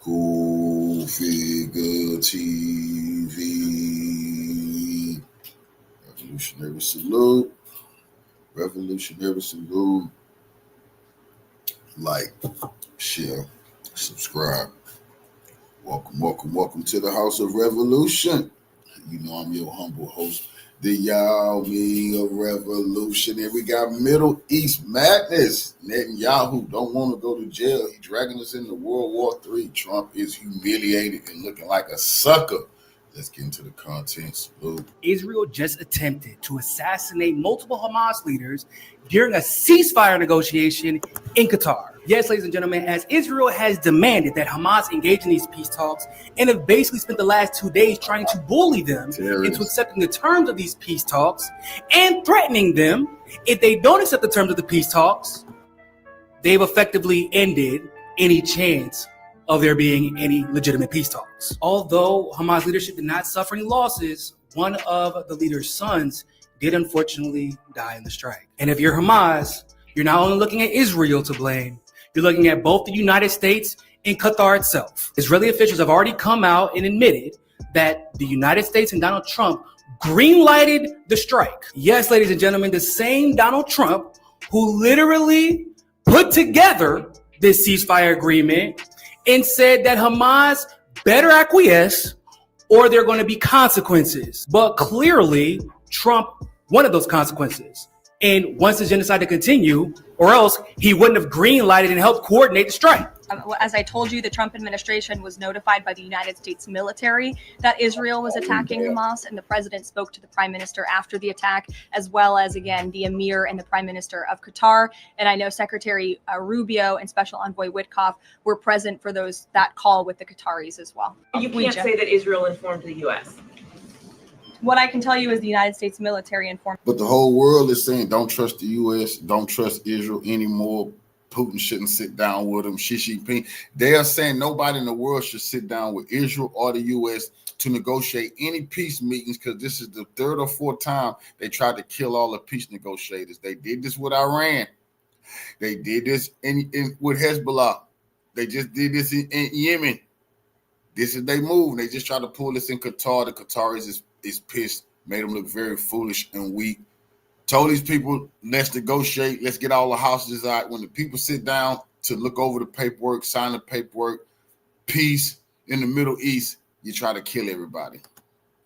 School Figure TV. Revolutionary salute. Revolutionary salute. Like, share, subscribe. Welcome to the House of Revolution. You know I'm your humble host, the Yahweh of Revolution. And we got Middle East madness. Netanyahu don't want to go to jail. He's dragging us into World War III. Trump is humiliated and looking like a sucker. Let's get into the contents. Israel just attempted to assassinate multiple Hamas leaders during a ceasefire negotiation in Qatar. Yes, ladies and gentlemen, as Israel has demanded that Hamas engage in these peace talks and have basically spent the last 2 days trying to bully them into accepting the terms of these peace talks and threatening them if they don't accept the terms of the peace talks, they've effectively ended any chance of there being any legitimate peace talks. Although Hamas leadership did not suffer any losses, one of the leader's sons did unfortunately die in the strike. And if you're Hamas, you're not only looking at Israel to blame, you're looking at both the United States and Qatar itself. Israeli officials have already come out and admitted that the United States and Donald Trump green-lighted the strike. Yes, ladies and gentlemen, the same Donald Trump who literally put together this ceasefire agreement and said that Hamas better acquiesce or there are going to be consequences. But clearly, Trump wanted those consequences and wants the genocide to continue, or else he wouldn't have green-lighted and helped coordinate the strike. As I told you, the Trump administration was notified by the United States military that Israel was attacking Hamas, and the president spoke to the prime minister after the attack, as well as, again, the emir and the prime minister of Qatar. And I know Secretary Rubio and Special Envoy Witkoff were present for that call with the Qataris as well. You can't say that Israel informed the U.S. What I can tell you is the United States military informed. But the whole world is saying don't trust the U.S., don't trust Israel anymore. Putin shouldn't sit down with him. Xi Jinping. They are saying nobody in the world should sit down with Israel or the U.S. to negotiate any peace meetings, because this is the third or fourth time they tried to kill all the peace negotiators. They did this with Iran. They did this with Hezbollah. They just did this in Yemen. This is their move. They just try to pull this in Qatar. The Qataris is pissed, made them look very foolish and weak. Told these people, let's negotiate, let's get all the hostages out. When the people sit down to look over the paperwork, sign the paperwork, peace in the Middle East, you try to kill everybody.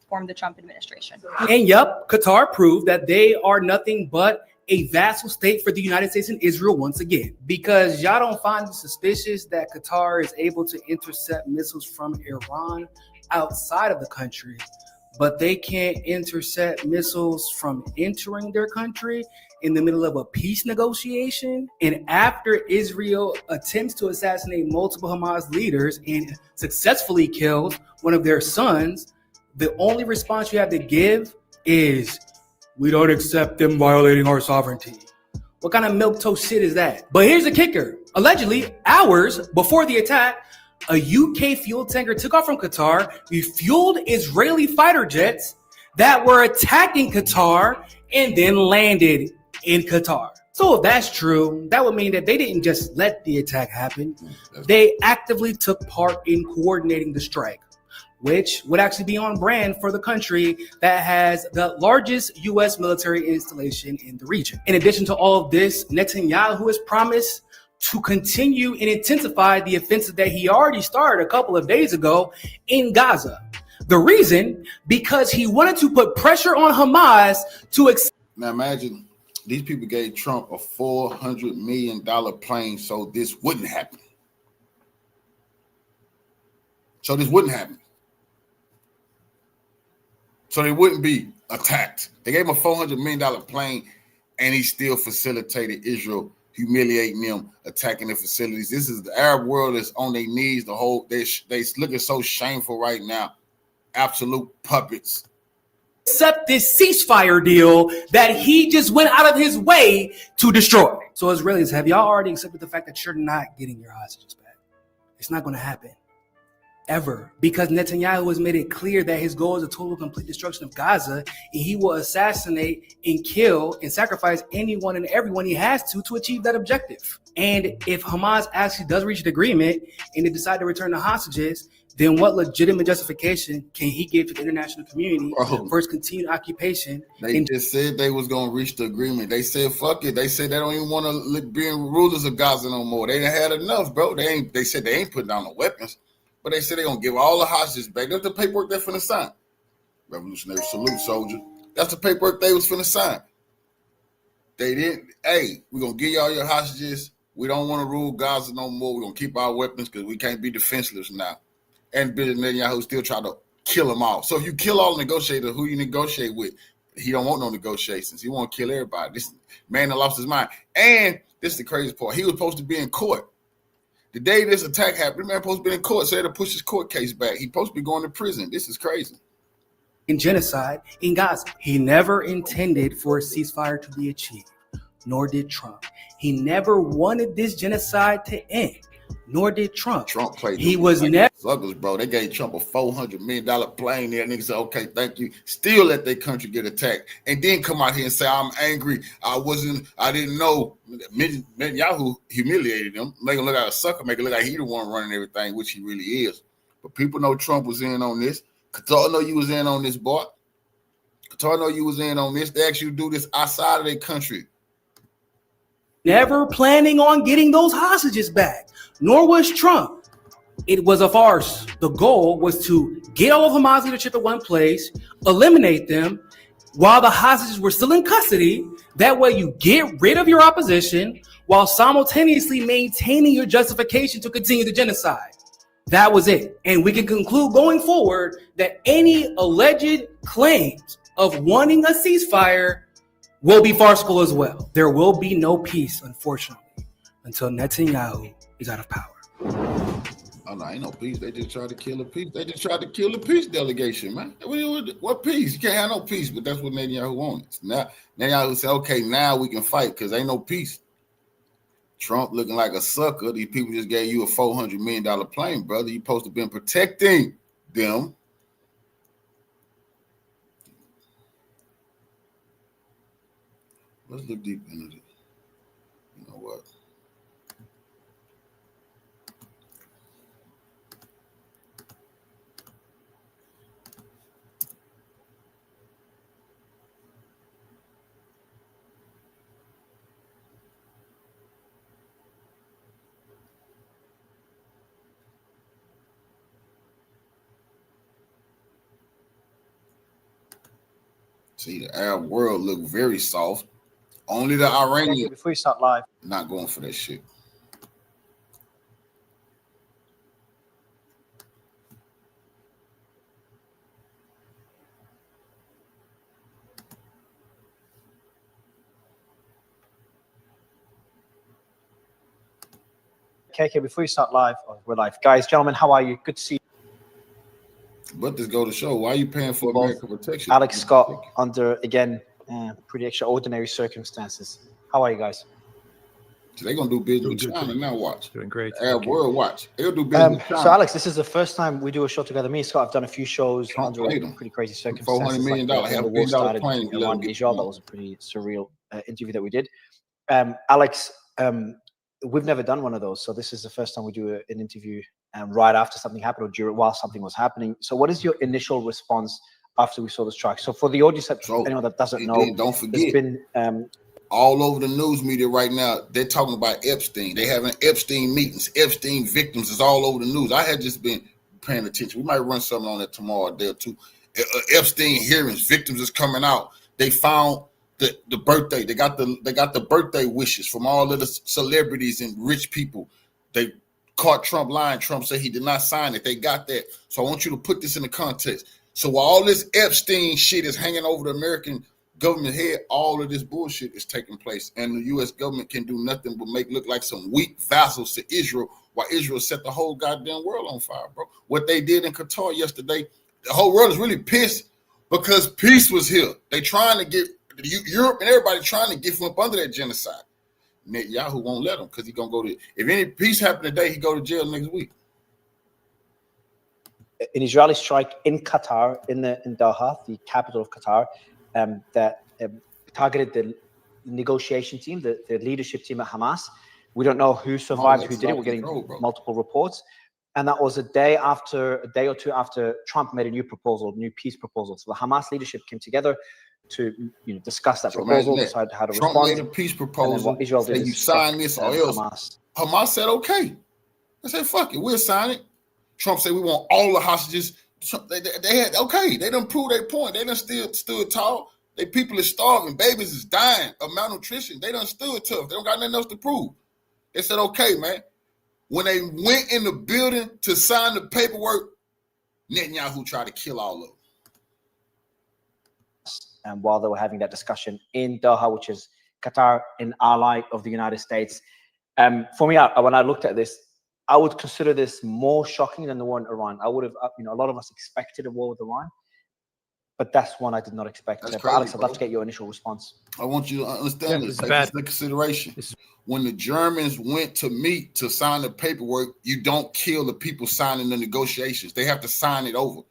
Formed the Trump administration. And yep, Qatar proved that they are nothing but a vassal state for the United States and Israel once again. Because y'all don't find it suspicious that Qatar is able to intercept missiles from Iran outside of the country, but they can't intercept missiles from entering their country in the middle of a peace negotiation. And after Israel attempts to assassinate multiple Hamas leaders and successfully kills one of their sons, the only response you have to give is, we don't accept them violating our sovereignty. What kind of milquetoast shit is that? But here's the kicker. Allegedly, hours before the attack, a UK fuel tanker took off from Qatar, refueled Israeli fighter jets that were attacking Qatar, and then landed in Qatar. So if that's true, that would mean that they didn't just let the attack happen. They actively took part in coordinating the strike, which would actually be on brand for the country that has the largest U.S. military installation in the region. In addition to all of this, Netanyahu has promised to continue and intensify the offensive that he already started a couple of days ago in Gaza. The reason, because he wanted to put pressure on Hamas to Now imagine these people gave Trump a $400 million plane so this wouldn't happen. So they wouldn't be attacked. They gave him a $400 million plane, and he still facilitated Israel humiliating them, attacking their facilities. This is the Arab world is on their knees. They looking so shameful right now. Absolute puppets. Accept this ceasefire deal that he just went out of his way to destroy. So Israelis, have y'all already accepted the fact that you're not getting your hostages back? It's not going to happen. ever, because Netanyahu has made it clear that his goal is a total, complete destruction of Gaza, and he will assassinate and kill and sacrifice anyone and everyone he has to achieve that objective. And if Hamas actually does reach an agreement and they decide to return the hostages, then what legitimate justification can he give to the international community for his continued occupation? They just said they was going to reach the agreement. They said, fuck it. They said they don't even want to be rulers of Gaza no more. They done had enough, bro. They said they ain't putting down the weapons, but they said they going to give all the hostages back. That's the paperwork they're finna sign. Revolutionary salute, soldier. That's the paperwork they was finna sign. They didn't, hey, we're going to give y'all your hostages. We don't want to rule Gaza no more. We're going to keep our weapons because we can't be defenseless now. And Netanyahu still try to kill them all. So if you kill all the negotiators, who you negotiate with? He don't want no negotiations. He want to kill everybody. This man that lost his mind. And this is the craziest part. He was supposed to be in court. The day this attack happened, the man supposed to be in court, so they had to push his court case back. He's supposed to be going to prison. This is crazy. In genocide in Gaza. He never intended for a ceasefire to be achieved, nor did Trump. He never wanted this genocide to end, nor did Trump. Trump played. He was never. Suckers, bro. They gave Trump a $400 million plane there. Niggas said, okay, thank you. Still let their country get attacked. And then come out here and say, I'm angry. I didn't know. Netanyahu humiliated him. Make him look like a sucker. Make it look like he the one running everything, which he really is. But people know Trump was in on this. Qatar know you was in on this, boy. Qatar know you was in on this. They actually do this outside of their country. Never planning on getting those hostages back, nor was Trump. It was a farce. The goal was to get all of Hamas leadership at one place, eliminate them while the hostages were still in custody. That way you get rid of your opposition while simultaneously maintaining your justification to continue the genocide. That was it. And we can conclude going forward that any alleged claims of wanting a ceasefire will be farcical as well. There will be no peace, unfortunately, until Netanyahu is out of power. Oh, no, ain't no peace. They just tried to kill the peace. They just tried to kill the peace delegation, man. What peace? You can't have no peace, but that's what Netanyahu wanted. Now, Netanyahu said, okay, now we can fight because ain't no peace. Trump looking like a sucker. These people just gave you a $400 million plane, brother. You supposed to have been protecting them. Let's look deep into it. You know what? See, the Arab world look very soft. Only the Iranians. Before you start live, not going for that shit. KK, before you start live, we're live. Guys, gentlemen, how are you? Good to see you. But this go to show, why are you paying for American protection? Alex Scott, under, again, pretty extraordinary circumstances. How are you guys? So they're going to do business with China now, watch. Doing great. Arab world, watch. They'll do business with China. So, Alex, this is the first time we do a show together. Me and Scott have done a few shows under pretty crazy circumstances. $400 million, like have the $1 war started plane. in Israel. That was a pretty surreal interview that we did. Alex, we've never done one of those. So this is the first time we do an interview right after something happened or while something was happening. So what is your initial response after we saw this track? So for the audience, anyone that doesn't know, don't forget, there's been all over the news media right now, they're talking about Epstein. They having Epstein meetings. Epstein victims is all over the news. I had just been paying attention. We might run something on that tomorrow there too. Epstein hearings, victims is coming out. They found the birthday. They got the birthday wishes from all of the celebrities and rich people. They caught Trump lying. Trump said he did not sign it. They got that. So I want you to put this in the context. So while all this Epstein shit is hanging over the American government head, all of this bullshit is taking place. And the U.S. government can do nothing but make look like some weak vassals to Israel while Israel set the whole goddamn world on fire, bro. What they did in Qatar yesterday, the whole world is really pissed because peace was here. They trying to get Europe and everybody trying to get from up under that genocide. Netanyahu won't let him because he's going to go to, if any peace happen today, he go to jail next week. an Israeli strike in Qatar, in Doha, the capital of Qatar, that targeted the negotiation team, the leadership team at Hamas. We don't know who survived, who didn't. We're getting multiple reports. And that was a day or two after Trump made a new peace proposal. So the Hamas leadership came together to discuss that proposal, decide how to Trump respond. made a peace proposal. And what Israel did is you sign this or else. Hamas said, okay. I said, fuck it, we'll sign it. Trump said, we want all the hostages. They had, okay, they done proved their point. They done still stood tall. They people are starving. Babies is dying of malnutrition. They done stood tough. They don't got nothing else to prove. They said, okay, man. When they went in the building to sign the paperwork, Netanyahu tried to kill all of them. And while they were having that discussion in Doha, which is Qatar, an ally of the United States, for me, when I looked at this, I would consider this more shocking than the war in Iran. I would have, a lot of us expected a war with Iran, but that's one I did not expect. Crazy, Alex, I'd love to get your initial response. I want you to understand this. Take this into consideration. When the Germans went to meet to sign the paperwork, you don't kill the people signing the negotiations. They have to sign it over.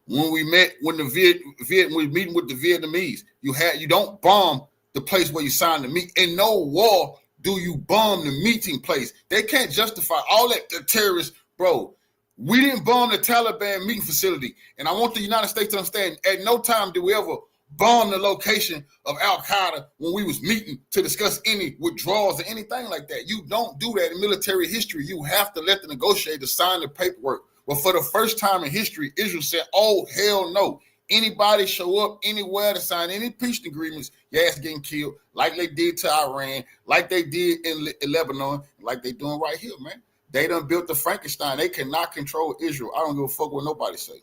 When we met, when we meeting with the Vietnamese, you don't bomb the place where you sign the meet. In no war do you bomb the meeting place. They can't justify all that. The terrorists, bro. We didn't bomb the Taliban meeting facility. And I want the United States to understand, at no time did we ever bomb the location of Al-Qaeda when we was meeting to discuss any withdrawals or anything like that. You don't do that in military history. You have to let the negotiators sign the paperwork. But for the first time in history, Israel said, oh, hell no. Anybody show up anywhere to sign any peace agreements, your ass getting killed, like they did to Iran, like they did in Lebanon, like they doing right here, man. They done built the Frankenstein. They cannot control Israel. I don't give a fuck what nobody say.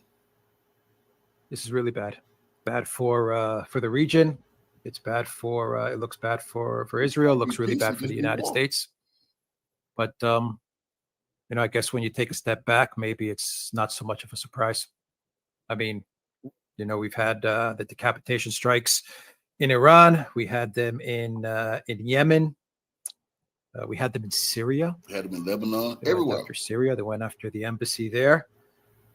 This is really bad. Bad for the region. It's bad for it looks bad for Israel. It looks really bad for the United States. But I guess when you take a step back, maybe it's not so much of a surprise. I mean, we've had the decapitation strikes in Iran. We had them in Yemen. We had them in Syria. We had them in Lebanon. They everywhere. After Syria, they went after the embassy there.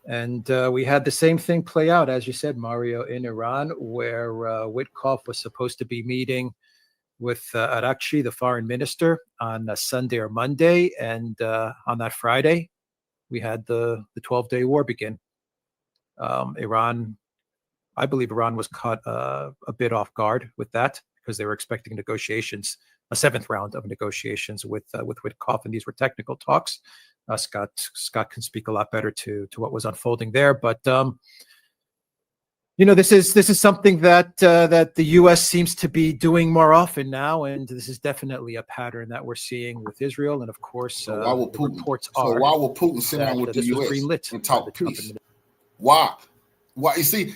And we had the same thing play out, as you said, Mario, in Iran, where Witkoff was supposed to be meeting with Arakchi, the foreign minister, on Sunday or Monday. And on that Friday, we had the 12-day war begin. I believe Iran was caught a bit off guard with that because they were expecting negotiations, a seventh round of negotiations with Witkoff, and these were technical talks. Scott can speak a lot better to what was unfolding there, but this is something that the U.S. seems to be doing more often now, and this is definitely a pattern that we're seeing with Israel. And of course, why will Putin sit down with the U.S. and talk peace? Why? You see,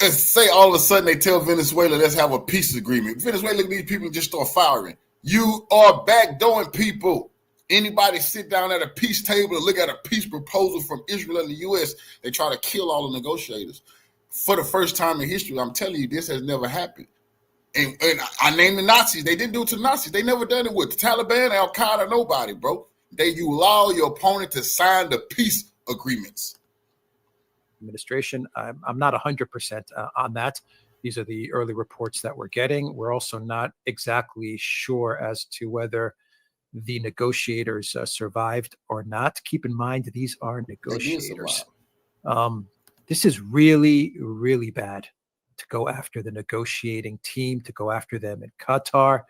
say all of a sudden they tell Venezuela, let's have a peace agreement. Venezuela, these people just start firing. You are backdooring people. Anybody sit down at a peace table and look at a peace proposal from Israel and the U.S., they try to kill all the negotiators. For the first time in history, I'm telling you, this has never happened. And I named the Nazis. They didn't do it to the Nazis. They never done it with the Taliban, Al-Qaeda, nobody, bro. You allow your opponent to sign the peace agreements. Administration, I'm not 100% on that. These are the early reports that we're getting. We're also not exactly sure as to whether the negotiators survived or not. Keep in mind, these are negotiators. This is really, really bad to go after the negotiating team, to go after them in Qatar.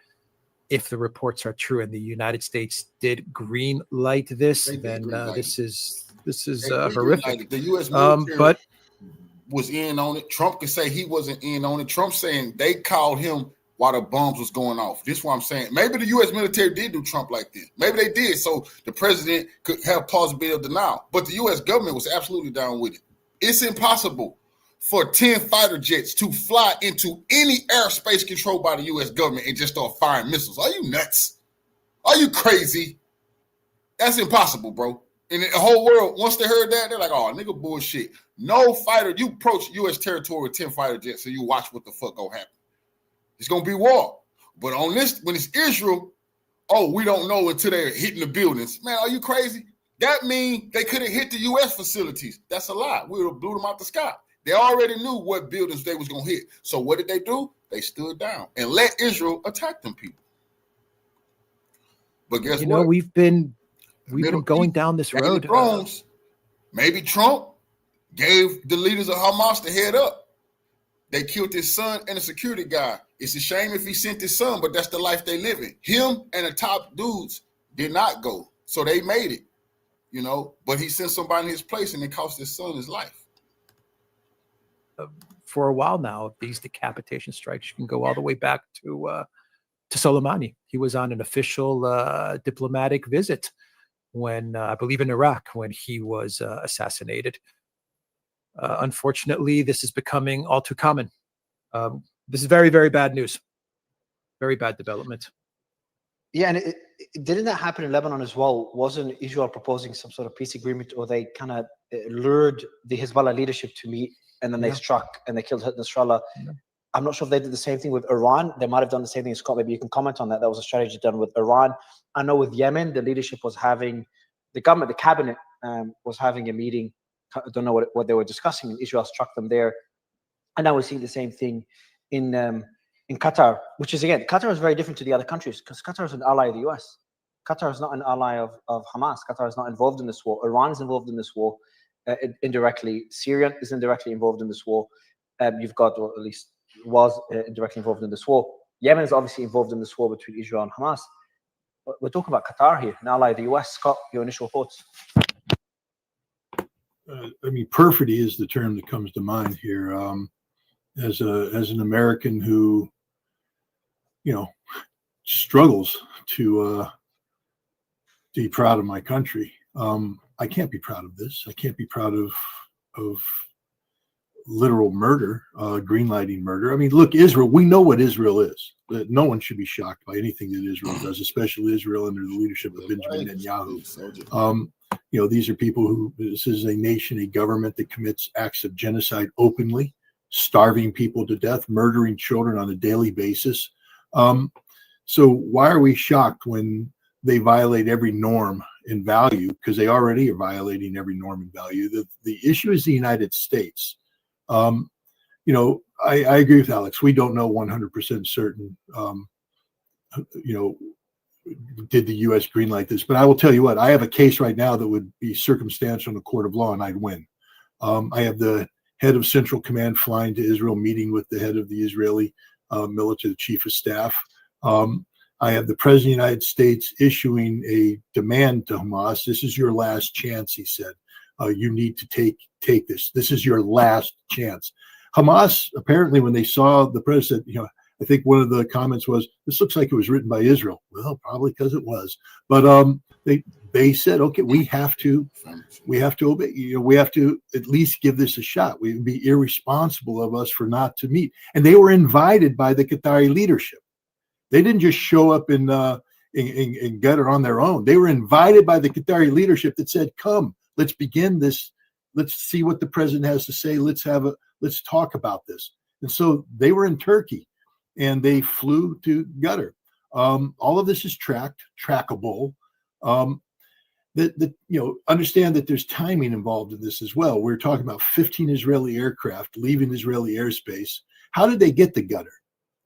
If the reports are true and the United States did green light this, then this is horrific. The U.S. military was in on it. Trump could say he wasn't in on it. Trump saying they called him while the bombs was going off. This is what I'm saying. Maybe the U.S. military did do Trump like this. Maybe they did, so the president could have plausibility of denial. But the U.S. government was absolutely down with it. It's impossible for 10 fighter jets to fly into any airspace controlled by the U.S. government and just start firing missiles. Are you nuts? Are you crazy? That's impossible, bro. And the whole world, once they heard that, they're like, oh, nigga, bullshit. No fighter, you approach U.S. territory with 10 fighter jets, so you watch what the fuck gonna happen. It's gonna be war. But on this, when it's Israel, oh, we don't know until they're hitting the buildings. Man, are you crazy? That means they could have hit the U.S. facilities. That's a lie. We would have blew them out the sky. They already knew what buildings they was going to hit. So what did they do? They stood down and let Israel attack them people. But guess what? We've been going down this road. Drones, maybe Trump gave the leaders of Hamas the head up. They killed his son and a security guy. It's a shame if he sent his son, but that's the life they live in. Him and the top dudes did not go. So they made it, but he sent somebody in his place and it cost his son his life. For a while now, these decapitation strikes can go all the way back to Soleimani. He was on an official diplomatic visit when, I believe in Iraq, when he was assassinated. Unfortunately, this is becoming all too common. This is very, very bad news. Very bad development. Yeah, and didn't that happen in Lebanon as well? Wasn't Israel proposing some sort of peace agreement, or they kind of lured the Hezbollah leadership to meet, and then they struck and they killed Nasrallah? Yeah. I'm not sure if they did the same thing with Iran. They might have done the same thing as Scott. Maybe you can comment on that. That was a strategy done with Iran. I know with Yemen, the leadership was having, the cabinet was having a meeting. I don't know what they were discussing, and Israel struck them there. And now we're seeing the same thing in Qatar, which is, again, Qatar is very different to the other countries because Qatar is an ally of the US. Qatar is not an ally of Hamas. Qatar is not involved in this war. Iran is involved in this war indirectly. Syria is indirectly involved in this war. You've got, or at least was indirectly involved in this war. Yemen is obviously involved in this war between Israel and Hamas. But we're talking about Qatar here, an ally of the US. Scott, your initial thoughts? Perfidy is the term that comes to mind here. As an American who, struggles to be proud of my country, I can't be proud of this. I can't be proud of literal murder, greenlighting murder. Look, Israel, we know what Israel is. No one should be shocked by anything that Israel does, especially Israel under the leadership of Benjamin Netanyahu. These are people who, this is a nation, a government that commits acts of genocide openly, starving people to death, murdering children on a daily basis. So why are we shocked when they violate every norm and value? Because they already are violating every norm and value. The issue is the United States. I agree with Alex. We don't know 100% certain, did the U.S. greenlight this? But I will tell you what, I have a case right now that would be circumstantial in a court of law and I'd win. I have the head of Central Command flying to Israel, meeting with the head of the Israeli military, the chief of staff. I have the president of the United States issuing a demand to Hamas. This is your last chance, he said. You need to take this. This is your last chance. Hamas, apparently, when they saw the president, I think one of the comments was, this looks like it was written by Israel. Well, probably because it was. But they said, okay, we have to obey. We have to at least give this a shot. We would be irresponsible of us for not to meet. And they were invited by the Qatari leadership. They didn't just show up in Qatar on their own. They were invited by the Qatari leadership that said, come, let's begin this. Let's see what the president has to say. Let's talk about this. And so they were in Turkey and they flew to Qatar. All of this is trackable. Understand that there's timing involved in this as well. We're talking about 15 Israeli aircraft leaving Israeli airspace. How did they get to Qatar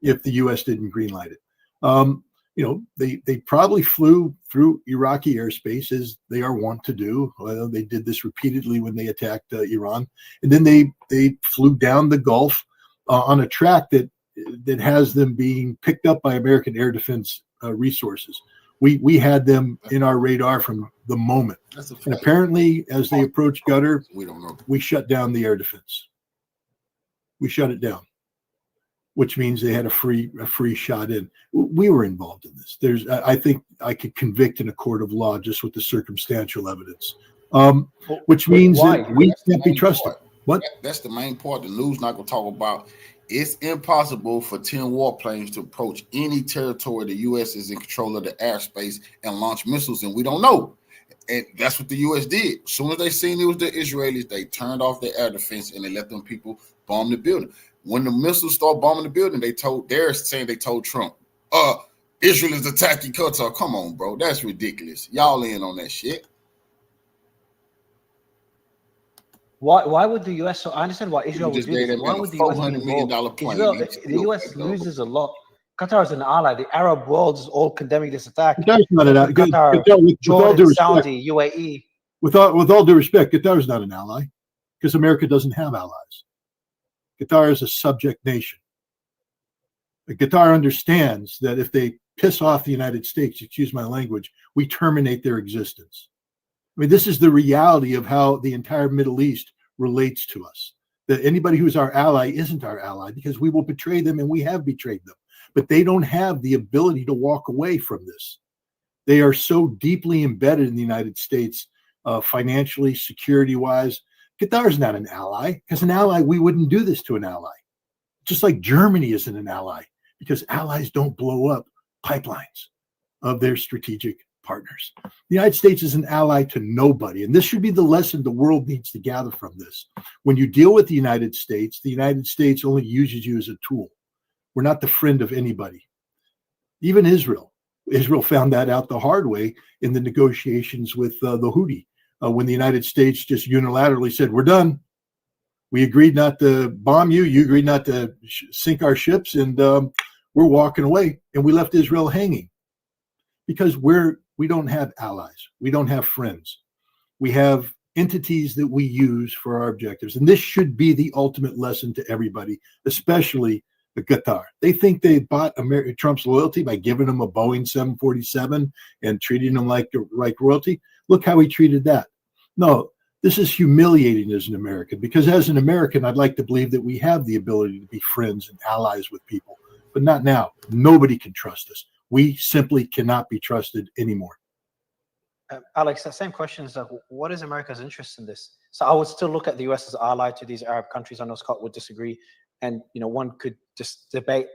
if the U.S. didn't greenlight it? They probably flew through Iraqi airspace, as they are wont to do. They did this repeatedly when they attacked Iran, and then they flew down the Gulf on a track that has them being picked up by American air defense resources. We had them in our radar from the moment. And apparently, as they approached Qatar, we don't know. We shut down the air defense. We shut it down, which means they had a free shot in. We were involved in this. I think I could convict in a court of law just with the circumstantial evidence, which means that we can't be trusted. What? That's the main part. The news not going to talk about. It's impossible for 10 warplanes to approach any territory the U.S. is in control of the airspace and launch missiles, and we don't know. And that's what the U.S. did. As soon as they seen it was the Israelis, they turned off their air defense and they let them people bomb the building. When the missiles start bombing the building, they're saying they told Trump, Israel is attacking Qatar. Come on, bro. That's ridiculous. Y'all in on that shit. Why would the US? So I understand why Israel would just do gave this. that Why man a would the US be $400 million involved? plane. Israel, He just the flew US back over. loses a lot. Qatar is an ally. The Arab world is all condemning this attack. Qatar's not an ally. Qatar, with all Jordan, due respect, Saudi, UAE. with all due respect, Qatar is not an ally because America doesn't have allies. Qatar is a subject nation. Qatar understands that if they piss off the United States, excuse my language, we terminate their existence. I mean, this is the reality of how the entire Middle East relates to us. That anybody who's our ally isn't our ally because we will betray them, and we have betrayed them. But they don't have the ability to walk away from this. They are so deeply embedded in the United States, financially, security-wise. Qatar is not an ally because an ally, we wouldn't do this to an ally. Just like Germany isn't an ally because allies don't blow up pipelines of their strategic partners. The United States is an ally to nobody. And this should be the lesson the world needs to gather from this. When you deal with the United States only uses you as a tool. We're not the friend of anybody. Even Israel. Israel found that out the hard way in the negotiations with the Houthi, when the United States just unilaterally said, we're done. We agreed not to bomb you. You agreed not to sink our ships, and we're walking away. And we left Israel hanging because we don't have allies. We don't have friends. We have entities that we use for our objectives. And this should be the ultimate lesson to everybody, especially the Qatar. They think they bought Trump's loyalty by giving him a Boeing 747 and treating him like royalty. Look how he treated that. No, this is humiliating as an American, because as an American, I'd like to believe that we have the ability to be friends and allies with people, but not now. Nobody can trust us. We simply cannot be trusted anymore. Alex, that same question is like, what is America's interest in this? So I would still look at the US as ally to these Arab countries. I know Scott would disagree. And, one could just debate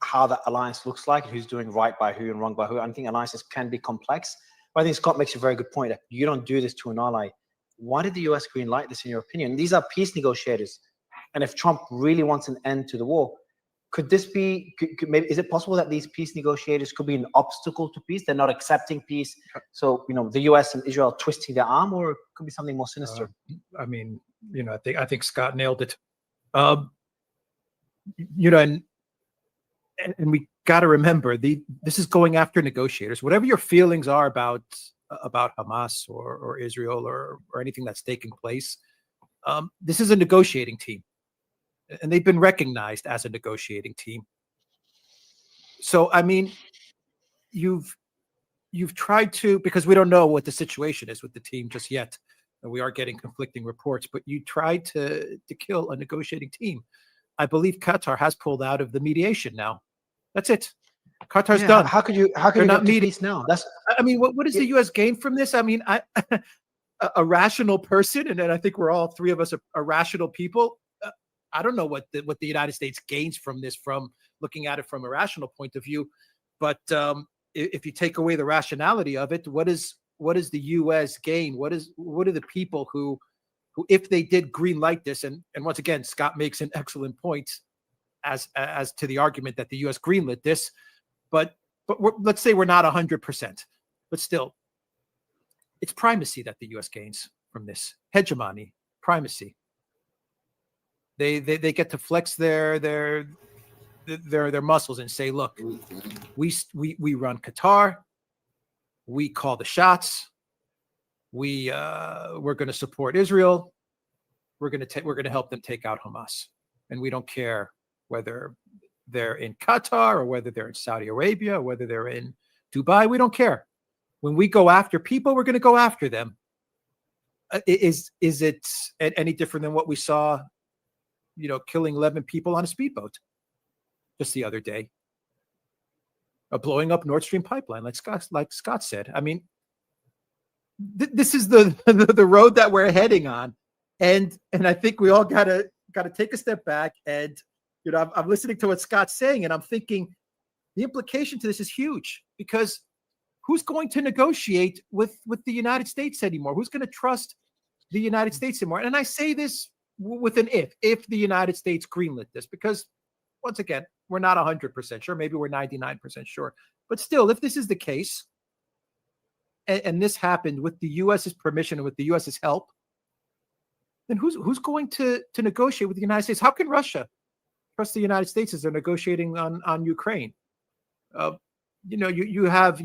how that alliance looks like, who's doing right by who and wrong by who. I think alliances can be complex. But I think Scott makes a very good point that you don't do this to an ally. Why did the US green light this, in your opinion? These are peace negotiators. And if Trump really wants an end to the war, could this be, maybe, is it possible that these peace negotiators could be an obstacle to peace? They're not accepting peace. So, the US and Israel twisting their arm, or it could be something more sinister. I think Scott nailed it. And we got to remember, this is going after negotiators. Whatever your feelings are about Hamas or Israel or anything that's taking place, this is a negotiating team, and they've been recognized as a negotiating team. So, I mean, you've tried to, because we don't know what the situation is with the team just yet, and we are getting conflicting reports, but you tried to kill a negotiating team. I believe Qatar has pulled out of the mediation now. That's it. Qatar's done. How could you get to peace now? What does the U.S. gain from this? I mean, a rational person, and then I think we're all three of us are rational people. I don't know what the United States gains from this, from looking at it from a rational point of view. But if you take away the rationality of it, what is the U.S. gain? What are the people who, if they did green light this, and once again, Scott makes an excellent point as to the argument that the U.S. greenlit this, but let's say we're not 100%, but still, it's primacy that the U.S. gains from this, hegemony, primacy. They get to flex their muscles and say, look, we run Qatar, we call the shots. We're going to support Israel. We're going to help them take out Hamas, and we don't care whether they're in Qatar or whether they're in Saudi Arabia or whether they're in Dubai. We don't care. When we go after people, we're going to go after them. Is it any different than what we saw? Killing 11 people on a speedboat just the other day, blowing up Nord Stream pipeline, like Scott said. I mean, this is the road that we're heading on, and I think we all gotta take a step back. And I'm listening to what Scott's saying, and I'm thinking the implication to this is huge, because who's going to negotiate with the United States anymore? Who's going to trust the United States anymore? And I say this with an if the United States greenlit this, because once again, we're not 100% sure. Maybe we're 99% sure, but still, if this is the case, and this happened with the U.S.'s permission and with the U.S.'s help, then who's going to negotiate with the United States? How can Russia trust the United States as they're negotiating on Ukraine? You have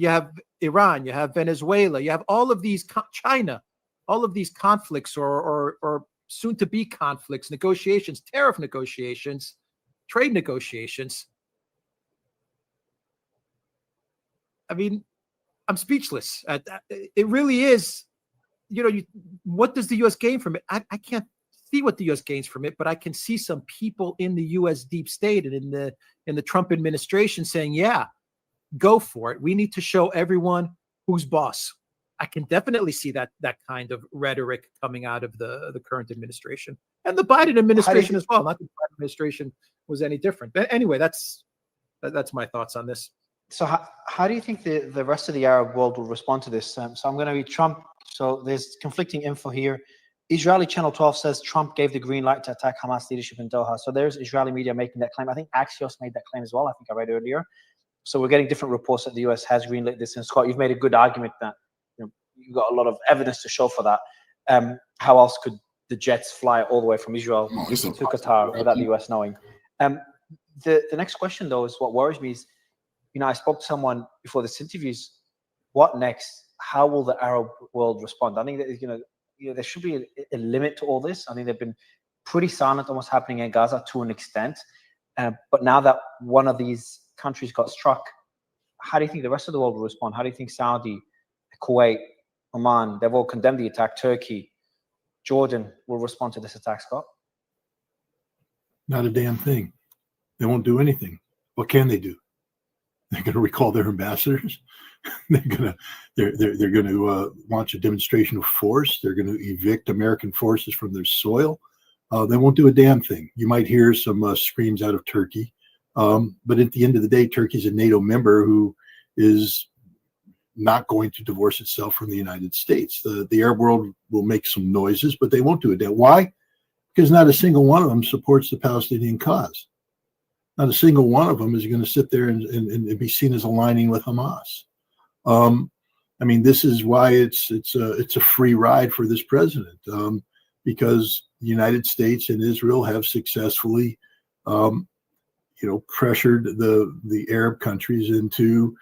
Iran, you have Venezuela, you have all of these China, all of these conflicts or soon to be conflicts, negotiations, tariff negotiations, trade negotiations. I mean, I'm speechless. It really is. What does the U.S. gain from it? I can't see what the U.S. gains from it, but I can see some people in the U.S. deep state and in the Trump administration saying, "Yeah, go for it. We need to show everyone who's boss." I can definitely see that kind of rhetoric coming out of the current administration and the Biden administration as well. Not that the Biden administration was any different. But anyway, that's my thoughts on this. So how do you think the rest of the Arab world will respond to this? So I'm going to read Trump. So there's conflicting info here. Israeli Channel 12 says Trump gave the green light to attack Hamas leadership in Doha. So there's Israeli media making that claim. I think Axios made that claim as well. I think I read earlier. So we're getting different reports that the US has greenlit this. And Scott, you've made a good argument that you've got a lot of evidence to show for that. How else could the jets fly all the way from Israel to Qatar without the US knowing? The next question, though, is what worries me is, I spoke to someone before this interview. What next? How will the Arab world respond? I think that there should be a limit to all this. I think they've been pretty silent on what's happening in Gaza to an extent. But now that one of these countries got struck, how do you think the rest of the world will respond? How do you think Saudi, Kuwait, Oman, they've all condemned the attack, Turkey, Jordan will respond to this attack, Scott? Not a damn thing. They won't do anything. What can they do? They're going to recall their ambassadors. They're going to launch a demonstration of force. They're going to evict American forces from their soil. They won't do a damn thing. You might hear some screams out of Turkey, but at the end of the day, Turkey's a NATO member who is not going to divorce itself from the United States. The Arab world will make some noises, but they won't do it. Why? Because not a single one of them supports the Palestinian cause. Not a single one of them is going to sit there and be seen as aligning with Hamas. I mean, this is why it's a free ride for this president, because the United States and Israel have successfully, pressured the Arab countries into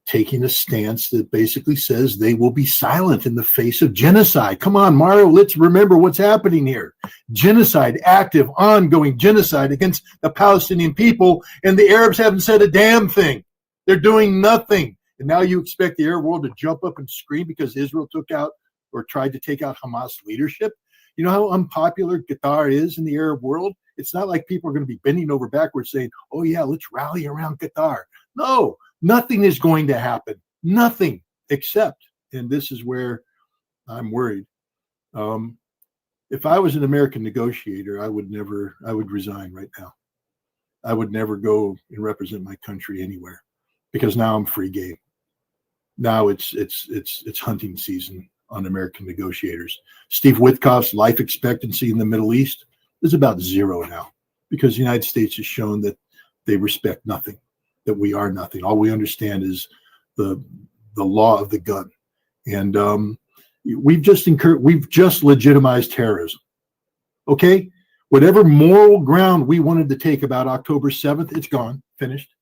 taking a stance that basically says they will be silent in the face of genocide. Come on, Mario, let's remember what's happening here. Genocide, active, ongoing genocide against the Palestinian people, and the Arabs haven't said a damn thing. They're doing nothing. And now you expect the Arab world to jump up and scream because Israel took out or tried to take out Hamas leadership? You know how unpopular Qatar is in the Arab world? It's not like people are going to be bending over backwards saying, oh yeah, let's rally around Qatar. No, nothing is going to happen. Nothing except, and this is where I'm worried. If I was an American negotiator, I would resign right now. I would never go and represent my country anywhere because now I'm free game. Now it's hunting season on American negotiators. Steve Witkoff's life expectancy in the Middle East is about 0 now because the United States has shown that they respect nothing, that we are nothing. All we understand is the law of the gun. And we've just legitimized terrorism. Okay? Whatever moral ground we wanted to take about October 7th, it's gone, finished.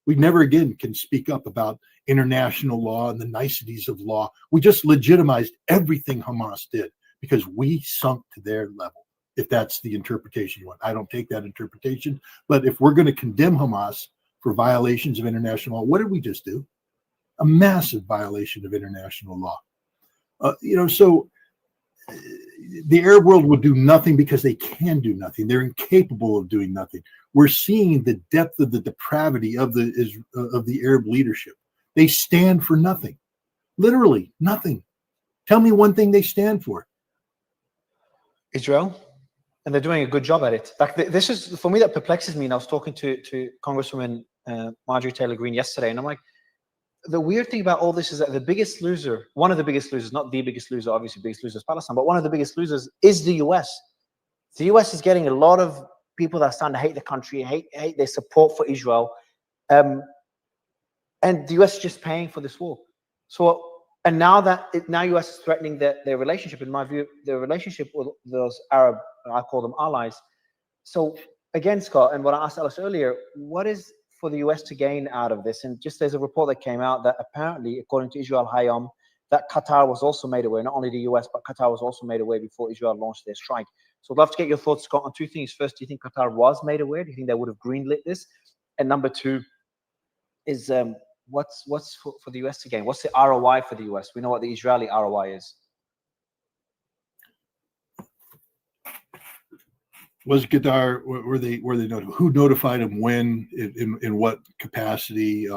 We never again can speak up about international law and the niceties of law. We just legitimized everything Hamas did because we sunk to their level, if that's the interpretation you want. I don't take that interpretation, but if we're going to condemn Hamas for violations of international law, what did we just do? A massive violation of international law. So the Arab world will do nothing because they can do nothing. They're incapable of doing nothing. We're seeing the depth of the depravity of the Arab leadership. They stand for nothing, literally nothing. Tell me one thing they stand for. Israel, and they're doing a good job at it. Like this is for me that perplexes me. And I was talking to Congresswoman Marjorie Taylor Greene yesterday, and I'm like, the weird thing about all this is that the biggest loser, one of the biggest losers, not the biggest loser, obviously biggest loser is Palestine, but one of the biggest losers is the US. The US is getting a lot of people that are starting to hate the country, hate their support for Israel. And the US is just paying for this war. So And now now US is threatening their relationship. In my view, their relationship with those Arab, I call them allies. So again, Scott, and what I asked Alice earlier, what is for the US to gain out of this? And just there's a report that came out that apparently, according to Israel Hayom, that Qatar was also made aware, not only the US, but Qatar was also made aware before Israel launched their strike. So I'd love to get your thoughts, Scott, on two things. First, do you think Qatar was made aware? Do you think they would have greenlit this? And number two is what's for the US to gain? What's the ROI for the US? We know what the Israeli ROI is. Was Qatar, were they notified? Who notified them when, in what capacity?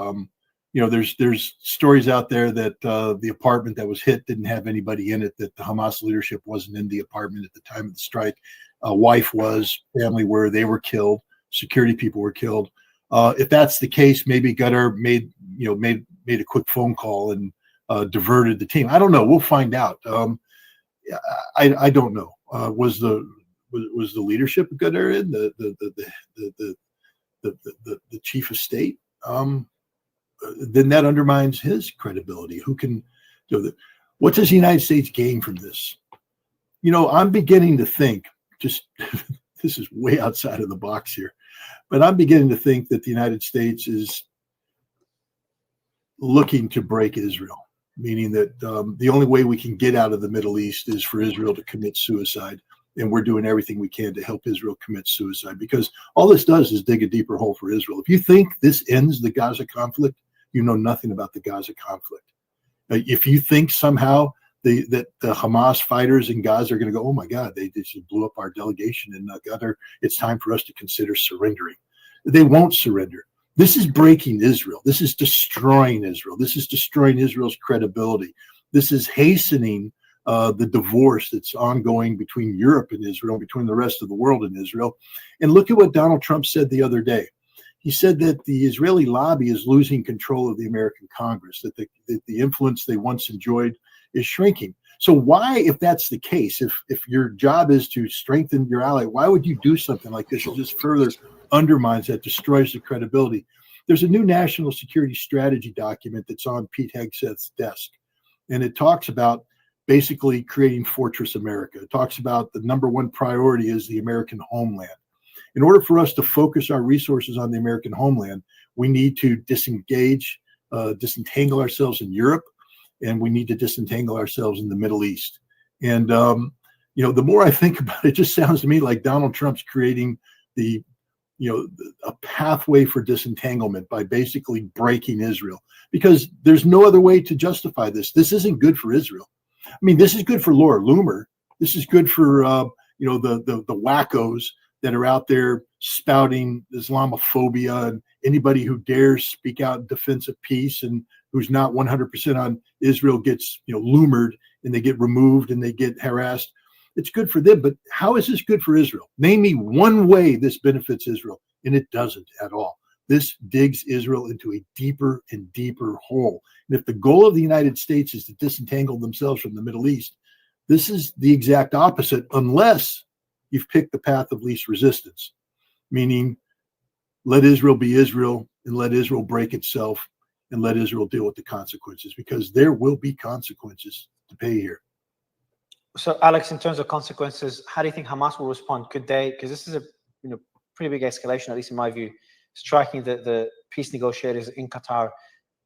There's stories out there that the apartment that was hit didn't have anybody in it, that the Hamas leadership wasn't in the apartment at the time of the strike. Wife was, family were, they were killed, security people were killed. If that's the case, maybe Qatar made a quick phone call and diverted the team. I don't know. We'll find out. I don't know. Was the leadership of Qatar in the chief of state? Then that undermines his credibility. Who can do that? What does the United States gain from this? I'm beginning to think, just this is way outside of the box here, but I'm beginning to think that the United States is looking to break Israel, meaning that the only way we can get out of the Middle East is for Israel to commit suicide. And we're doing everything we can to help Israel commit suicide, because all this does is dig a deeper hole for Israel. If you think this ends the Gaza conflict, you know nothing about the Gaza conflict. If you think somehow that the Hamas fighters in Gaza are going to go, oh my God, they just blew up our delegation in Qatar, it's time for us to consider surrendering. They won't surrender. This is breaking Israel. This is destroying Israel. This is destroying Israel's credibility. This is hastening the divorce that's ongoing between Europe and Israel, between the rest of the world and Israel. And look at what Donald Trump said the other day. He said that the Israeli lobby is losing control of the American Congress, that the influence they once enjoyed is shrinking. So why, if that's the case, if your job is to strengthen your ally, why would you do something like this? It just further undermines that, destroys the credibility. There's a new national security strategy document that's on Pete Hegseth's desk, and it talks about basically creating Fortress America. It talks about the number one priority is the American homeland. In order for us to focus our resources on the American homeland, we need to disentangle ourselves in Europe, and we need to disentangle ourselves in the Middle East. And, the more I think about it, it just sounds to me like Donald Trump's creating a pathway for disentanglement by basically breaking Israel, because there's no other way to justify this. This isn't good for Israel. I mean, this is good for Laura Loomer. This is good for the wackos that are out there spouting Islamophobia, and anybody who dares speak out in defense of peace and who's not 100% on Israel gets loomered, and they get removed and they get harassed. It's good for them, but how is this good for Israel? Name me one way this benefits Israel, and it doesn't at all. This digs Israel into a deeper and deeper hole. And if the goal of the United States is to disentangle themselves from the Middle East, this is the exact opposite, unless you've picked the path of least resistance, meaning let Israel be Israel and let Israel break itself and let Israel deal with the consequences, because there will be consequences to pay here. So, Alex, in terms of consequences, how do you think Hamas will respond? Could they, because this is a pretty big escalation, at least in my view, striking the peace negotiators in Qatar.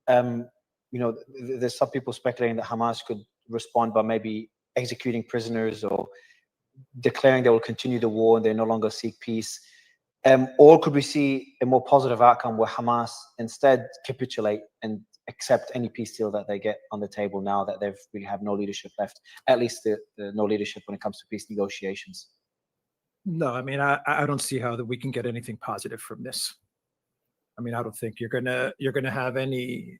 There's some people speculating that Hamas could respond by maybe executing prisoners or declaring they will continue the war and they no longer seek peace. Or could we see a more positive outcome where Hamas instead capitulate and accept any peace deal that they get on the table now that they really have no leadership left, at least the no leadership when it comes to peace negotiations? No, I mean, I don't see how that we can get anything positive from this. I mean, I don't think you're gonna have any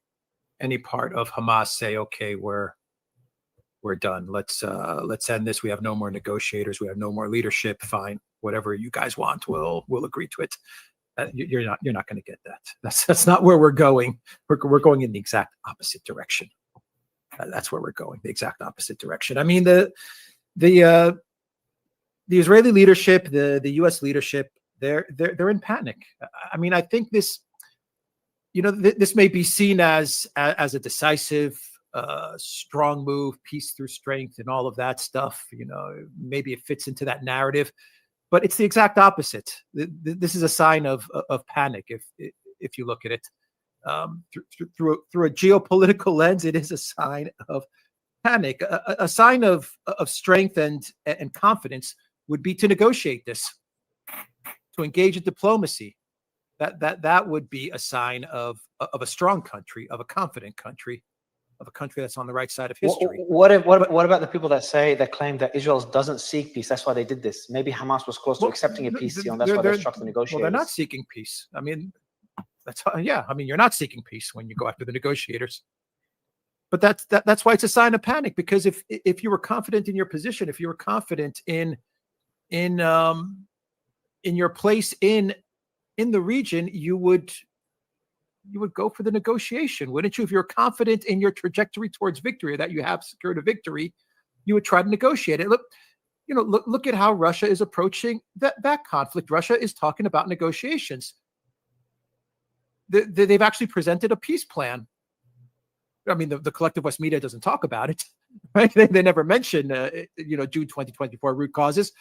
part of Hamas say, okay, we're done. Let's end this. We have no more negotiators. We have no more leadership. Fine, whatever you guys want, we'll agree to it. You're not going to get that. That's not where we're going. We're going in the exact opposite direction. That's where we're going, the exact opposite direction. I mean, the Israeli leadership, the U.S. leadership, they're in panic. I mean, I think this may be seen as a decisive strong move, peace through strength, and all of that stuff. Maybe it fits into that narrative, but it's the exact opposite. This is a sign of panic. If you look at it through a geopolitical lens, it is a sign of panic. A sign of strength and confidence would be to negotiate this, to engage in diplomacy. That would be a sign of a strong country, of a confident country, of a country that's on the right side of history. What about the people that claim that Israel doesn't seek peace? That's why they did this. Maybe Hamas was close to accepting a peace deal, and that's why they struck the negotiators. Well, they're not seeking peace. I mean, you're not seeking peace when you go after the negotiators. But that's why it's a sign of panic, because if you were confident in your position, if you were confident in your place in the region, you would go for the negotiation, wouldn't you? If you're confident in your trajectory towards victory, or that you have secured a victory, you would try to negotiate it. Look at how Russia is approaching that conflict. Russia is talking about negotiations. They've actually presented a peace plan. I mean, the collective West media doesn't talk about it, right? They never mention, June 2024 root causes.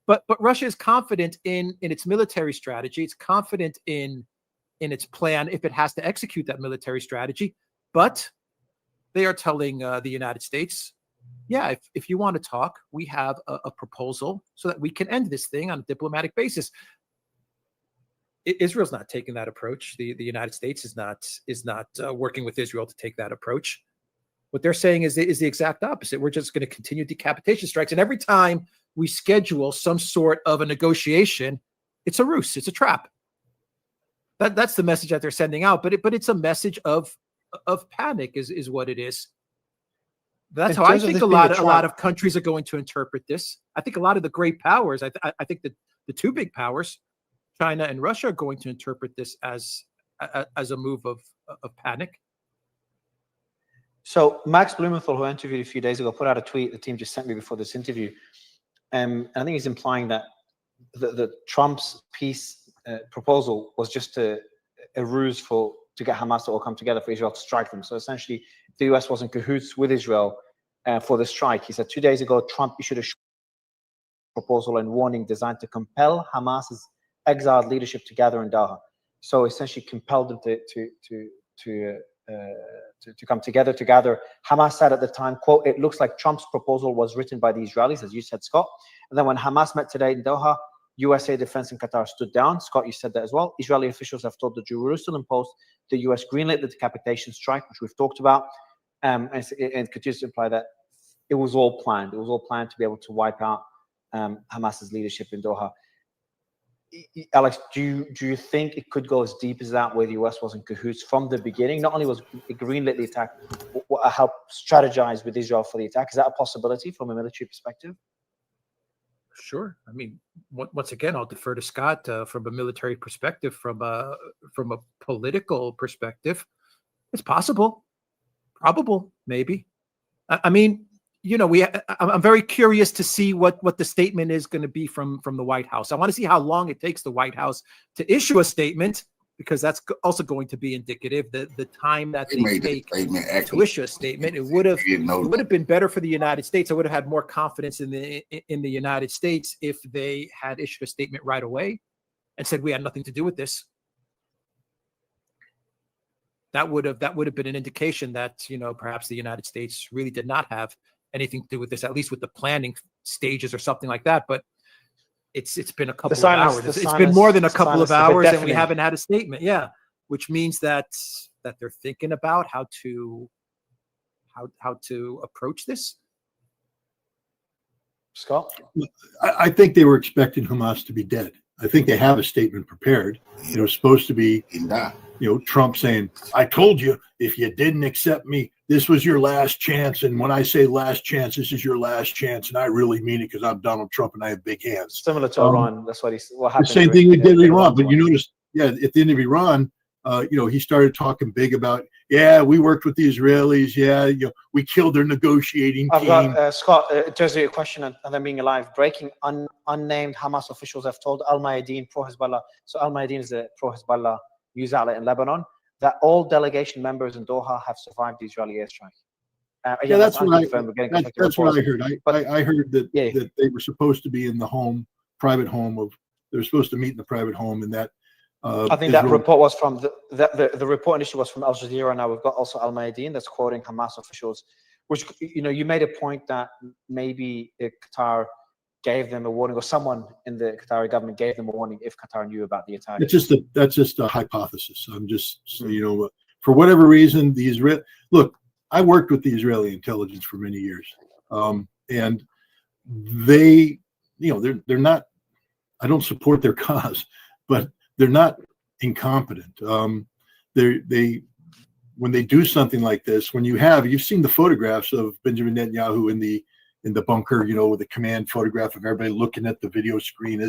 But Russia is confident in its military strategy. It's confident in its plan if it has to execute that military strategy. But they are telling the United States, yeah, if you want to talk, we have a proposal so that we can end this thing on a diplomatic basis. Israel's not taking that approach. The United States is not working with Israel to take that approach. What they're saying is the exact opposite. We're just going to continue decapitation strikes, and every time we schedule some sort of a negotiation, it's a ruse, it's a trap. That's the message that they're sending out. But it's a message of panic, is what it is. That's how I think a lot of countries are going to interpret this. I think a lot of the great powers, I think that the two big powers, China and Russia, are going to interpret this as a move of panic. So Max Blumenthal, who I interviewed a few days ago, put out a tweet the team just sent me before this interview. I think he's implying that the Trump's peace proposal was just a ruse to get Hamas to all come together for Israel to strike them. So essentially, the US was in cahoots with Israel for the strike. He said 2 days ago, Trump issued a proposal and warning designed to compel Hamas's exiled leadership to gather in Doha. So essentially compelled them to come together to gather. Hamas said at the time, quote, "It looks like Trump's proposal was written by the Israelis," as you said, Scott. And then when Hamas met today in Doha, USA Defense and Qatar stood down. Scott, you said that as well. Israeli officials have told the Jerusalem Post the US greenlit the decapitation strike, which we've talked about, and continues to imply that it was all planned. It was all planned to be able to wipe out Hamas's leadership in Doha. Alex, do you think it could go as deep as that, where the US was in cahoots from the beginning? Not only was it greenlit the attack, helped strategize with Israel for the attack. Is that a possibility from a military perspective? Sure. I mean, once again, I'll defer to Scott from a military perspective. From a political perspective, it's possible, probable, maybe. I mean, I'm very curious to see what the statement is going to be from the White House. I want to see how long it takes the White House to issue a statement, because that's also going to be indicative. The time that they take to issue a statement, it would have been better for the United States. I would have had more confidence in the United States if they had issued a statement right away and said we had nothing to do with this. That would have been an indication that perhaps the United States really did not have anything to do with this, at least with the planning stages or something like that. But it's been a couple of hours. It's been more than a couple of hours, and we haven't had a statement. Yeah, which means that they're thinking about how to approach this. Scott, I think they were expecting Hamas to be dead. I think they have a statement prepared. Supposed to be, Trump saying, "I told you, if you didn't accept me, this was your last chance. And when I say last chance, this is your last chance. And I really mean it, because I'm Donald Trump and I have big hands." Similar to Iran. That's what happened. The same thing we did in Iran. But you notice, at the end of Iran, he started talking big about, we worked with the Israelis. We killed their negotiating team. I've got, Scott, there's a question on them being alive. Breaking unnamed Hamas officials have told Al Mayadeen, pro-Hezbollah. So Al Mayadeen is a pro-Hezbollah news outlet in Lebanon, that all delegation members in Doha have survived the Israeli airstrike. Yeah, that's what unconfirmed. We're getting conflicting that's what I reports. heard. But I heard that yeah, that they were supposed to be in the private home of. They were supposed to meet in the private home, and that. I think that report was from the report initially was from Al Jazeera. Now we've got also Al Mayadeen that's quoting Hamas officials, which you made a point that maybe Qatar gave them a warning, or someone in the Qatari government gave them a warning if Qatar knew about the attack. That's just a hypothesis. I'm just for whatever reason look. I worked with the Israeli intelligence for many years, and they, they're not. I don't support their cause, but they're not incompetent. They when they do something like this, you've seen the photographs of Benjamin Netanyahu in the bunker, with the command photograph of everybody looking at the video screen.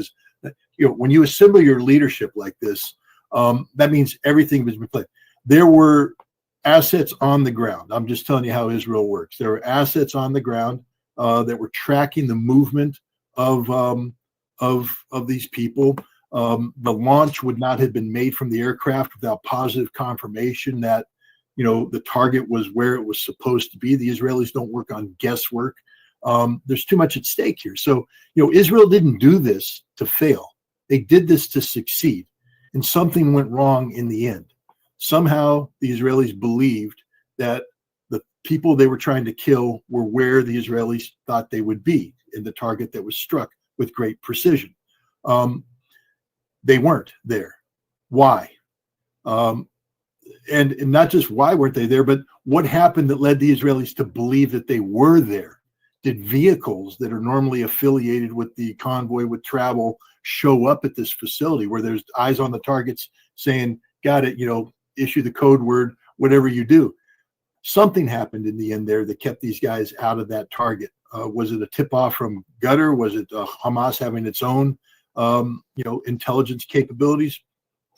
When you assemble your leadership like this, that means everything has been planned. There were assets on the ground. I'm just telling you how Israel works. There were assets on the ground that were tracking the movement of these people. The launch would not have been made from the aircraft without positive confirmation that the target was where it was supposed to be. The Israelis don't work on guesswork. There's too much at stake here. So Israel didn't do this to fail. They did this to succeed, and something went wrong in the end. Somehow the Israelis believed that the people they were trying to kill were where the Israelis thought they would be in the target that was struck with great precision. They weren't there. Why? And not just why weren't they there, but what happened that led the Israelis to believe that they were there? Did vehicles that are normally affiliated with the convoy with travel show up at this facility where there's eyes on the targets saying, got it, issue the code word, whatever you do? Something happened in the end there that kept these guys out of that target. Was it a tip-off from Qatar? Was it Hamas having its own, intelligence capabilities?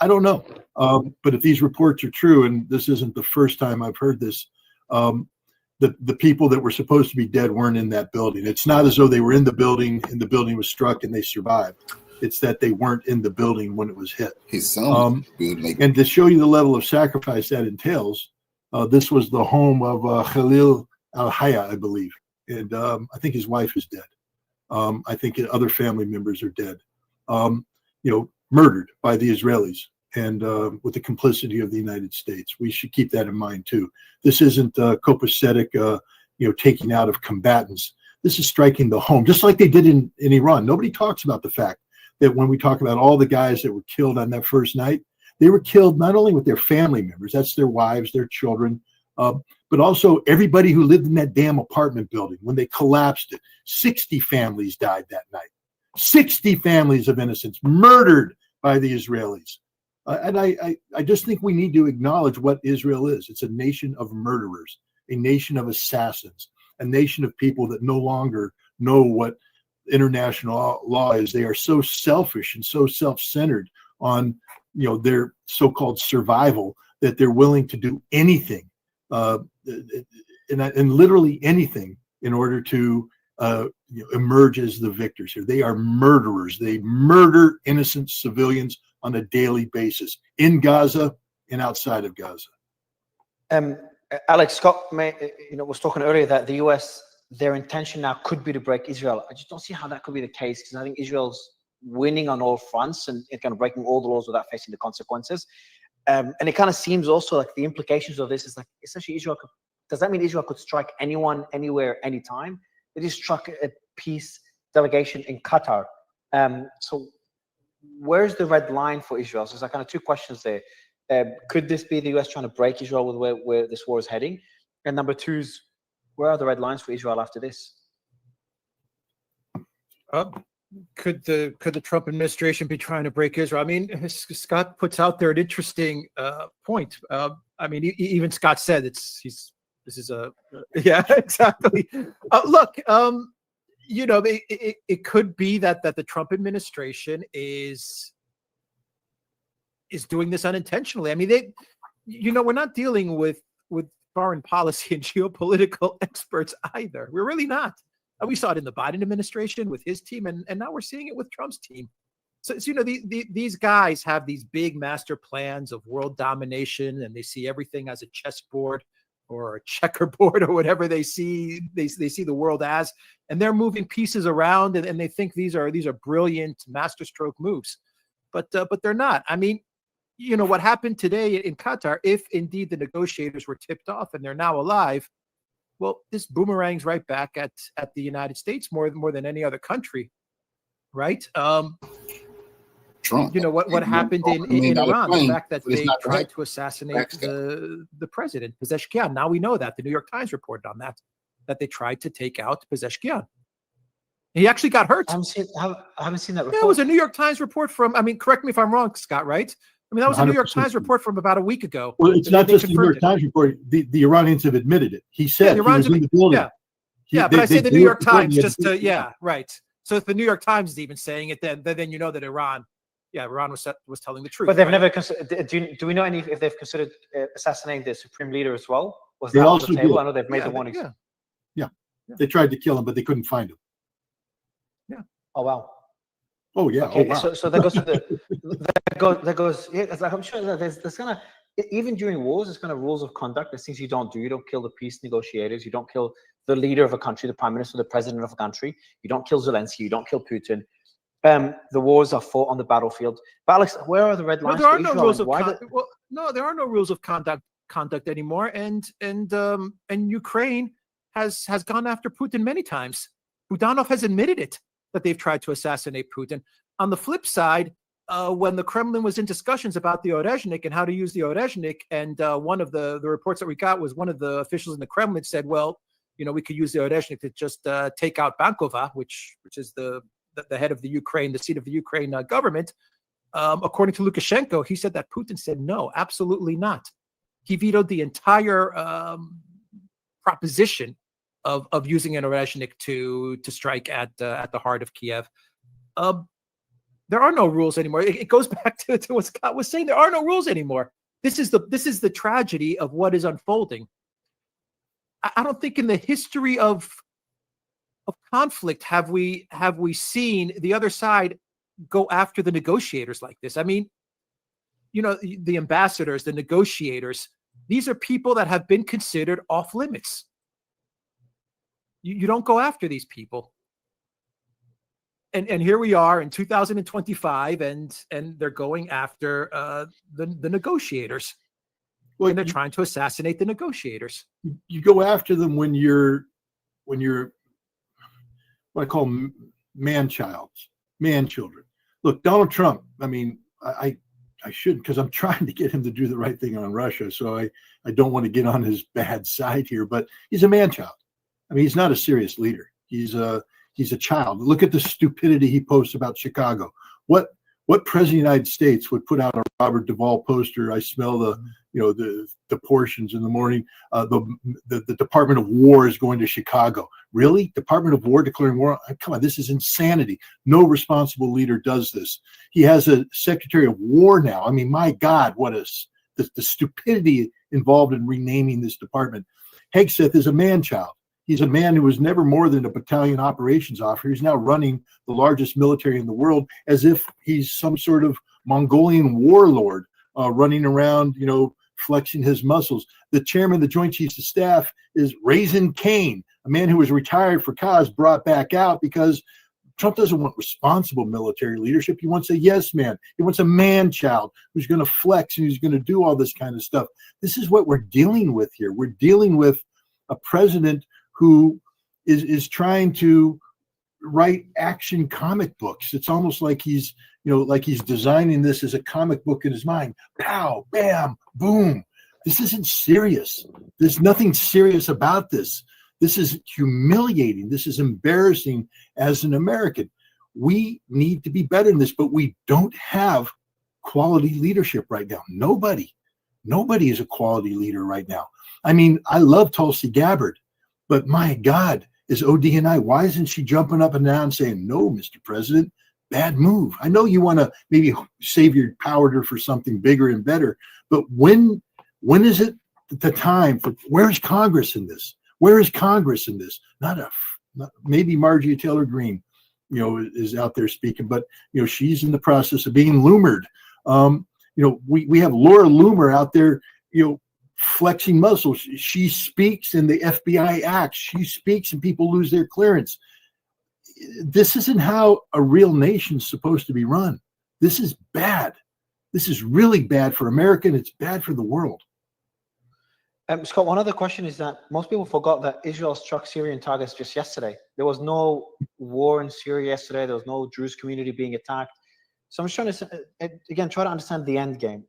I don't know. But if these reports are true, and this isn't the first time I've heard this, the people that were supposed to be dead weren't in that building. It's not as though they were in the building and the building was struck and they survived. It's that they weren't in the building when it was hit. And to show you the level of sacrifice that entails, this was the home of Khalil al-Haya, I believe. And I think his wife is dead. I think other family members are dead. Murdered by the Israelis and with the complicity of the United States. We should keep that in mind too. This isn't copacetic, taking out of combatants. This is striking the home, just like they did in Iran. Nobody talks about the fact that when we talk about all the guys that were killed on that first night, they were killed not only with their family members, that's their wives, their children, but also everybody who lived in that damn apartment building. When they collapsed it, 60 families died that night. 60 families of innocents murdered by the Israelis. And I just think we need to acknowledge what Israel is. It's a nation of murderers, a nation of assassins, a nation of people that no longer know what international law is. They are so selfish and so self-centered on their so-called survival that they're willing to do anything, and literally anything, in order to emerge as the victors here. They are murderers. They murder innocent civilians on a daily basis in Gaza and outside of Gaza. Alex, Scott was talking earlier that the US, their intention now could be to break Israel. I just don't see how that could be the case, because I think Israel's winning on all fronts and kind of breaking all the laws without facing the consequences. And it kind of seems also like the implications of this is like, essentially does that mean Israel could strike anyone, anywhere, anytime? They just struck a peace delegation in Qatar. So where's the red line for Israel? So there's like kind of two questions there. Could this be the US trying to break Israel with where this war is heading? And number two is, where are the red lines for Israel after this? Could the Trump administration be trying to break Israel? I mean, Scott puts out there an interesting point. I mean, even Scott said yeah, exactly. Look, it could be that the Trump administration is doing this unintentionally. I mean, we're not dealing with foreign policy and geopolitical experts either. We're really not. We saw it in the Biden administration with his team, and now we're seeing it with Trump's team. So these guys have these big master plans of world domination, and they see everything as a chessboard. or a checkerboard or whatever they see the world as, and they're moving pieces around, and they think these are brilliant masterstroke moves, but they're not. I mean, what happened today in Qatar, if indeed the negotiators were tipped off and they're now alive, well, this boomerangs right back at the United States more than any other country, right? Trump. What happened in Iran, the fact that they tried to assassinate the president, Pezeshkian. Now we know that the New York Times reported on that they tried to take out Pezeshkian. He actually got hurt. I haven't seen that report. Yeah, it was a New York Times report from, correct me if I'm wrong, Scott, right? That was a New York Times report from about a week ago. Well, it's not just the New York Times report. The Iranians have admitted it. He said he was in the building. Yeah, but I say the New York Times just to, right. So if the New York Times is even saying it, then you know that Iran was telling the truth. But they've never considered. Do we know if they've considered assassinating the supreme leader as well? Was they that also on the table? did. I know they've made the warnings. Yeah, they tried to kill him, but they couldn't find him. Yeah. Oh wow. Oh yeah. Okay, oh, wow. so that goes to that goes. Yeah, it's like I'm sure that there's gonna, even during wars, there's kind of rules of conduct. There's things you don't do. You don't kill the peace negotiators. You don't kill the leader of a country, the prime minister, the president of a country. You don't kill Zelensky. You don't kill Putin. The wars are fought on the battlefield. But Alex, where are the red lines? Well, there are no rules of there are no rules of conduct anymore. And Ukraine has gone after Putin many times. Budanov has admitted it, that they've tried to assassinate Putin. On the flip side, when the Kremlin was in discussions about the Orezhnik and how to use the Orezhnik, and one of the reports that we got was one of the officials in the Kremlin said, well, we could use the Orezhnik to just take out Bankova, which is the head of the Ukraine, the seat of the Ukraine government. According to Lukashenko, he said that Putin said, no, absolutely not. He vetoed the entire proposition of using an Orezhnik to strike at the heart of Kiev. There are no rules anymore. It goes back to what Scott was saying. There are no rules anymore. This is the tragedy of what is unfolding. I don't think in the history of conflict have we seen the other side go after the negotiators like this. I mean, the ambassadors, the negotiators, these are people that have been considered off limits. You don't go after these people. And here we are in 2025, and they're going after the negotiators. Well, and they're trying to assassinate the negotiators. You go after them when you're what I call man children. Look, Donald Trump, I shouldn't, because I'm trying to get him to do the right thing on Russia. So I don't want to get on his bad side here, but he's a man child. He's not a serious leader. He's a child. Look at the stupidity he posts about Chicago. What president of the United States would put out a Robert Duvall poster? I smell the portions in the morning. The Department of War is going to Chicago. Really? Department of War declaring war? Come on, this is insanity. No responsible leader does this. He has a Secretary of War now. My God, the stupidity involved in renaming this department. Hegseth is a man child. He's a man who was never more than a battalion operations officer. He's now running the largest military in the world as if he's some sort of Mongolian warlord running around, flexing his muscles. The chairman of the Joint Chiefs of Staff is Raisin Cain, a man who was retired for cause, brought back out because Trump doesn't want responsible military leadership. He wants a yes man. He wants a man child who's going to flex and who's going to do all this kind of stuff. This is what we're dealing with here. We're dealing with a president who is trying to write action comic books. It's almost like he's designing this as a comic book in his mind. Pow, bam, boom. This isn't serious. There's nothing serious about this. This is humiliating. This is embarrassing as an American. We need to be better than this, but we don't have quality leadership right now. Nobody is a quality leader right now. I love Tulsi Gabbard. But my God, is ODNI, why isn't she jumping up and down saying, no, Mr. President, bad move? I know you want to maybe save your powder for something bigger and better, but when is it the time for, where's Congress in this? Where is Congress in this? Maybe Marjorie Taylor Greene, is out there speaking, but, she's in the process of being loomered. We have Laura Loomer out there, flexing muscles. She speaks and the FBI acts. She speaks and people lose their clearance. This isn't how a real nation's supposed to be run. This is bad. This is really bad for America, and it's bad for the world. Scott, one other question is that most people forgot that Israel struck Syrian targets just yesterday. There was no war in Syria yesterday. There was no Druze community being attacked. So I'm just trying to, again, try to understand the end game.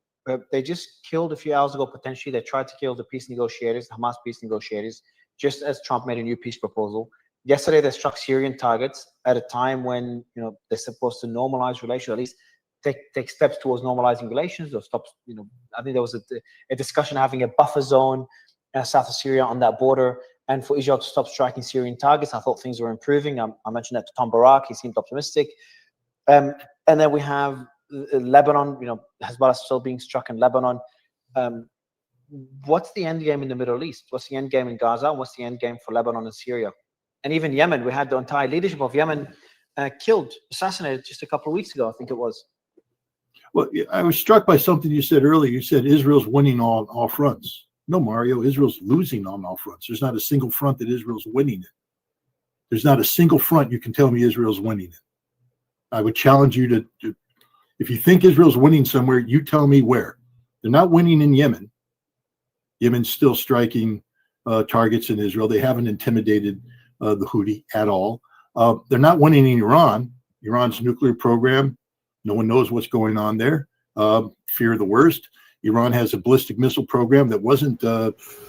They just killed a few hours ago, potentially. They tried to kill the peace negotiators, the Hamas peace negotiators, just as Trump made a new peace proposal. Yesterday, they struck Syrian targets at a time when, you know, they're supposed to normalize relations, at least take steps towards normalizing relations, or stop, you know, I think there was a discussion having a buffer zone south of Syria on that border, and for Israel to stop striking Syrian targets. I thought things were improving. I mentioned that to Tom Barak. He seemed optimistic. And then we have Lebanon, you know, Hezbollah still being struck in Lebanon. What's the end game in the Middle East? What's the end game in Gaza? What's the end game for Lebanon and Syria? And even Yemen, we had the entire leadership of Yemen killed, assassinated just a couple of weeks ago, I think it was. Well, I was struck by something you said earlier. You said Israel's winning on all fronts. No, Mario, Israel's losing on all fronts. There's not a single front that Israel's winning it. There's not a single front you can tell me Israel's winning it. I would challenge you to if you think Israel's winning somewhere, you tell me where. They're not winning in Yemen. Yemen's still striking targets in Israel. They haven't intimidated the Houthi at all. They're not winning in Iran. Iran's nuclear program, no one knows what's going on there. Fear the worst. Iran has a ballistic missile program that wasn't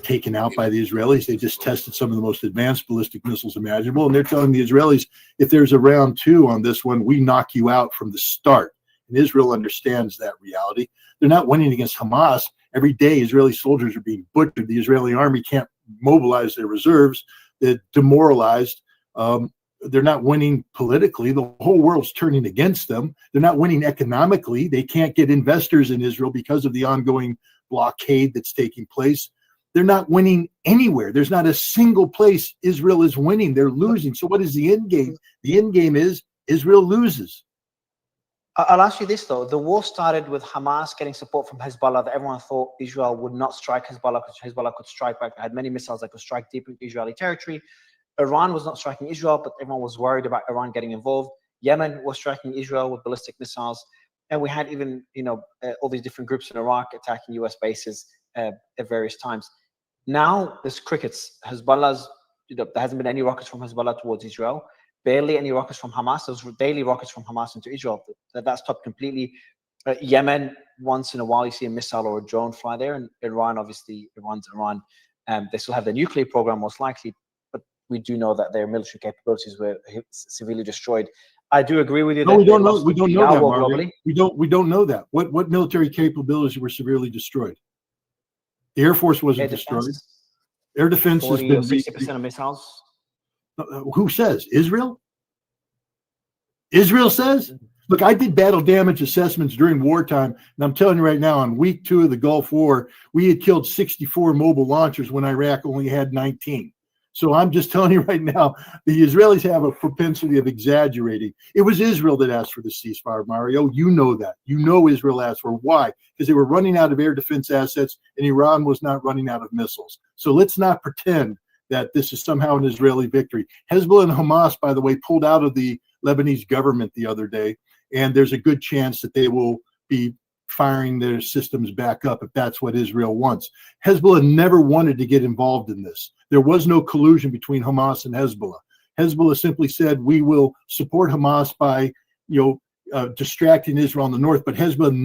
taken out by the Israelis. They just tested some of the most advanced ballistic missiles imaginable. And they're telling the Israelis, if there's a round two on this one, we knock you out from the start. And Israel understands that reality. They're not winning against Hamas. Every day, Israeli soldiers are being butchered. The Israeli army can't mobilize their reserves. They're demoralized. They're not winning politically. The whole world's turning against them. They're not winning economically. They can't get investors in Israel because of the ongoing blockade that's taking place. They're not winning anywhere. There's not a single place Israel is winning. They're losing. So what is the end game? The end game is Israel loses. I'll ask you this, though. The war started with Hamas getting support from Hezbollah, that everyone thought Israel would not strike Hezbollah because Hezbollah could strike back. They had many missiles that could strike deep into Israeli territory. Iran was not striking Israel, but everyone was worried about Iran getting involved. Yemen was striking Israel with ballistic missiles. And we had even, you know, all these different groups in Iraq attacking US bases at various times. Now there's crickets. Hezbollah's, you know, there hasn't been any rockets from Hezbollah towards Israel. Barely any rockets from Hamas. There's daily rockets from Hamas into Israel. That stopped completely. Yemen, once in a while, you see a missile or a drone fly there. And Iran, obviously, Iran's Iran. They still have their nuclear program, most likely. But we do know that their military capabilities were severely destroyed. I do agree with you. No, we don't know. We don't know that, globally. We don't know that. What military capabilities were severely destroyed? The Air Force wasn't destroyed. Air defense has been 60% of missiles. Who says? Israel? Israel says? Look, I did battle damage assessments during wartime, and I'm telling you right now, on week 2 of the Gulf War, we had killed 64 mobile launchers when Iraq only had 19. So I'm just telling you right now, the Israelis have a propensity of exaggerating. It was Israel that asked for the ceasefire, Mario. You know that. You know Israel asked for. Why? Because they were running out of air defense assets, and Iran was not running out of missiles. So let's not pretend that this is somehow an Israeli victory. Hezbollah and Hamas, by the way, pulled out of the Lebanese government the other day, and there's a good chance that they will be firing their systems back up if that's what Israel wants. Hezbollah never wanted to get involved in this. There was no collusion between Hamas and Hezbollah. Hezbollah simply said, we will support Hamas by, distracting Israel in the north, but Hezbollah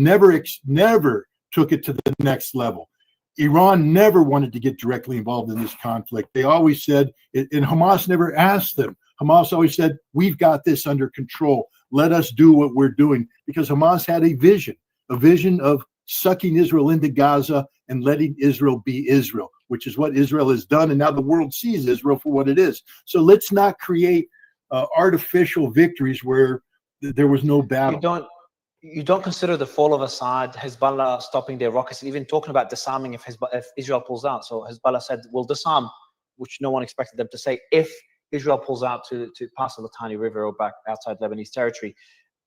never took it to the next level. Iran never wanted to get directly involved in this conflict. They always said, and Hamas never asked them. Hamas always said, we've got this under control. Let us do what we're doing. Because Hamas had a vision of sucking Israel into Gaza and letting Israel be Israel, which is what Israel has done. And now the world sees Israel for what it is. So let's not create artificial victories where there was no battle. You don't consider the fall of Assad, Hezbollah stopping their rockets, and even talking about disarming if Israel pulls out. So Hezbollah said, we'll disarm, which no one expected them to say, if Israel pulls out to pass the Litani River or back outside Lebanese territory.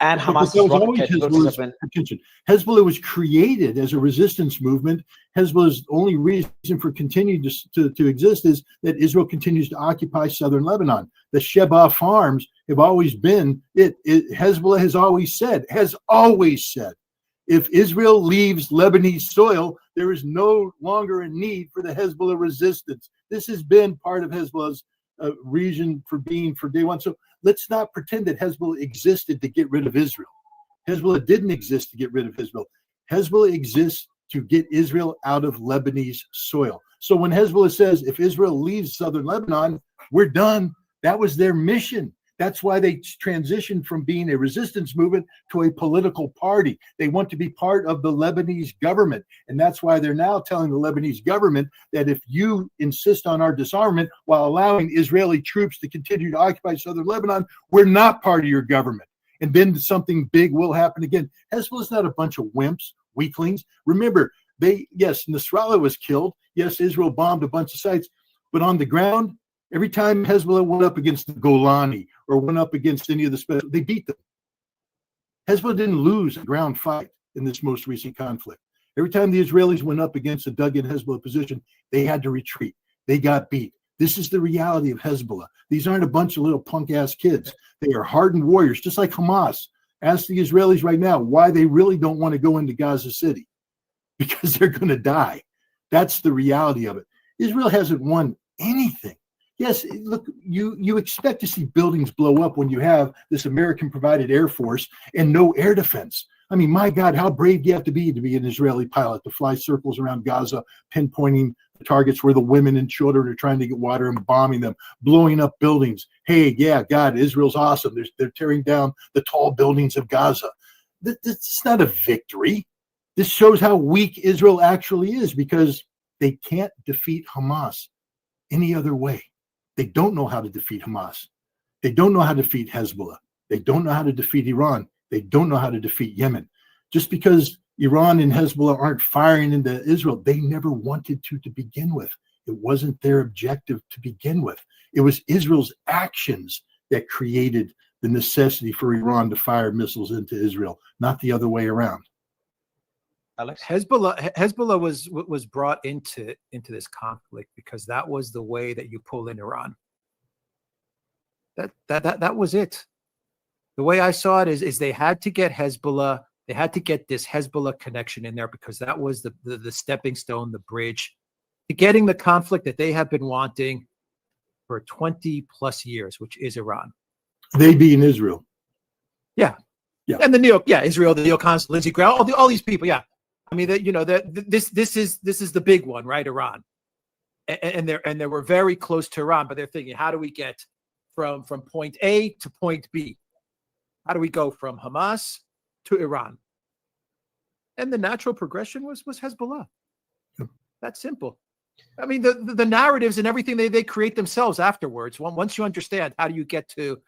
And Because Hamas's that was rocket always capabilities have Hezbollah's been. contention. Hezbollah was created as a resistance movement. Hezbollah's only reason for continuing to exist is that Israel continues to occupy southern Lebanon. The Sheba farms have always been it. Hezbollah has always said, if Israel leaves Lebanese soil, there is no longer a need for the Hezbollah resistance. This has been part of Hezbollah's reason for being for day one. So let's not pretend that Hezbollah existed to get rid of Israel. Hezbollah didn't exist to get rid of Israel. Hezbollah exists to get Israel out of Lebanese soil. So when Hezbollah says, if Israel leaves southern Lebanon, we're done, that was their mission. That's why they transitioned from being a resistance movement to a political party. They want to be part of the Lebanese government. And that's why they're now telling the Lebanese government that if you insist on our disarmament while allowing Israeli troops to continue to occupy southern Lebanon, we're not part of your government. And then something big will happen again. Hezbollah is not a bunch of wimps, weaklings. Remember, yes, Nasrallah was killed. Yes, Israel bombed a bunch of sites. But on the ground, every time Hezbollah went up against the Golani or went up against any of the special, they beat them. Hezbollah didn't lose a ground fight in this most recent conflict. Every time the Israelis went up against a dug-in Hezbollah position, they had to retreat. They got beat. This is the reality of Hezbollah. These aren't a bunch of little punk-ass kids. They are hardened warriors, just like Hamas. Ask the Israelis right now why they really don't want to go into Gaza City. Because they're going to die. That's the reality of it. Israel hasn't won anything. Yes, look, you expect to see buildings blow up when you have this American-provided Air Force and no air defense. I mean, my God, how brave do you have to be an Israeli pilot to fly circles around Gaza, pinpointing the targets where the women and children are trying to get water and bombing them, blowing up buildings. Hey, yeah, God, Israel's awesome. They're tearing down the tall buildings of Gaza. That's not a victory. This shows how weak Israel actually is because they can't defeat Hamas any other way. They don't know how to defeat Hamas. They don't know how to defeat Hezbollah. They don't know how to defeat Iran. They don't know how to defeat Yemen. Just because Iran and Hezbollah aren't firing into Israel, they never wanted to begin with. It wasn't their objective to begin with. It was Israel's actions that created the necessity for Iran to fire missiles into Israel, not the other way around. Alex? Hezbollah was brought into this conflict because that was the way that you pull in Iran. That was it. The way I saw it is they had to get Hezbollah. They had to get this Hezbollah connection in there because that was the stepping stone, the bridge to getting the conflict that they have been wanting for 20 plus years, which is Iran. They being Israel. Yeah. Yeah. And the Israel, the neocons, Lindsey Graham, all these people. Yeah. I mean, this is the big one, right? Iran, and they were very close to Iran, but they're thinking, how do we get from point A to point B? How do we go from Hamas to Iran? And the natural progression was Hezbollah. That's simple. I mean, the narratives and everything they create themselves afterwards. Once you understand, how do you get to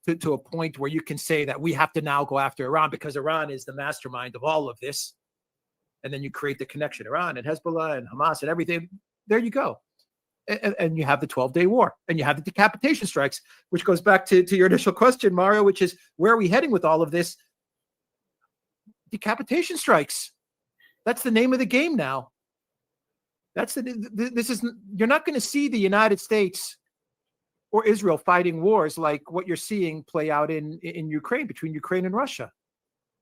a point where you can say that we have to now go after Iran because Iran is the mastermind of all of this? And then you create the connection, Iran and Hezbollah and Hamas and everything. There you go. And you have the 12-day war and you have the decapitation strikes, which goes back to your initial question, Mario, which is where are we heading with all of this? Decapitation strikes. That's the name of the game now. You're not going to see the United States or Israel fighting wars like what you're seeing play out in Ukraine, between Ukraine and Russia.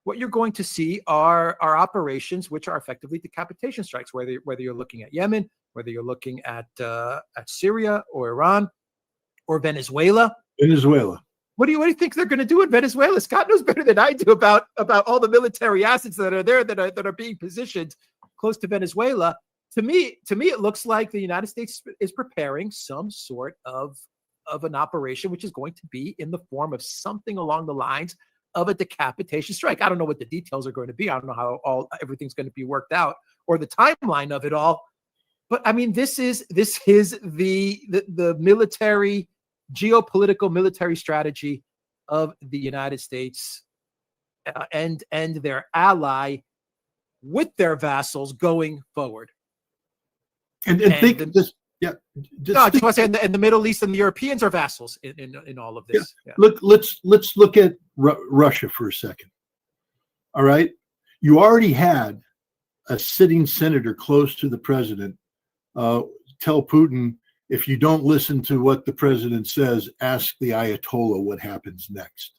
What you're going to see are operations which are effectively decapitation strikes, whether you're looking at Yemen, whether you're looking at Syria or Iran or Venezuela. What do you think they're going to do in Venezuela? Scott knows better than I do about all the military assets that are there that are being positioned close to Venezuela. To me, it looks like the United States is preparing some sort of an operation which is going to be in the form of something along the lines of a decapitation strike. I don't know what the details are going to be. I don't know how everything's going to be worked out or the timeline of it all. But I mean, this is the military, geopolitical military strategy of the United States and their ally with their vassals going forward. And think Yeah. No, I just want to say, in the Middle East and the Europeans are vassals in all of this. Yeah. Yeah. Let's look at Russia for a second. All right. You already had a sitting senator close to the president tell Putin, if you don't listen to what the president says, ask the Ayatollah what happens next.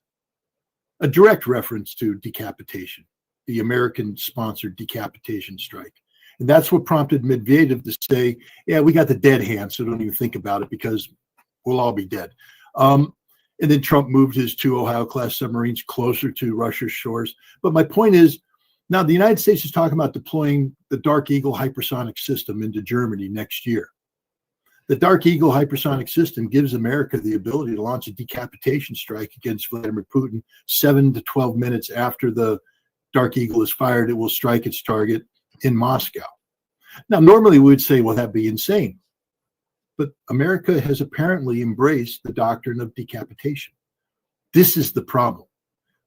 A direct reference to decapitation, the American-sponsored decapitation strike. And that's what prompted Medvedev to say, yeah, we got the dead hand, so don't even think about it because we'll all be dead. And then Trump moved his 2 Ohio-class submarines closer to Russia's shores. But my point is, now the United States is talking about deploying the Dark Eagle hypersonic system into Germany next year. The Dark Eagle hypersonic system gives America the ability to launch a decapitation strike against Vladimir Putin 7 to 12 minutes after the Dark Eagle is fired. It will strike its target in Moscow. Now, normally we would say, well, that'd be insane. But America has apparently embraced the doctrine of decapitation. This is the problem.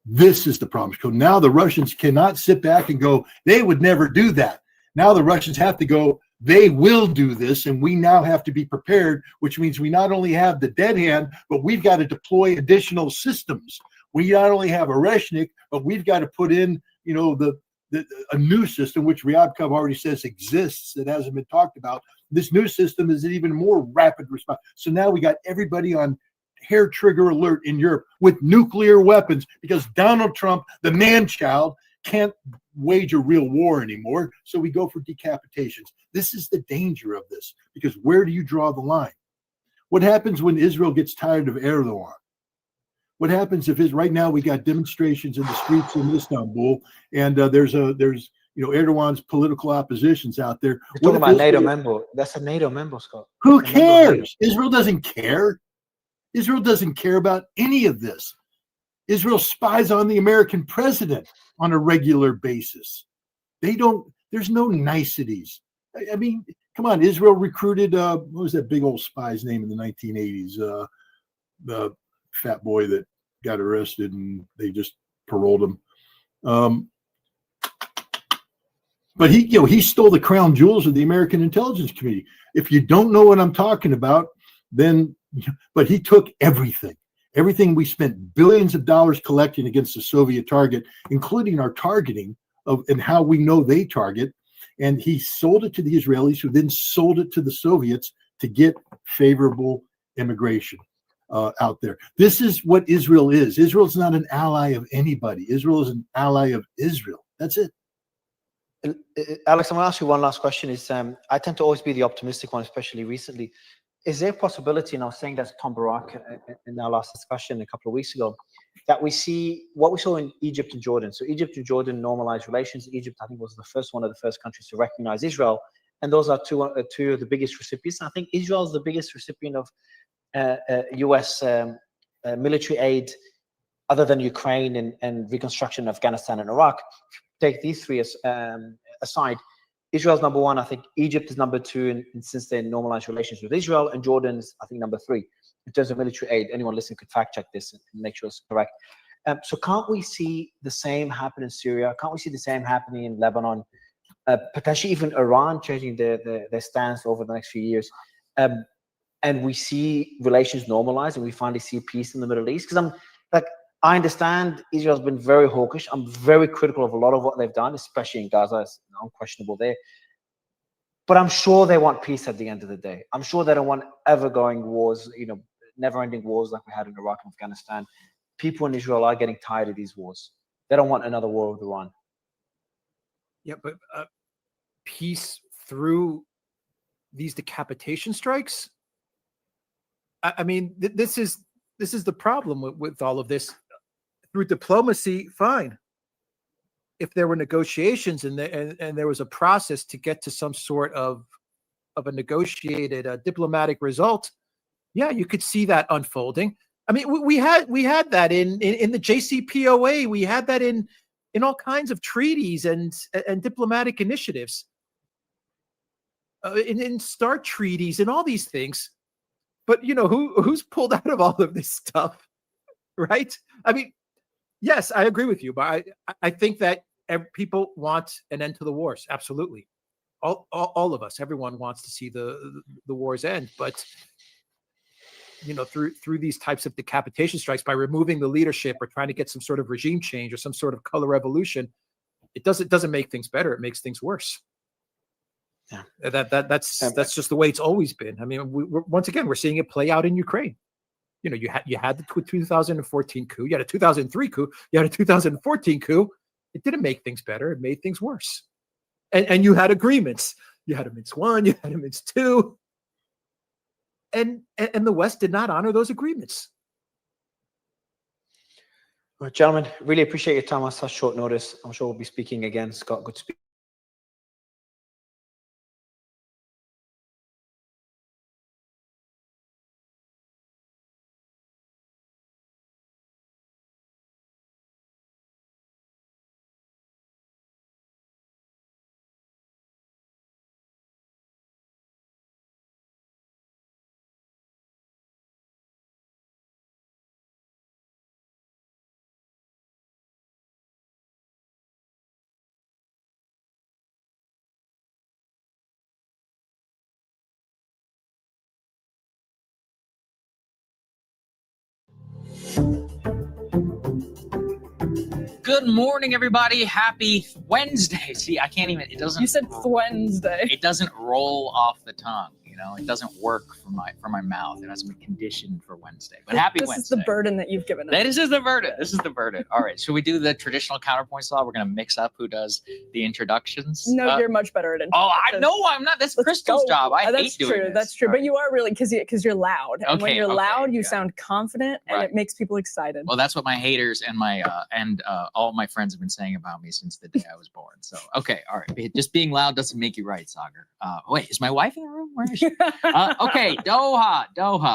This is the problem. So now the Russians cannot sit back and go, they would never do that. Now the Russians have to go, they will do this, and we now have to be prepared, which means we not only have the dead hand, but we've got to deploy additional systems. We not only have Oreshnik, but we've got to put in, you know, a new system, which Ryabkov already says exists, that hasn't been talked about. This new system is an even more rapid response. So now we got everybody on hair trigger alert in Europe with nuclear weapons because Donald Trump, the man-child, can't wage a real war anymore. So we go for decapitations. This is the danger of this, because where do you draw the line? What happens when Israel gets tired of Erdogan? What happens if right now we got demonstrations in the streets in Istanbul, and there's Erdogan's political oppositions out there. You're talking about NATO member. That's a NATO member, Scott. Who cares? Israel doesn't care. Israel doesn't care about any of this. Israel spies on the American president on a regular basis. There's no niceties. I mean, come on, Israel recruited, what was that big old spy's name in the 1980s? The fat boy that got arrested and they just paroled him. But he stole the crown jewels of the American intelligence community. If you don't know what I'm talking about, but he took everything we spent billions of dollars collecting against the Soviet target, including our targeting and how we know they target. And he sold it to the Israelis, who then sold it to the Soviets to get favorable immigration out there. This is what Israel is. Israel's not an ally of anybody. Israel is an ally of Israel. That's it. Alex, I'm going to ask you one last question. I tend to always be the optimistic one, especially recently. Is there a possibility, and I was saying that to Tom Barak in our last discussion a couple of weeks ago, that we see what we saw in Egypt and Jordan? So Egypt and Jordan normalized relations. Egypt, I think, was one of the first countries to recognize Israel. And those are two of the biggest recipients. I think Israel is the biggest recipient of U.S. Military aid, other than Ukraine and reconstruction of Afghanistan and Iraq. Take these three aside. Israel's number one. I think Egypt is number two, and since they normalized relations with Israel, and Jordan's, I think, number three in terms of military aid. Anyone listening could fact check this and make sure it's correct. So can't we see the same happen in Syria? Can't we see the same happening in Lebanon? Potentially even Iran changing their stance over the next few years. And we see relations normalize, and we finally see peace in the Middle East. Because I understand Israel's been very hawkish. I'm very critical of a lot of what they've done, especially in Gaza. It's unquestionable there. But I'm sure they want peace at the end of the day. I'm sure they don't want ever-going wars, never-ending wars like we had in Iraq and Afghanistan. People in Israel are getting tired of these wars. They don't want another war with Iran. Yeah, but peace through these decapitation strikes? I mean, this is the problem with all of this. Through diplomacy, fine. If there were negotiations and there was a process to get to some sort of a negotiated diplomatic result, yeah, you could see that unfolding. I mean, we had that in the JCPOA. We had that in all kinds of treaties and diplomatic initiatives, in START treaties and all these things. But who's pulled out of all of this stuff, right? I mean, yes, I agree with you, but I think that people want an end to the wars. Absolutely. all of us, everyone wants to see the wars end, but through these types of decapitation strikes, by removing the leadership or trying to get some sort of regime change or some sort of color revolution, it doesn't make things better. It makes things worse. Yeah, that's just the way it's always been. I mean, once again, we're seeing it play out in Ukraine. You had the 2014 coup, you had a 2003 coup, you had a 2014 coup. It didn't make things better. It made things worse. And you had agreements. You had a Minsk 1, you had a Minsk 2. And the West did not honor those agreements. Well, gentlemen, really appreciate your time on such short notice. I'm sure we'll be speaking again. Scott, good to speak. Good morning, everybody. Happy Wednesday. See, I can't even, it doesn't. You said Wednesday. It doesn't roll off the tongue. It doesn't work for my mouth. It hasn't been conditioned for Wednesday. But happy Wednesday. This is the burden that you've given us. This is the burden. This is the burden. All right. Should we do the traditional counterpoint style? We're going to mix up who does the introductions. No, you're much better at it. Oh, I know I'm not. That's Crystal's job. I hate doing this. That's true. All But right. you are really, because you're loud. And when you're loud, you yeah. sound confident, and Right. it makes people excited. Well, that's what my haters and my all my friends have been saying about me since the day I was born. So, okay, all right. Just being loud doesn't make you right, Sagar. Wait, is my wife in the room? Where is she? Okay, Doha.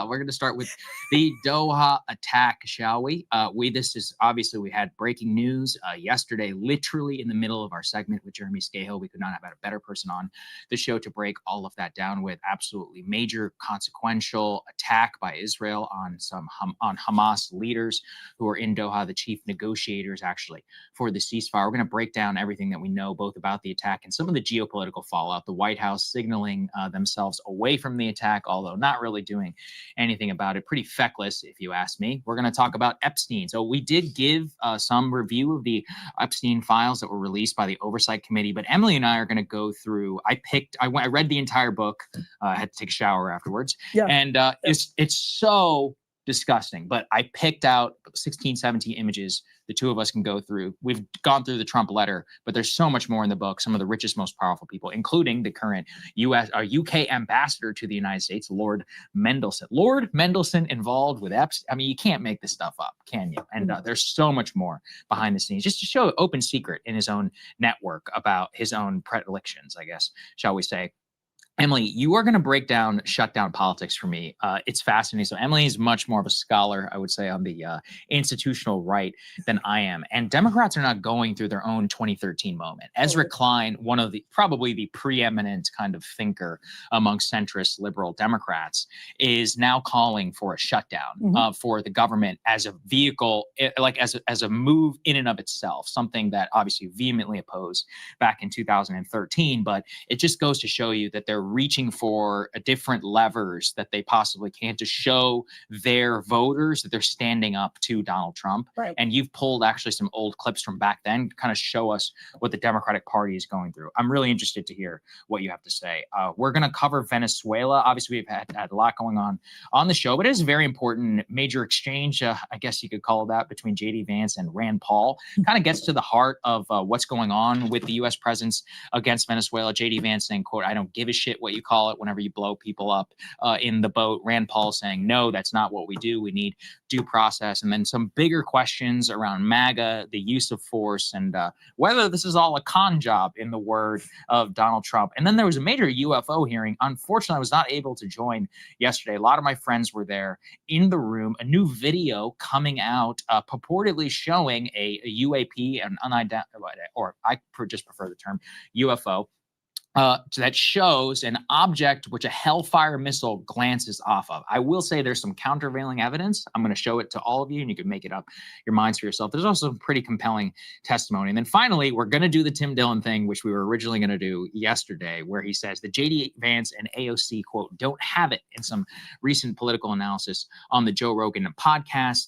We're going to start with the Doha attack, shall we? We had breaking news yesterday, literally in the middle of our segment with Jeremy Scahill. We could not have had a better person on the show to break all of that down with. Absolutely major consequential attack by Israel on on Hamas leaders who are in Doha, the chief negotiators actually for the ceasefire. We're going to break down everything that we know both about the attack and some of the geopolitical fallout. The White House signaling themselves away from the attack, although not really doing anything about it. Pretty feckless, if you ask me. We're going to talk about Epstein. So we did give some review of the Epstein files that were released by the Oversight Committee, but Emily and I are going to go through. I read the entire book. I had to take a shower afterwards. Yeah. And it's so disgusting, but I picked out 16, 17 images the two of us can go through. We've gone through the Trump letter, but there's so much more in the book. Some of the richest, most powerful people, including the current UK ambassador to the United States, Lord Mendelsohn. Lord Mendelsohn involved with Epstein. I mean, you can't make this stuff up, can you? And there's so much more behind the scenes, just to show open secret in his own network about his own predilections, I guess, shall we say. Emily, you are going to break down shutdown politics for me. It's fascinating. So Emily is much more of a scholar, I would say, on the institutional right than I am. And Democrats are not going through their own 2013 moment. Ezra Klein, one of probably the preeminent kind of thinker among centrist liberal Democrats, is now calling for a shutdown for the government as a vehicle, like as a move in and of itself, something that obviously vehemently opposed back in 2013. But it just goes to show you that they're reaching for different levers that they possibly can to show their voters that they're standing up to Donald Trump. Right. And you've pulled actually some old clips from back then to kind of show us what the Democratic Party is going through. I'm really interested to hear what you have to say. We're going to cover Venezuela. Obviously, we've had a lot going on the show, but it is a very important major exchange, I guess you could call it that, between J.D. Vance and Rand Paul. Kind of gets to the heart of what's going on with the U.S. presence against Venezuela. J.D. Vance saying, quote, "I don't give a shit what you call it whenever you blow people up in the boat." Rand Paul saying, no, that's not what we do. We need due process. And then some bigger questions around MAGA, the use of force, and whether this is all a con job, in the word of Donald Trump. And then there was a major UFO hearing. Unfortunately, I was not able to join yesterday. A lot of my friends were there in the room. A new video coming out purportedly showing a UAP, an unidentified, or I just prefer the term UFO, that shows an object which a Hellfire missile glances off of. I will say there's some countervailing evidence. I'm going to show it to all of you, and you can make it up your minds for yourself. There's also some pretty compelling testimony. And then finally, we're going to do the Tim Dillon thing, which we were originally going to do yesterday, where he says the J.D. Vance and AOC, quote, don't have it in some recent political analysis on the Joe Rogan podcast.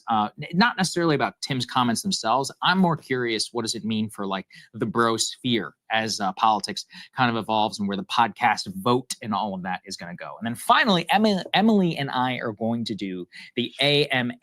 Not necessarily about Tim's comments themselves. I'm more curious, what does it mean for like the bro sphere as politics kind of evolves and where the podcast vote and all of that is going to go. And then finally, Emily and I are going to do the AMA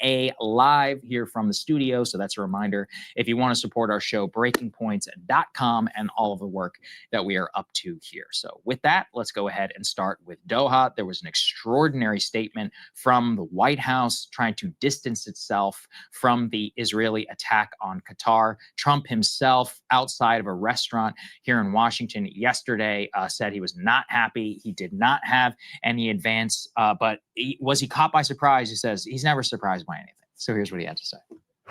live here from the studio. So that's a reminder, if you want to support our show, breakingpoints.com and all of the work that we are up to here. So with that, let's go ahead and start with Doha. There was an extraordinary statement from the White House trying to distance itself from the Israeli attack on Qatar. Trump himself, outside of a restaurant here in Washington yesterday, said he was not happy. He did not have any advance, but was he caught by surprise? He says he's never surprised by anything. So here's what he had to say.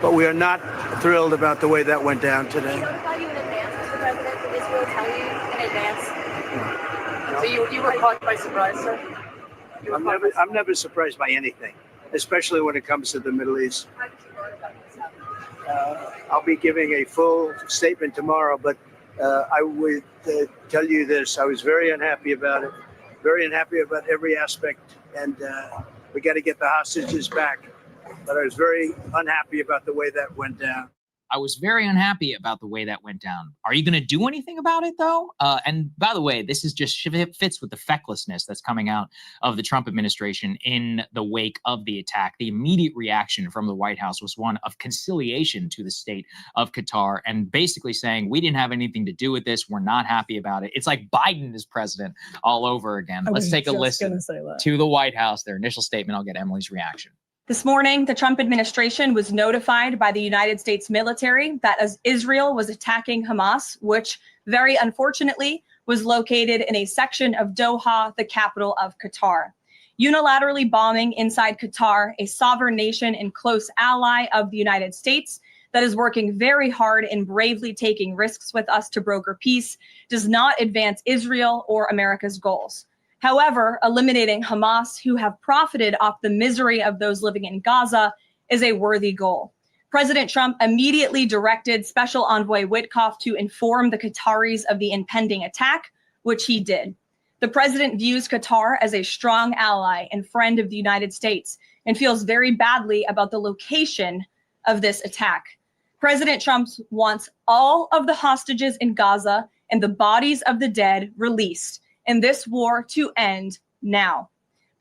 But we are not thrilled about the way that went down today. Did he notify you in advance, Mr. President? Did Israel tell you in advance? No. So you were caught by surprise, sir? I'm never surprised by anything, especially when it comes to the Middle East. How did you learn about this? I'll be giving a full statement tomorrow, but I would tell you this. I was very unhappy about it, very unhappy about every aspect, and we got to get the hostages back. But I was very unhappy about the way that went down. I was very unhappy about the way that went down. Are you going to do anything about it, though? And by the way, this is just fits with the fecklessness that's coming out of the Trump administration in the wake of the attack. The immediate reaction from the White House was one of conciliation to the state of Qatar and basically saying, we didn't have anything to do with this. We're not happy about it. It's like Biden is president all over again. Let's take a listen to the White House, their initial statement. I'll get Emily's reaction. This morning, the Trump administration was notified by the United States military that as Israel was attacking Hamas, which very unfortunately was located in a section of Doha, the capital of Qatar. Unilaterally bombing inside Qatar, a sovereign nation and close ally of the United States that is working very hard and bravely taking risks with us to broker peace, does not advance Israel or America's goals. However, eliminating Hamas, who have profited off the misery of those living in Gaza, is a worthy goal. President Trump immediately directed Special Envoy Witkoff to inform the Qataris of the impending attack, which he did. The president views Qatar as a strong ally and friend of the United States and feels very badly about the location of this attack. President Trump wants all of the hostages in Gaza and the bodies of the dead released, and this war to end now.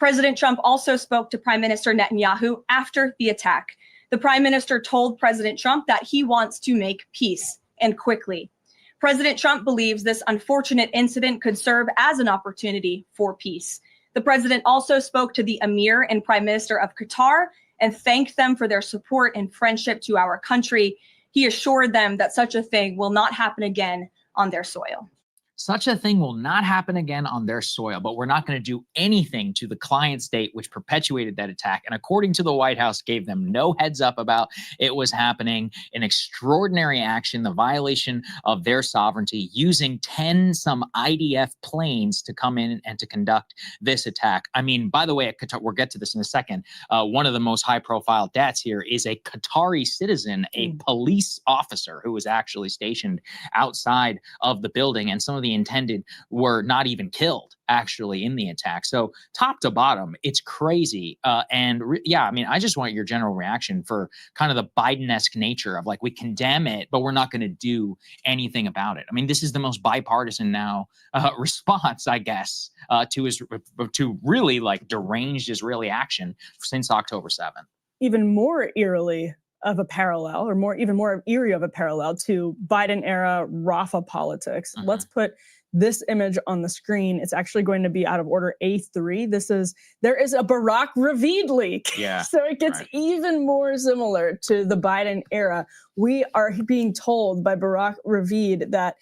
President Trump also spoke to Prime Minister Netanyahu after the attack. The Prime Minister told President Trump that he wants to make peace, and quickly. President Trump believes this unfortunate incident could serve as an opportunity for peace. The president also spoke to the Emir and Prime Minister of Qatar and thanked them for their support and friendship to our country. He assured them that such a thing will not happen again on their soil. Such a thing will not happen again on their soil, but we're not going to do anything to the client state which perpetuated that attack. And according to the White House, gave them no heads up about it was happening. An extraordinary action, the violation of their sovereignty, using 10 some IDF planes to come in and to conduct this attack. I mean, by the way, at Qatar, we'll get to this in a second. One of the most high profile deaths here is a Qatari citizen, a police officer who was actually stationed outside of the building. And some of the intended were not even killed actually in the attack. So top to bottom, it's crazy. Yeah, I mean, I just want your general reaction for kind of the Biden-esque nature of like, we condemn it, but we're not going to do anything about it. I mean, this is the most bipartisan now response, I guess, to really like deranged Israeli action since October 7th. Even more eerily of a parallel, or even more eerie of a parallel to Biden era Rafah politics. Mm-hmm. Let's put this image on the screen. It's actually going to be out of order A3. There is a Barak Ravid leak. Yeah. So it gets even more similar to the Biden era. We are being told by Barak Ravid that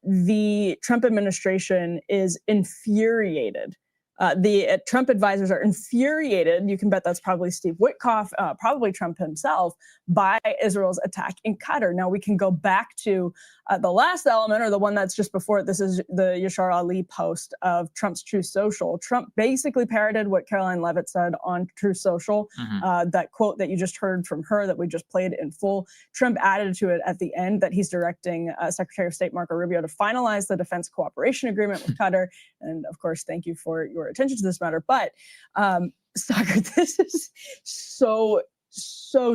the Trump administration is infuriated The Trump advisors are infuriated. You can bet that's probably Steve Witkoff, probably Trump himself, by Israel's attack in Qatar. Now we can go back to the last element, or the one that's just before it. This is the Yashar Ali post of Trump's Truth Social. Trump basically parroted what Caroline Leavitt said on Truth Social. That quote that you just heard from her that we just played in full. Trump added to it at the end that he's directing Secretary of State Marco Rubio to finalize the defense cooperation agreement with Qatar. And of course, thank you for your attention to this matter. But Stalker, this is so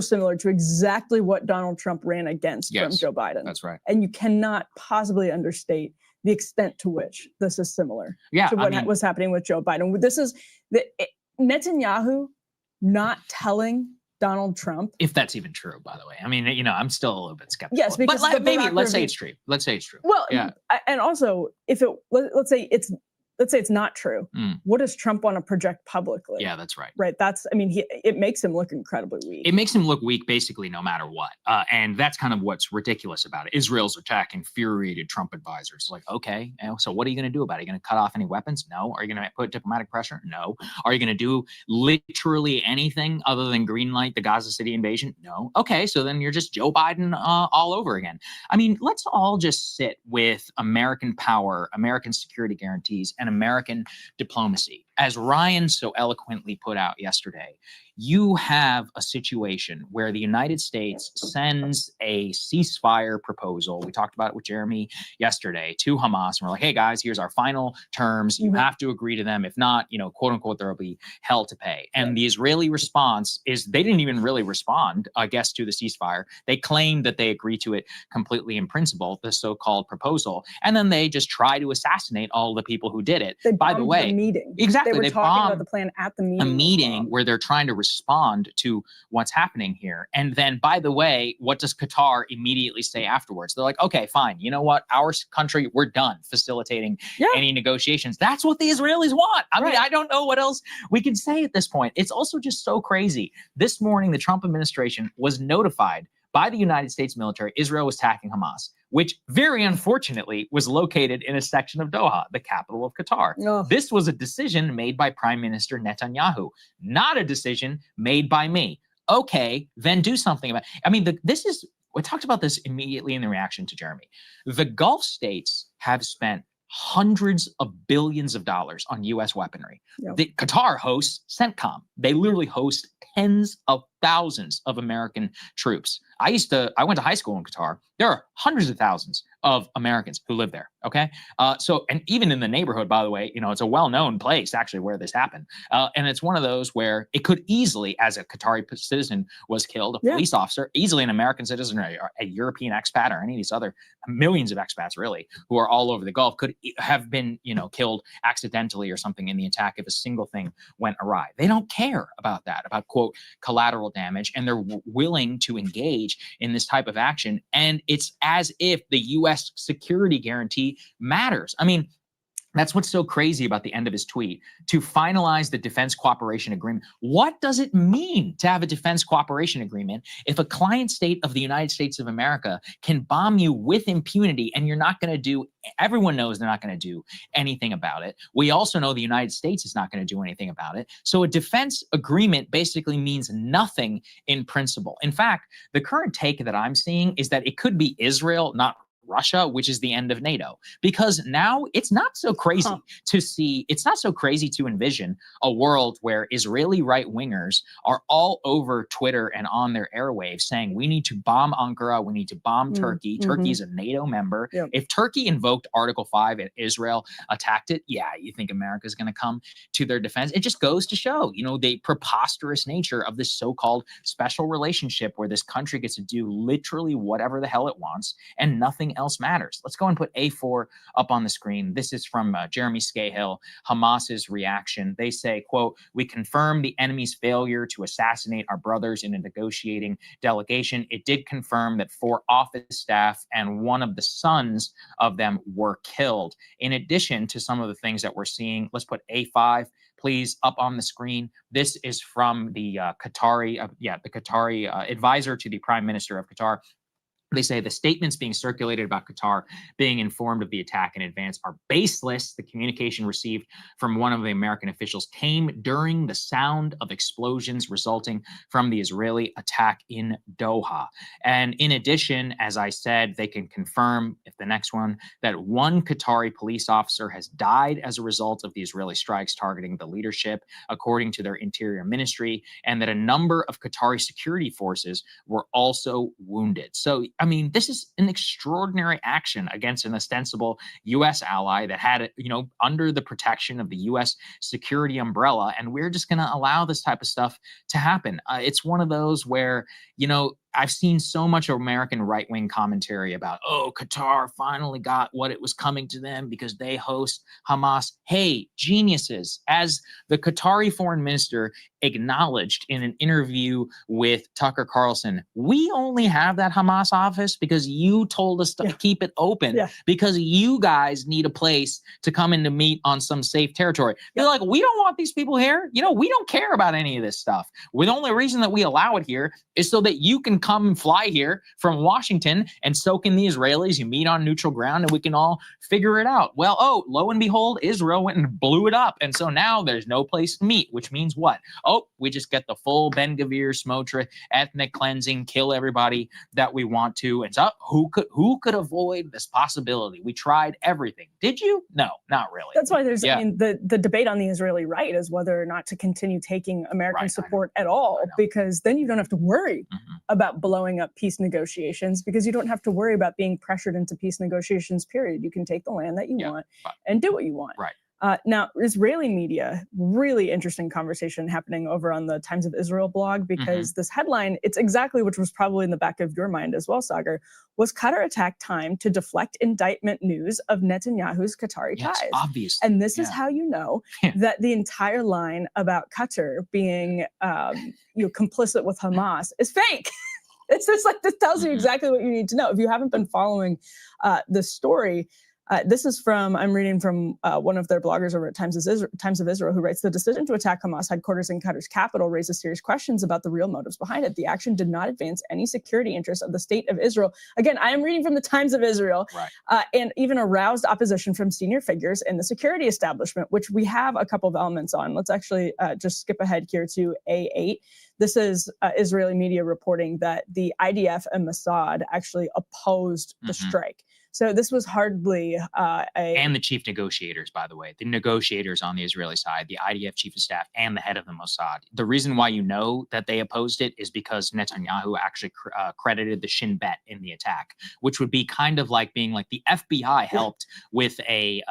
similar to exactly what Donald Trump ran against from Joe Biden. That's right. And you cannot possibly understate the extent to which this is similar to what was happening with Joe Biden. This is Netanyahu not telling Donald Trump, if that's even true, by the way. I mean, I'm still a little bit skeptical. Yes, because maybe let's say it's true. Let's say it's true. Well, yeah. And also, if let's say it's not true. What does Trump want to project publicly? Yeah, that's right. Right. It makes him look incredibly weak. It makes him look weak, basically, no matter what. And that's kind of what's ridiculous about it. Israel's attack infuriated Trump advisors. Like, okay, so what are you going to do about it? Are you going to cut off any weapons? No. Are you going to put diplomatic pressure? No. Are you going to do literally anything other than greenlight the Gaza City invasion? No. Okay, so then you're just Joe Biden all over again. I mean, let's all just sit with American power, American security guarantees, and American diplomacy. As Ryan so eloquently put out yesterday, you have a situation where the United States sends a ceasefire proposal. We talked about it with Jeremy yesterday to Hamas. And we're like, hey guys, here's our final terms. You have to agree to them. If not, quote unquote, there will be hell to pay. And the Israeli response is they didn't even really respond, I guess, to the ceasefire. They claimed that they agreed to it completely in principle, the so-called proposal. And then they just try to assassinate all the people who did it. By the way, meeting. Exactly. They were talking about the plan at the meeting. A meeting where they're trying to respond to what's happening here. And then, by the way, what does Qatar immediately say afterwards? They're like, okay, fine. You know what? Our country, we're done facilitating any negotiations. That's what the Israelis want. I mean, I don't know what else we can say at this point. It's also just so crazy. This morning, the Trump administration was notified by the United States military Israel was attacking Hamas, which very unfortunately was located in a section of Doha, the capital of Qatar. This was a decision made by Prime Minister Netanyahu, not a decision made by me. Okay, then do something about it. I mean, we talked about this immediately in the reaction to Jeremy. The Gulf states have spent hundreds of billions of dollars on U.S. weaponry. The Qatar hosts CENTCOM. They literally host tens of thousands of American troops. I went to high school in Qatar. There are hundreds of thousands of Americans who live there. Okay. And even in the neighborhood, by the way, it's a well-known place actually where this happened. And it's one of those where it could easily, as a Qatari citizen was killed, a police officer, easily an American citizen or a European expat or any of these other millions of expats really who are all over the Gulf could have been, killed accidentally or something in the attack if a single thing went awry. They don't care about that, about quote, collateral damage. And they're willing to engage in this type of action. And it's as if the U.S. security guarantee matters. I mean, that's what's so crazy about the end of his tweet. To finalize the defense cooperation agreement. What does it mean to have a defense cooperation agreement if a client state of the United States of America can bomb you with impunity and you're not going to do, everyone knows they're not going to do anything about it. We also know the United States is not going to do anything about it. So a defense agreement basically means nothing in principle. In fact, the current take that I'm seeing is that it could be Israel, not Russia, which is the end of NATO, because now it's not so crazy to see, it's not so crazy to envision a world where Israeli right-wingers are all over Twitter and on their airwaves saying, we need to bomb Ankara, we need to bomb Turkey. Turkey is a NATO member. If Turkey invoked Article 5 and Israel attacked it, you think America's going to come to their defense? It just goes to show, the preposterous nature of this so-called special relationship where this country gets to do literally whatever the hell it wants and nothing else matters. Let's go and put A4 up on the screen. This is from Jeremy Scahill, Hamas's reaction. They say, quote, we confirm the enemy's failure to assassinate our brothers in a negotiating delegation. It did confirm that 4 office staff and one of the sons of them were killed. In addition to some of the things that we're seeing, let's put A5 please up on the screen. This is from the Qatari advisor to the Prime Minister of Qatar. They say the statements being circulated about Qatar being informed of the attack in advance are baseless. The communication received from one of the American officials came during the sound of explosions resulting from the Israeli attack in Doha. And in addition, as I said, they can confirm, if the next one, that one Qatari police officer has died as a result of the Israeli strikes targeting the leadership, according to their interior ministry, and that a number of Qatari security forces were also wounded. So, I mean, this is an extraordinary action against an ostensible U.S. ally that had it, under the protection of the U.S. security umbrella. And we're just going to allow this type of stuff to happen. It's one of those where, I've seen so much American right-wing commentary about, oh, Qatar finally got what it was coming to them because they host Hamas. Hey, geniuses, as the Qatari foreign minister acknowledged in an interview with Tucker Carlson, we only have that Hamas office because you told us to keep it open because you guys need a place to come in to meet on some safe territory. They're like, we don't want these people here. We don't care about any of this stuff. The only reason that we allow it here is so that you can come and fly here from Washington and soak in the Israelis. You meet on neutral ground and we can all figure it out. Well, lo and behold, Israel went and blew it up. And so now there's no place to meet, which means what? Oh, we just get the full Ben Gvir Smotrich ethnic cleansing, kill everybody that we want to. And so who could avoid this possibility? We tried everything. Did you? No, not really. That's why there's, the debate on the Israeli right is whether or not to continue taking American support at all, because then you don't have to worry about blowing up peace negotiations, because you don't have to worry about being pressured into peace negotiations, period. You can take the land that you want and do what you want. Right. Now, Israeli media, really interesting conversation happening over on the Times of Israel blog, because this headline, it's exactly which was probably in the back of your mind as well, Sagar, was Qatar attack time to deflect indictment news of Netanyahu's Qatari ties. Obvious. And this is how you know that the entire line about Qatar being complicit with Hamas is fake. It's just like, this tells you exactly what you need to know. If you haven't been following the story, this is I'm reading from one of their bloggers over at Times of Israel, who writes, the decision to attack Hamas headquarters in Qatar's capital raises serious questions about the real motives behind it. The action did not advance any security interests of the state of Israel. Again, I am reading from the Times of Israel, and even aroused opposition from senior figures in the security establishment, which we have a couple of elements on. Let's actually just skip ahead here to A8. This is Israeli media reporting that the IDF and Mossad actually opposed the strike. So this was hardly and the chief negotiators, by the way, the negotiators on the Israeli side, the IDF chief of staff and the head of the Mossad. The reason why you know that they opposed it is because Netanyahu actually credited the Shin Bet in the attack, which would be kind of like being like the FBI helped with a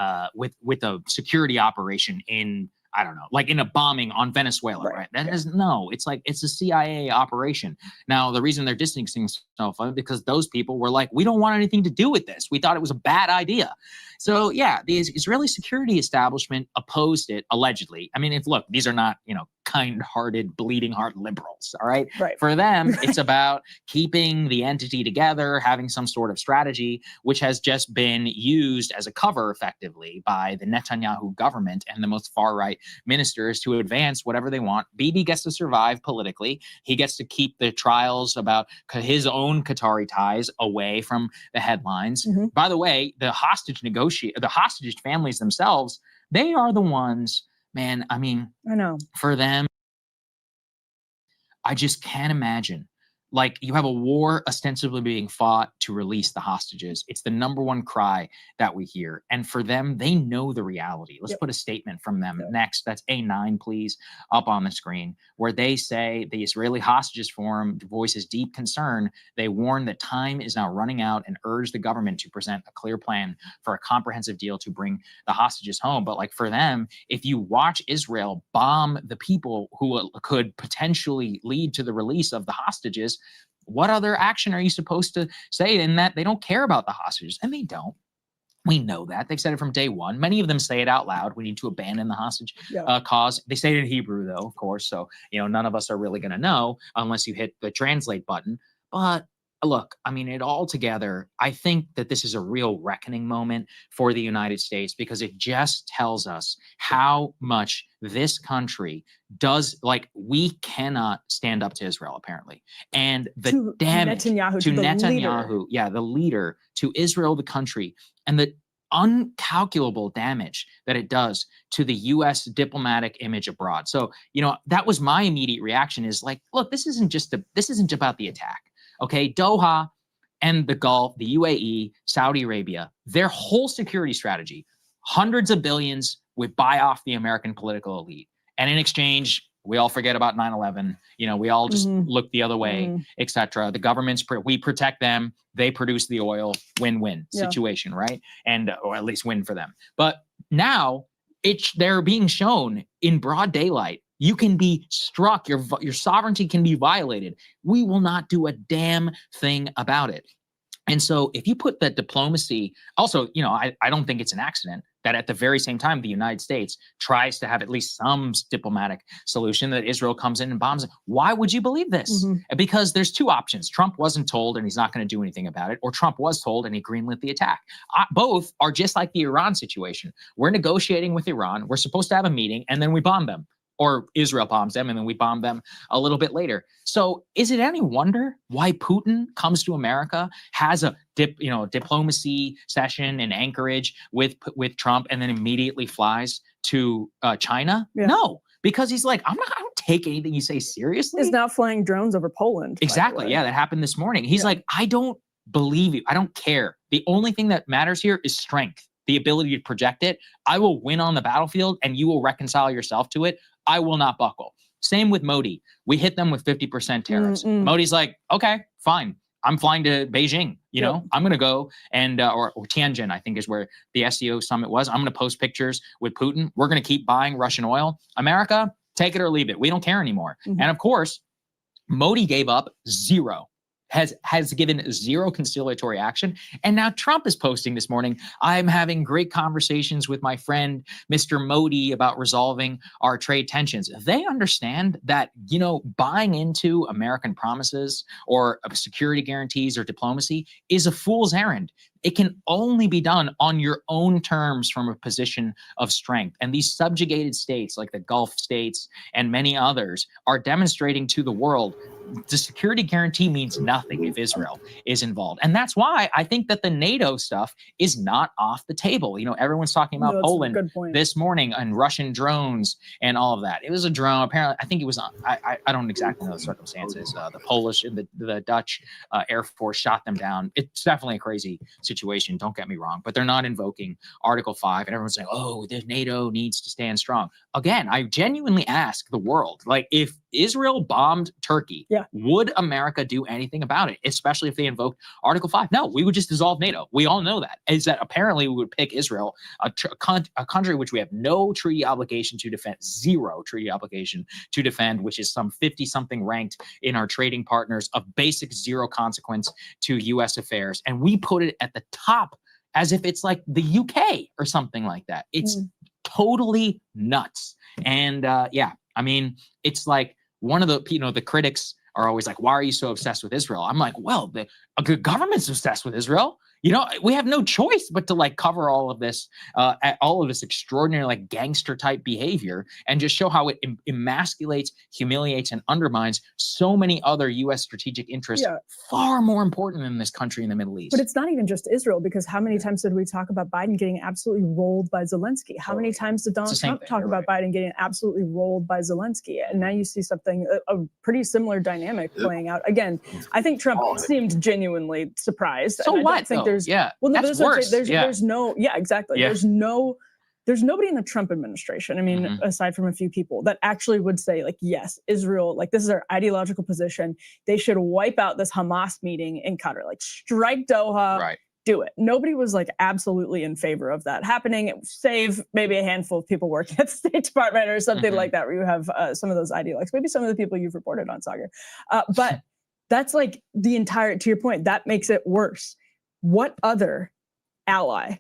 security operation in, I don't know, like in a bombing on Venezuela, right? That is it's a CIA operation. Now, the reason they're distancing themselves from it because those people were like, we don't want anything to do with this. We thought it was a bad idea. So yeah, the Israeli security establishment opposed it, allegedly. I mean, look, these are not, kind-hearted, bleeding heart liberals, all right? For them, it's about keeping the entity together, having some sort of strategy, which has just been used as a cover, effectively, by the Netanyahu government and the most far-right ministers to advance whatever they want. Bibi gets to survive politically. He gets to keep the trials about his own Qatari ties away from the headlines. By the way, the hostage families themselves, they are the ones, man, I mean, I know. For them, I just can't imagine. Like, you have a war ostensibly being fought to release the hostages. It's the number one cry that we hear. And for them, they know the reality. Let's put a statement from them next. That's A9, please, up on the screen, where they say the Israeli Hostages Forum voices deep concern. They warn that time is now running out and urge the government to present a clear plan for a comprehensive deal to bring the hostages home. But like, for them, if you watch Israel bomb the people who could potentially lead to the release of the hostages, what other action are you supposed to say in that they don't care about the hostages? And they don't. We know that. They've said it from day one. Many of them say it out loud. We need to abandon the hostage cause. They say it in Hebrew, though, of course. So, none of us are really going to know unless you hit the translate button. But look, I mean, it all together, I think that this is a real reckoning moment for the United States because it just tells us how much this country does, like, we cannot stand up to Israel, apparently. And the damage Netanyahu, to the Netanyahu, leader. yeah, the leader, to Israel, the country, and the uncalculable damage that it does to the U.S. diplomatic image abroad. So, that was my immediate reaction is like, look, this isn't about the attack. Okay, Doha and the Gulf, the UAE, Saudi Arabia, their whole security strategy, hundreds of billions would buy off the American political elite. And in exchange, we all forget about 9/11. We all just look the other way, etc. The governments, we protect them. They produce the oil, win-win situation, right? And or at least win for them. But now they're being shown in broad daylight. You can be struck. Your sovereignty can be violated. We will not do a damn thing about it. And so if you put that diplomacy, also, I don't think it's an accident that at the very same time, the United States tries to have at least some diplomatic solution that Israel comes in and bombs it. Why would you believe this? Because there's two options. Trump wasn't told and he's not going to do anything about it, or Trump was told and he greenlit the attack. Both are just like the Iran situation. We're negotiating with Iran. We're supposed to have a meeting and then we bomb them. Or Israel bombs them and then we bomb them a little bit later. So is it any wonder why Putin comes to America, has a diplomacy session in Anchorage with Trump, and then immediately flies to China? Yeah. No, because he's like, I don't take anything you say seriously. He's now flying drones over Poland. Exactly. Yeah, that happened this morning. He's like, I don't believe you. I don't care. The only thing that matters here is strength, the ability to project it. I will win on the battlefield and you will reconcile yourself to it. I will not buckle. Same with Modi. We hit them with 50% tariffs. Modi's like, okay, fine. I'm flying to Beijing. I'm going to go and, or Tianjin, I think is where the SEO summit was. I'm going to post pictures with Putin. We're going to keep buying Russian oil. America, take it or leave it. We don't care anymore. And of course, Modi gave up zero. Has given zero conciliatory action. And now Trump is posting this morning, I'm having great conversations with my friend, Mr. Modi, about resolving our trade tensions. They understand that, buying into American promises or security guarantees or diplomacy is a fool's errand. It can only be done on your own terms from a position of strength. And these subjugated states like the Gulf states and many others are demonstrating to the world the security guarantee means nothing if Israel is involved. And that's why I think that the NATO stuff is not off the table. Everyone's talking about Poland this morning and Russian drones and all of that. It was a drone. Apparently, I think it was, I don't exactly know the circumstances. The Polish and the Dutch Air Force shot them down. It's definitely a crazy situation. Don't get me wrong, but they're not invoking Article 5 and everyone's saying, oh, the NATO needs to stand strong. Again, I genuinely ask the world, like if Israel bombed Turkey, would America do anything about it, especially if they invoked Article 5? No, we would just dissolve NATO. We all know that. Is that apparently we would pick Israel, a country which we have no treaty obligation to defend, zero treaty obligation to defend, which is some 50-something ranked in our trading partners, of basic zero consequence to U.S. affairs. And we put it at the top as if it's like the UK or something like that. It's totally nuts. And I mean, it's like one of the critics are always like, why are you so obsessed with Israel? I'm like, well, the government's obsessed with Israel. We have no choice but to cover all of this extraordinary gangster type behavior and just show how it emasculates, humiliates, and undermines so many other U.S. strategic interests far more important than this country in the Middle East. But it's not even just Israel, because how many times did we talk about Biden getting absolutely rolled by Zelensky? How many times did Donald Trump talk about Biden getting absolutely rolled by Zelensky? And now you see something, a pretty similar dynamic playing out. Again, I think Trump seemed genuinely surprised. So and what? I don't think there's, well, no, that's worse. There's no, exactly. Yeah. There's nobody in the Trump administration, I mean, aside from a few people, that actually would say, yes, Israel, this is our ideological position. They should wipe out this Hamas meeting in Qatar, strike Doha, do it. Nobody was absolutely in favor of that happening. It would save maybe a handful of people working at the State Department or something like that, where you have some of those ideologues, maybe some of the people you've reported on, Sagar. But that's the entire, to your point, that makes it worse. What other ally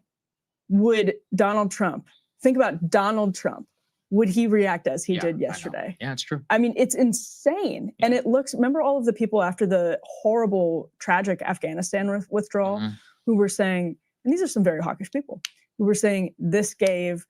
would Donald Trump, think about Donald Trump, would he react as he Yeah, did I know. yesterday? Yeah, it's true. I mean, it's insane. And it looks, remember all of the people after the horrible, tragic Afghanistan withdrawal Mhm. who were saying, and these are some very hawkish people, who were saying this gave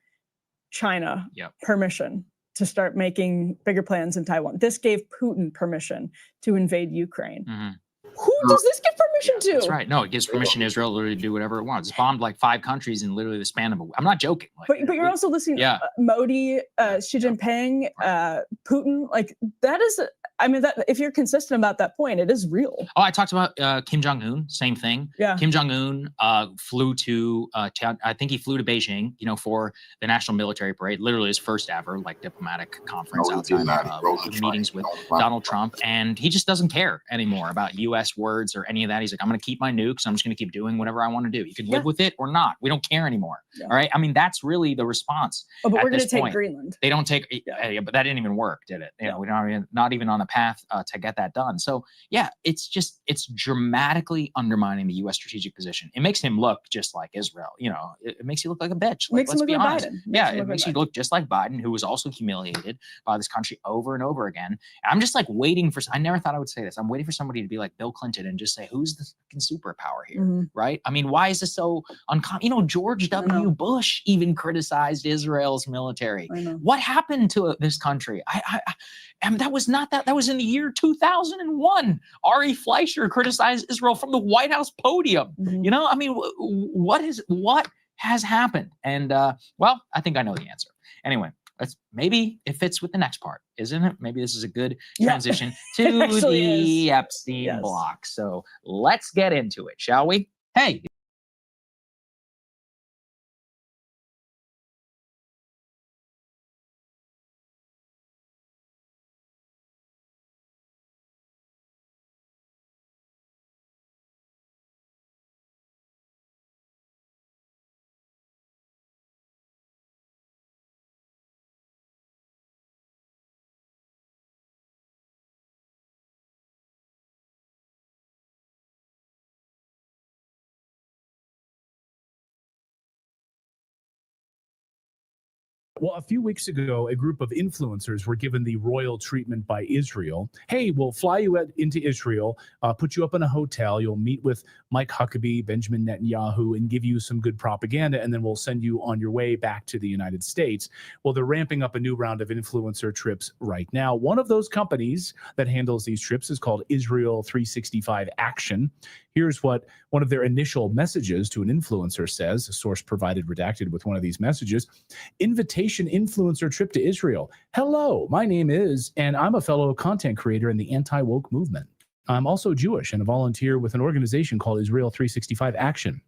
China Yep. permission to start making bigger plans in Taiwan. This gave Putin permission to invade Ukraine. Mhm. Who does this give permission to? That's right. No, it gives permission to Israel literally to do whatever it wants. It's bombed like 5 countries in literally the span of a week. I'm not joking. Like, But you're also listening Yeah. to Modi, Xi Jinping, Putin. Like that is, I mean, that if you're consistent about that point, it is real. Oh, I talked about Kim Jong-un, same thing. Yeah. Kim Jong-un flew to, I think he flew to Beijing, for the National Military Parade, literally his first ever like diplomatic conference No, he did outside not. of He rode the train. meetings with Donald Trump. And he just doesn't care anymore about U.S. words or any of that. He's like, I'm going to keep my nukes. I'm just going to keep doing whatever I want to do. You can live with it or not. We don't care anymore. Yeah. All right. I mean, that's really the response. Oh, but at we're going to this take point. Greenland. They don't take, but that didn't even work, did it? We're not even on a path to get that done. So yeah, it's dramatically undermining the U.S. strategic position. It makes him look just like Israel. It makes you look like a bitch. Like, Makes him let's look be like honest. Biden. It makes you look just like Biden, who was also humiliated by this country over and over again. I'm just like waiting for. I never thought I would say this. I'm waiting for somebody to be like Bill Clinton and just say, "Who's the fucking superpower here?" Mhm. Right? I mean, why is this so uncommon? George W. Bush even criticized Israel's military. I know. What happened to this country? And that was not that. That was in the year 2001. Ari Fleischer criticized Israel from the White House podium. Mhm. I mean, what has happened? And well, I think I know the answer. Anyway, maybe it fits with the next part, isn't it? Maybe this is a good transition to the Epstein block. So let's get into it, shall we? Hey. Well, a few weeks ago, a group of influencers were given the royal treatment by Israel. Hey, we'll fly you into Israel, put you up in a hotel. You'll meet with Mike Huckabee, Benjamin Netanyahu, and give you some good propaganda, and then we'll send you on your way back to the United States. Well, they're ramping up a new round of influencer trips right now. One of those companies that handles these trips is called Israel 365 Action. Here's what one of their initial messages to an influencer says, a source provided redacted with one of these messages. Invitation influencer trip to Israel. Hello, my name is, and I'm a fellow content creator in the anti-woke movement. I'm also Jewish and a volunteer with an organization called Israel 365 Action.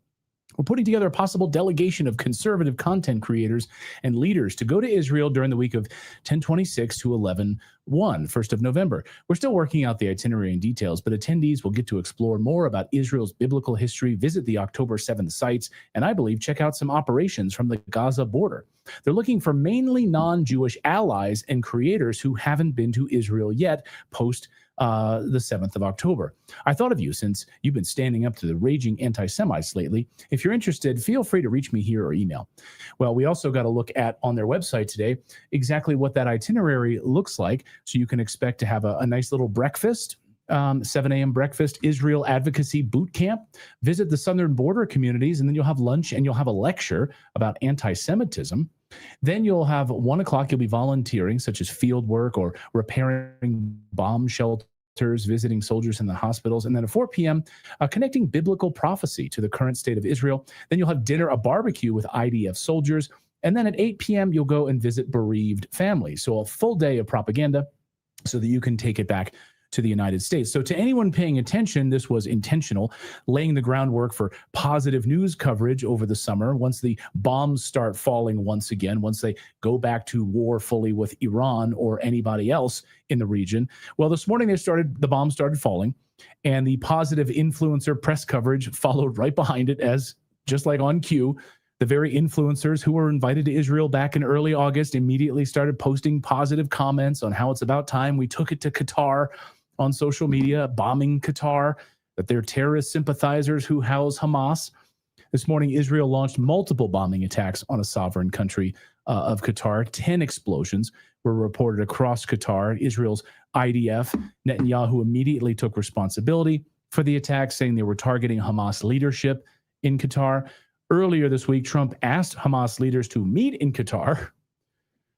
We're putting together a possible delegation of conservative content creators and leaders to go to Israel during the week of 10/26 to 11/1, 1st of November. We're still working out the itinerary and details, but attendees will get to explore more about Israel's biblical history, visit the October 7th sites, and I believe check out some operations from the Gaza border. They're looking for mainly non-Jewish allies and creators who haven't been to Israel yet post the 7th of October. I thought of you since you've been standing up to the raging anti-Semites lately. If you're interested, feel free to reach me here or email. Well, we also got to look at on their website today exactly what that itinerary looks like. So you can expect to have a nice little breakfast, 7 a.m. breakfast, Israel Advocacy Boot Camp, visit the southern border communities, and then you'll have lunch and you'll have a lecture about anti-Semitism. Then you'll have 1 o'clock, you'll be volunteering, such as field work or repairing bomb shelters, visiting soldiers in the hospitals. And then at 4 p.m., connecting biblical prophecy to the current state of Israel. Then you'll have dinner, a barbecue with IDF soldiers. And then at 8 p.m., you'll go and visit bereaved families. So a full day of propaganda so that you can take it back to the United States. So to anyone paying attention, this was intentional, laying the groundwork for positive news coverage over the summer. Once the bombs start falling once again, once they go back to war fully with Iran or anybody else in the region. Well, this morning the bombs started falling, and the positive influencer press coverage followed right behind it, as just like on cue. The very influencers who were invited to Israel back in early August immediately started posting positive comments on how it's about time we took it to Qatar on social media, bombing Qatar, that they're terrorist sympathizers who house Hamas. This morning, Israel launched multiple bombing attacks on a sovereign country of Qatar. 10 explosions were reported across Qatar. Israel's IDF, Netanyahu, immediately took responsibility for the attack, saying they were targeting Hamas leadership in Qatar. Earlier this week, Trump asked Hamas leaders to meet in Qatar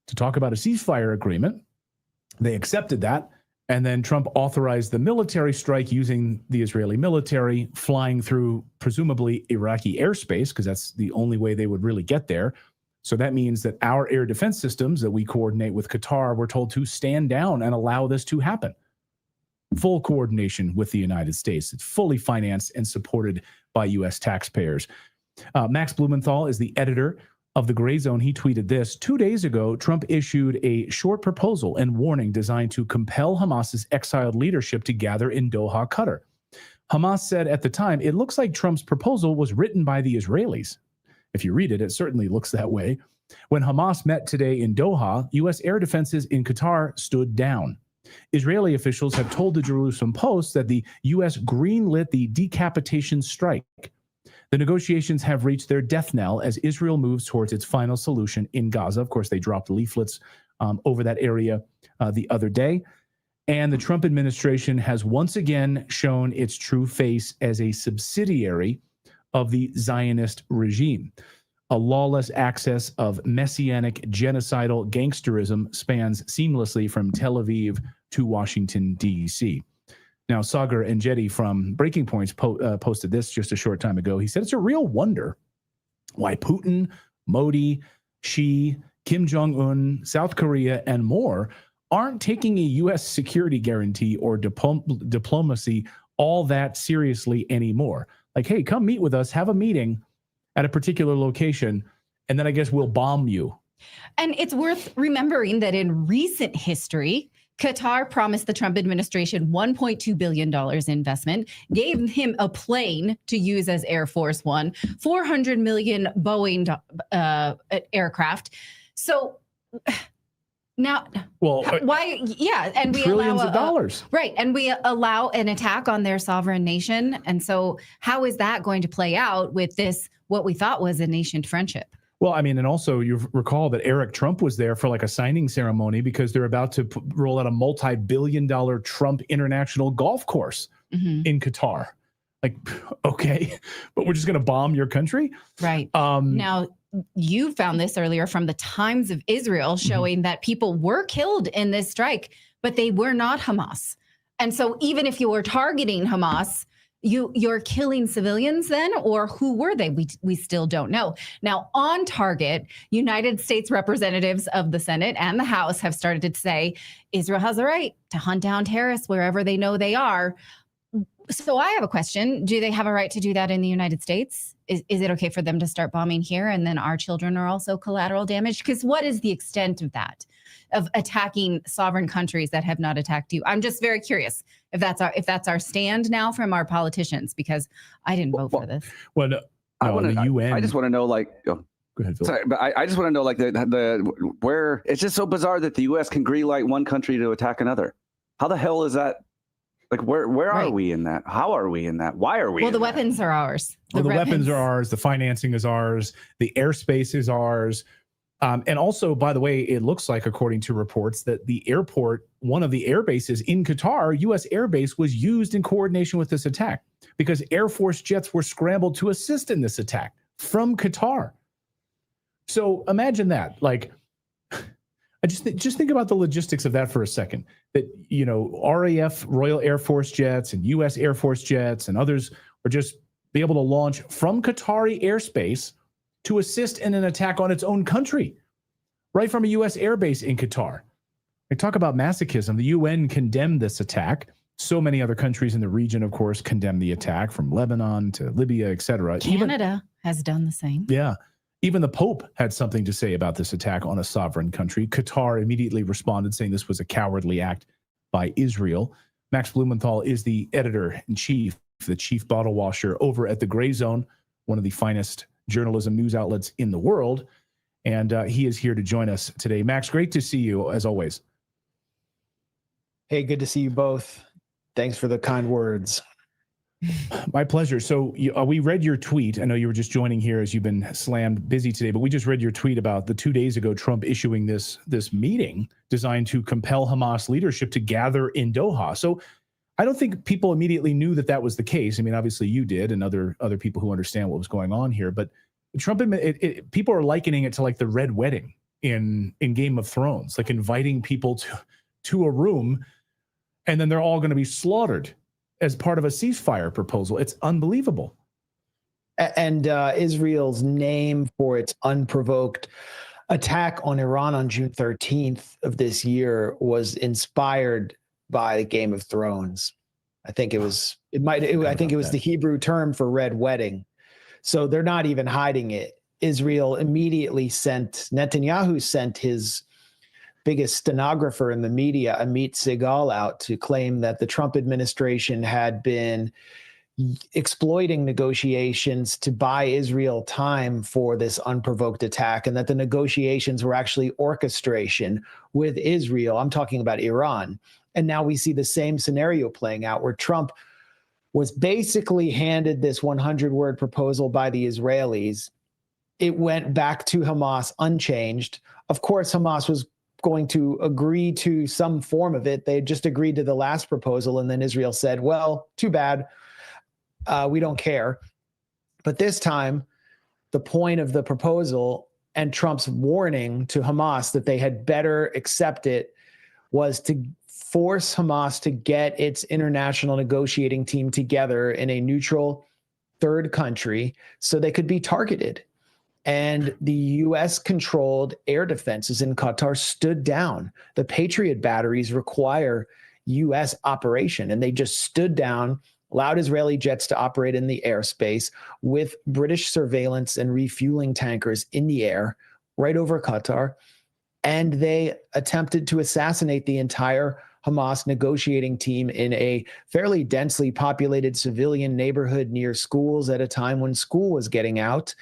to talk about a ceasefire agreement. They accepted that. And then Trump authorized the military strike using the Israeli military flying through presumably Iraqi airspace, because that's the only way they would really get there. So that means that our air defense systems that we coordinate with Qatar were told to stand down and allow this to happen. Full coordination with the United States. It's fully financed and supported by U.S. taxpayers. Max Blumenthal is the editor of The Gray Zone. He tweeted this: 2 days ago, Trump issued a short proposal and warning designed to compel Hamas's exiled leadership to gather in Doha, Qatar. Hamas said at the time, it looks like Trump's proposal was written by the Israelis. If you read it, it certainly looks that way. When Hamas met today in Doha, U.S. air defenses in Qatar stood down. Israeli officials have told the Jerusalem Post that the U.S. greenlit the decapitation strike. The negotiations have reached their death knell as Israel moves towards its final solution in Gaza. Of course, they dropped leaflets over that area the other day. And the Trump administration has once again shown its true face as a subsidiary of the Zionist regime. A lawless access of messianic genocidal gangsterism spans seamlessly from Tel Aviv to Washington, D.C. Now, Sagar Enjeti from Breaking Points posted this just a short time ago. He said it's a real wonder why Putin, Modi, Xi, Kim Jong-un, South Korea, and more aren't taking a U.S. security guarantee or diplomacy all that seriously anymore. Like, hey, come meet with us, have a meeting at a particular location, and then I guess we'll bomb you. And it's worth remembering that in recent history, Qatar promised the Trump administration $1.2 billion investment, gave him a plane to use as Air Force One, 400 million Boeing aircraft. So now, why? Yeah, and we trillions of dollars, right? And we allow an attack on their sovereign nation. And so, how is that going to play out with this? What we thought was a nation friendship. Well, I mean, and also you recall that Eric Trump was there for like a signing ceremony because they're about to roll out a multi-billion-dollar Trump International golf course in Qatar. Like, okay, but we're just going to bomb your country? Right. Now, you found this earlier from the Times of Israel showing that people were killed in this strike, but they were not Hamas. And so even if you were targeting Hamas, you're killing civilians then, or who were they? We still don't know. Now, on target, United States representatives of the Senate and the House have started to say Israel has a right to hunt down terrorists wherever they know they are. So I have a question. Do they have a right to do that in the United States? Is it okay for them to start bombing here and then our children are also collateral damage? Because what is the extent of that, of attacking sovereign countries that have not attacked you? I'm just very curious if that's our stand now from our politicians, because I didn't vote for this. Well, no, the UN. I just want to know, like, go ahead, Phil. Sorry, but I just want to know, like, the where it's just so bizarre that the U.S. can greenlight one country to attack another. How the hell is that? Like, where are we in that? How are we in that? Why are we? Well, the weapons are ours. The weapons are ours. The financing is ours. The airspace is ours. And also, by the way, it looks like, according to reports, that the airport, one of the air bases in Qatar, U.S. air base, was used in coordination with this attack because Air Force jets were scrambled to assist in this attack from Qatar. So imagine that. Like, I just think about the logistics of that for a second. That, you know, RAF, Royal Air Force jets, and U.S. Air Force jets and others are just be able to launch from Qatari airspace to assist in an attack on its own country, right from a U.S. airbase in Qatar. They talk about masochism. The UN condemned this attack. So many other countries in the region, of course, condemned the attack, from Lebanon to Libya, etc. Canada has done the same. Yeah. Even the Pope had something to say about this attack on a sovereign country. Qatar immediately responded, saying this was a cowardly act by Israel. Max Blumenthal is the editor-in-chief, the chief bottle washer over at The Gray Zone, one of the finest journalism news outlets in the world. And he is here to join us today. Max, great to see you, as always. Hey, good to see you both. Thanks for the kind words. My pleasure. So we read your tweet. I know you were just joining here as you've been slammed busy today, but we just read your tweet about the 2 days ago Trump issuing this meeting designed to compel Hamas leadership to gather in Doha. So I don't think people immediately knew that was the case. I mean, obviously you did, and other people who understand what was going on here. But Trump, people are likening it to like the Red Wedding in Game of Thrones, like inviting people to a room, and then they're all going to be slaughtered as part of a ceasefire proposal. It's unbelievable. And Israel's name for its unprovoked attack on Iran on June 13th of this year was inspired by Game of Thrones. I think it was the Hebrew term for red wedding. So they're not even hiding it. Israel immediately Netanyahu sent his biggest stenographer in the media, Amit Segal, out to claim that the Trump administration had been exploiting negotiations to buy Israel time for this unprovoked attack, and that the negotiations were actually orchestration with Israel. I'm talking about Iran. And now we see the same scenario playing out where Trump was basically handed this 100-word proposal by the Israelis. It went back to Hamas unchanged. Of course, Hamas was going to agree to some form of it. They had just agreed to the last proposal, and then Israel said, well, too bad. We don't care. But this time, the point of the proposal and Trump's warning to Hamas that they had better accept it was to force Hamas to get its international negotiating team together in a neutral third country so they could be targeted. And the U.S.-controlled air defenses in Qatar stood down. The Patriot batteries require U.S. operation, and they just stood down, allowed Israeli jets to operate in the airspace with British surveillance and refueling tankers in the air right over Qatar. And they attempted to assassinate the entire Hamas negotiating team in a fairly densely populated civilian neighborhood near schools at a time when school was getting out.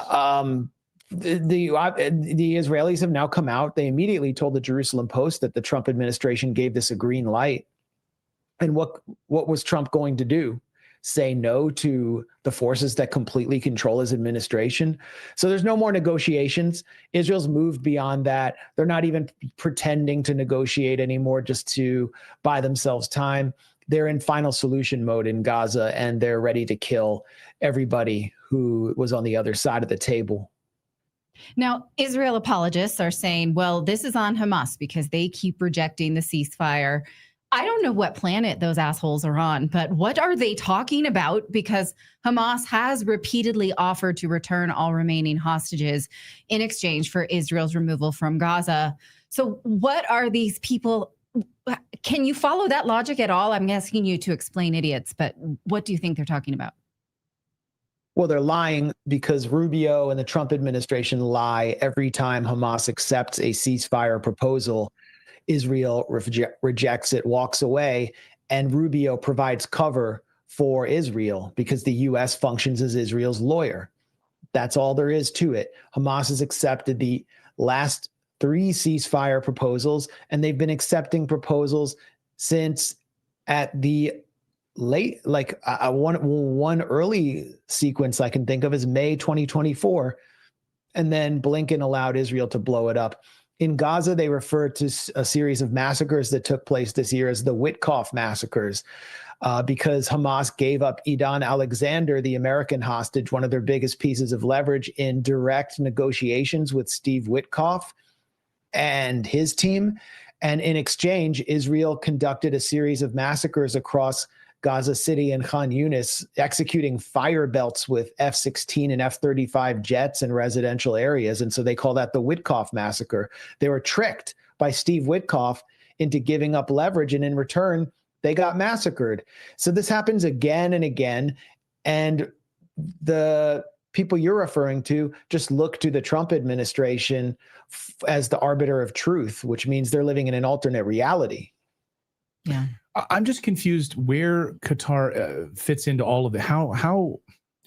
The Israelis have now come out. They immediately told the Jerusalem Post that the Trump administration gave this a green light. And what was Trump going to do? Say no to the forces that completely control his administration? So there's no more negotiations. Israel's moved beyond that. They're not even pretending to negotiate anymore just to buy themselves time. They're in final solution mode in Gaza, and they're ready to kill everybody who was on the other side of the table. Now, Israel apologists are saying, well, this is on Hamas because they keep rejecting the ceasefire. I don't know what planet those assholes are on, but what are they talking about? Because Hamas has repeatedly offered to return all remaining hostages in exchange for Israel's removal from Gaza. So what are these people? Can you follow that logic at all? I'm asking you to explain idiots, but what do you think they're talking about? Well, they're lying because Rubio and the Trump administration lie every time Hamas accepts a ceasefire proposal. Israel rejects it, walks away, and Rubio provides cover for Israel because the U.S. functions as Israel's lawyer. That's all there is to it. Hamas has accepted the last 3 ceasefire proposals, and they've been accepting proposals since at the late, one early sequence I can think of is May 2024, and then Blinken allowed Israel to blow it up. In Gaza, they refer to a series of massacres that took place this year as the Witkoff massacres, because Hamas gave up Idan Alexander, the American hostage, one of their biggest pieces of leverage in direct negotiations with Steve Witkoff and his team. And in exchange, Israel conducted a series of massacres across Gaza City and Khan Yunis, executing fire belts with F-16 and F-35 jets in residential areas. And so they call that the Witkoff massacre. They were tricked by Steve Witkoff into giving up leverage, and in return, they got massacred. So this happens again and again. And the people you're referring to just look to the Trump administration as the arbiter of truth, which means they're living in an alternate reality. Yeah. I'm just confused where Qatar fits into all of it.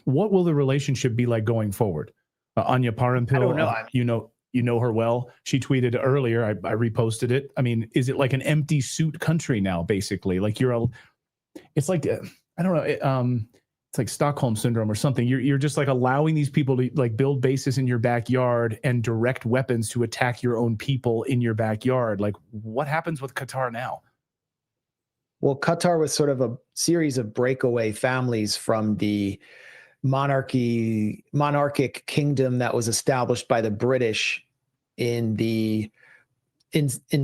What will the relationship be like going forward? Anya Parampil, I don't know. You know her well. She tweeted earlier. I reposted it. I mean, is it like an empty suit country now? Basically, like I don't know. It's like Stockholm syndrome or something. You're just like allowing these people to like build bases in your backyard and direct weapons to attack your own people in your backyard. Like, what happens with Qatar now? Well, Qatar was sort of a series of breakaway families from the monarchic kingdom that was established by the British in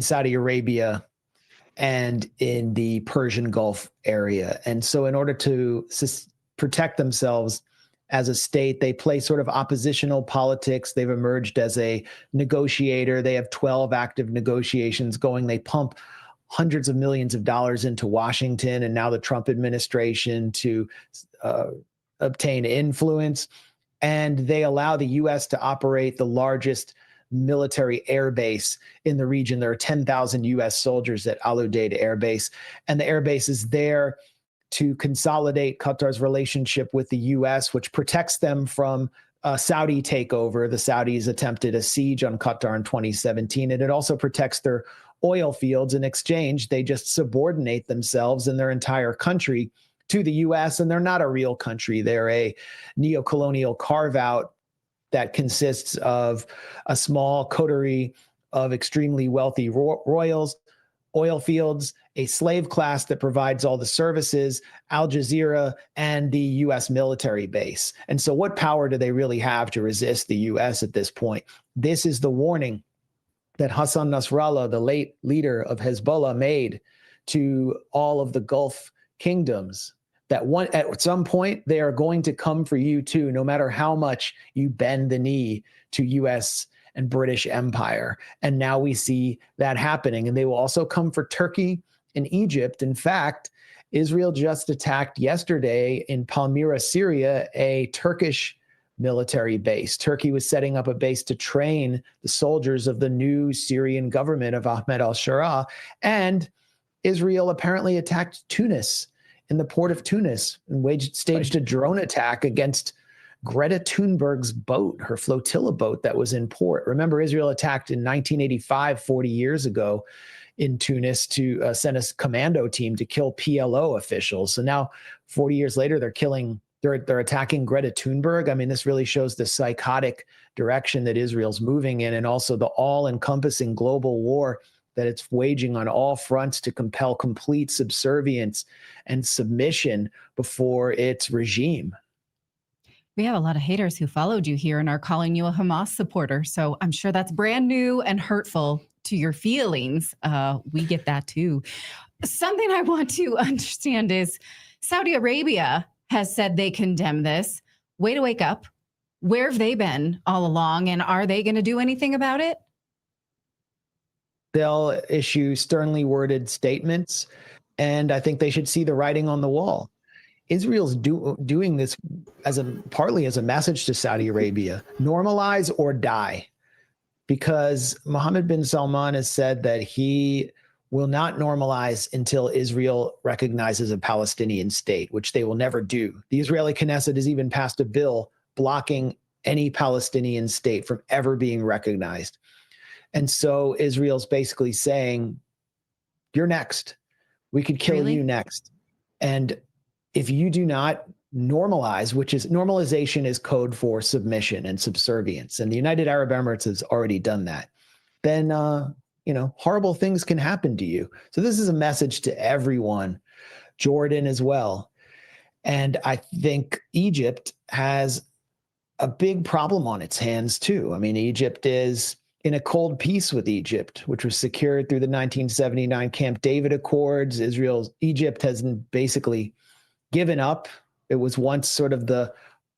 Saudi Arabia and in the Persian Gulf area. And so in order to protect themselves as a state, they play sort of oppositional politics. They've emerged as a negotiator. They have 12 active negotiations going. They pump hundreds of millions of dollars into Washington and now the Trump administration to obtain influence. And they allow the U.S. to operate the largest military air base in the region. There are 10,000 U.S. soldiers at Al Udeid Air Base, and the air base is there to consolidate Qatar's relationship with the U.S., which protects them from Saudi takeover. The Saudis attempted a siege on Qatar in 2017, and it also protects their oil fields. In exchange, they just subordinate themselves and their entire country to the U.S., and they're not a real country. They're a neo-colonial carve-out that consists of a small coterie of extremely wealthy royals, oil fields, a slave class that provides all the services, Al Jazeera, and the U.S. military base. And so what power do they really have to resist the U.S. at this point? This is the warning that Hassan Nasrallah, the late leader of Hezbollah, made to all of the Gulf kingdoms, that at some point they are going to come for you too, no matter how much you bend the knee to U.S. and British empire. And now we see that happening. And they will also come for Turkey and Egypt. In fact, Israel just attacked yesterday in Palmyra, Syria, a Turkish military base. Turkey was setting up a base to train the soldiers of the new Syrian government of Ahmed al-Sharaa. And Israel apparently attacked Tunis, in the port of Tunis, and staged a drone attack against Greta Thunberg's boat, her flotilla boat that was in port. Remember, Israel attacked in 1985, 40 years ago, in Tunis to send a commando team to kill PLO officials. So now, 40 years later, they're attacking Greta Thunberg. I mean, this really shows the psychotic direction that Israel's moving in, and also the all-encompassing global war that it's waging on all fronts to compel complete subservience and submission before its regime. We have a lot of haters who followed you here and are calling you a Hamas supporter. So I'm sure that's brand new and hurtful to your feelings. We get that too. Something I want to understand is Saudi Arabia has said they condemn this. Way to wake up. Where have they been all along? And are they going to do anything about it? They'll issue sternly worded statements, and I think they should see the writing on the wall. Israel's doing this partly as a message to Saudi Arabia: normalize or die, because Mohammed bin Salman has said that he will not normalize until Israel recognizes a Palestinian state, which they will never do. The Israeli Knesset has even passed a bill blocking any Palestinian state from ever being recognized. And so Israel's basically saying, you're next. We could kill you next. And if you do not normalize, normalization is code for submission and subservience, and the United Arab Emirates has already done that, then, horrible things can happen to you. So this is a message to everyone, Jordan as well. And I think Egypt has a big problem on its hands too. I mean, Egypt is in a cold peace with Egypt, which was secured through the 1979 Camp David Accords. Egypt has basically given up. It was once sort of the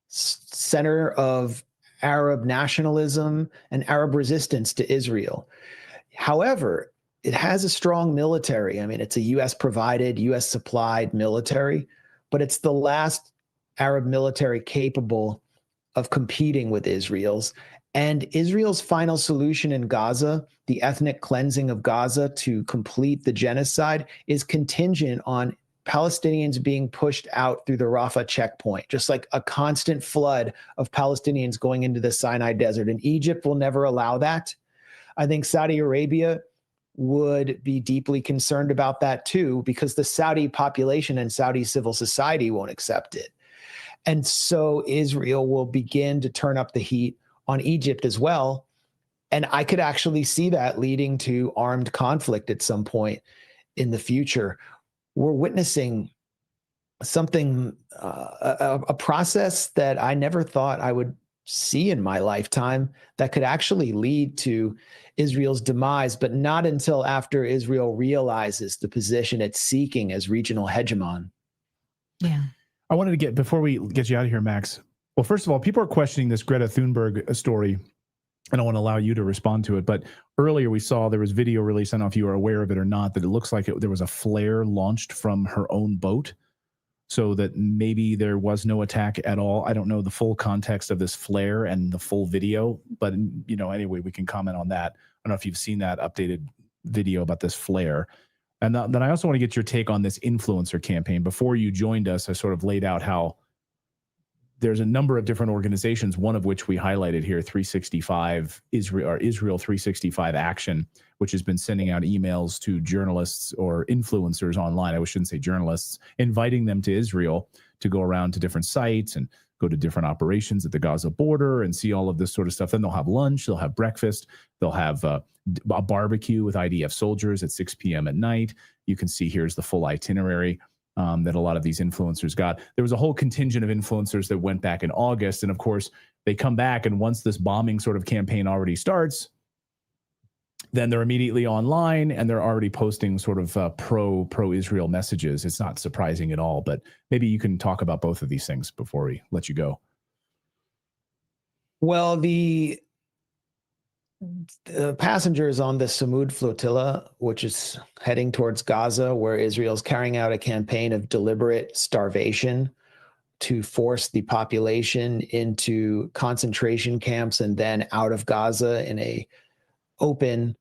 center of Arab nationalism and Arab resistance to Israel. However, it has a strong military. I mean, it's a U.S. provided, U.S. supplied military, but it's the last Arab military capable of competing with Israel's. And Israel's final solution in Gaza, the ethnic cleansing of Gaza to complete the genocide, is contingent on Palestinians being pushed out through the Rafah checkpoint, just like a constant flood of Palestinians going into the Sinai Desert. And Egypt will never allow that. I think Saudi Arabia would be deeply concerned about that too, because the Saudi population and Saudi civil society won't accept it. And so Israel will begin to turn up the heat on Egypt as well. And I could actually see that leading to armed conflict at some point in the future. We're witnessing something, a process that I never thought I would see in my lifetime that could actually lead to Israel's demise, but not until after Israel realizes the position it's seeking as regional hegemon. Yeah. I wanted to before we get you out of here, Max. Well, first of all, people are questioning this Greta Thunberg story, and I want to allow you to respond to it. But earlier we saw there was video released, I don't know if you are aware of it or not, that it looks like there was a flare launched from her own boat, so that maybe there was no attack at all. I don't know the full context of this flare and the full video, but anyway, we can comment on that. I don't know if you've seen that updated video about this flare. And then I also want to get your take on this influencer campaign. Before you joined us, I sort of laid out how there's a number of different organizations, one of which we highlighted here, 365 Israel 365 Action, which has been sending out emails to journalists or influencers online. I shouldn't say journalists, inviting them to Israel to go around to different sites and go to different operations at the Gaza border and see all of this sort of stuff. Then they'll have lunch, they'll have breakfast, they'll have a barbecue with IDF soldiers at 6 p.m. at night. You can see here's the full itinerary that a lot of these influencers got. There was a whole contingent of influencers that went back in August. And of course, they come back. And once this bombing sort of campaign already starts, then they're immediately online and they're already posting sort of pro-Israel messages. It's not surprising at all. But maybe you can talk about both of these things before we let you go. Well, the passengers on the Samud flotilla, which is heading towards Gaza, where Israel's carrying out a campaign of deliberate starvation to force the population into concentration camps and then out of Gaza in a open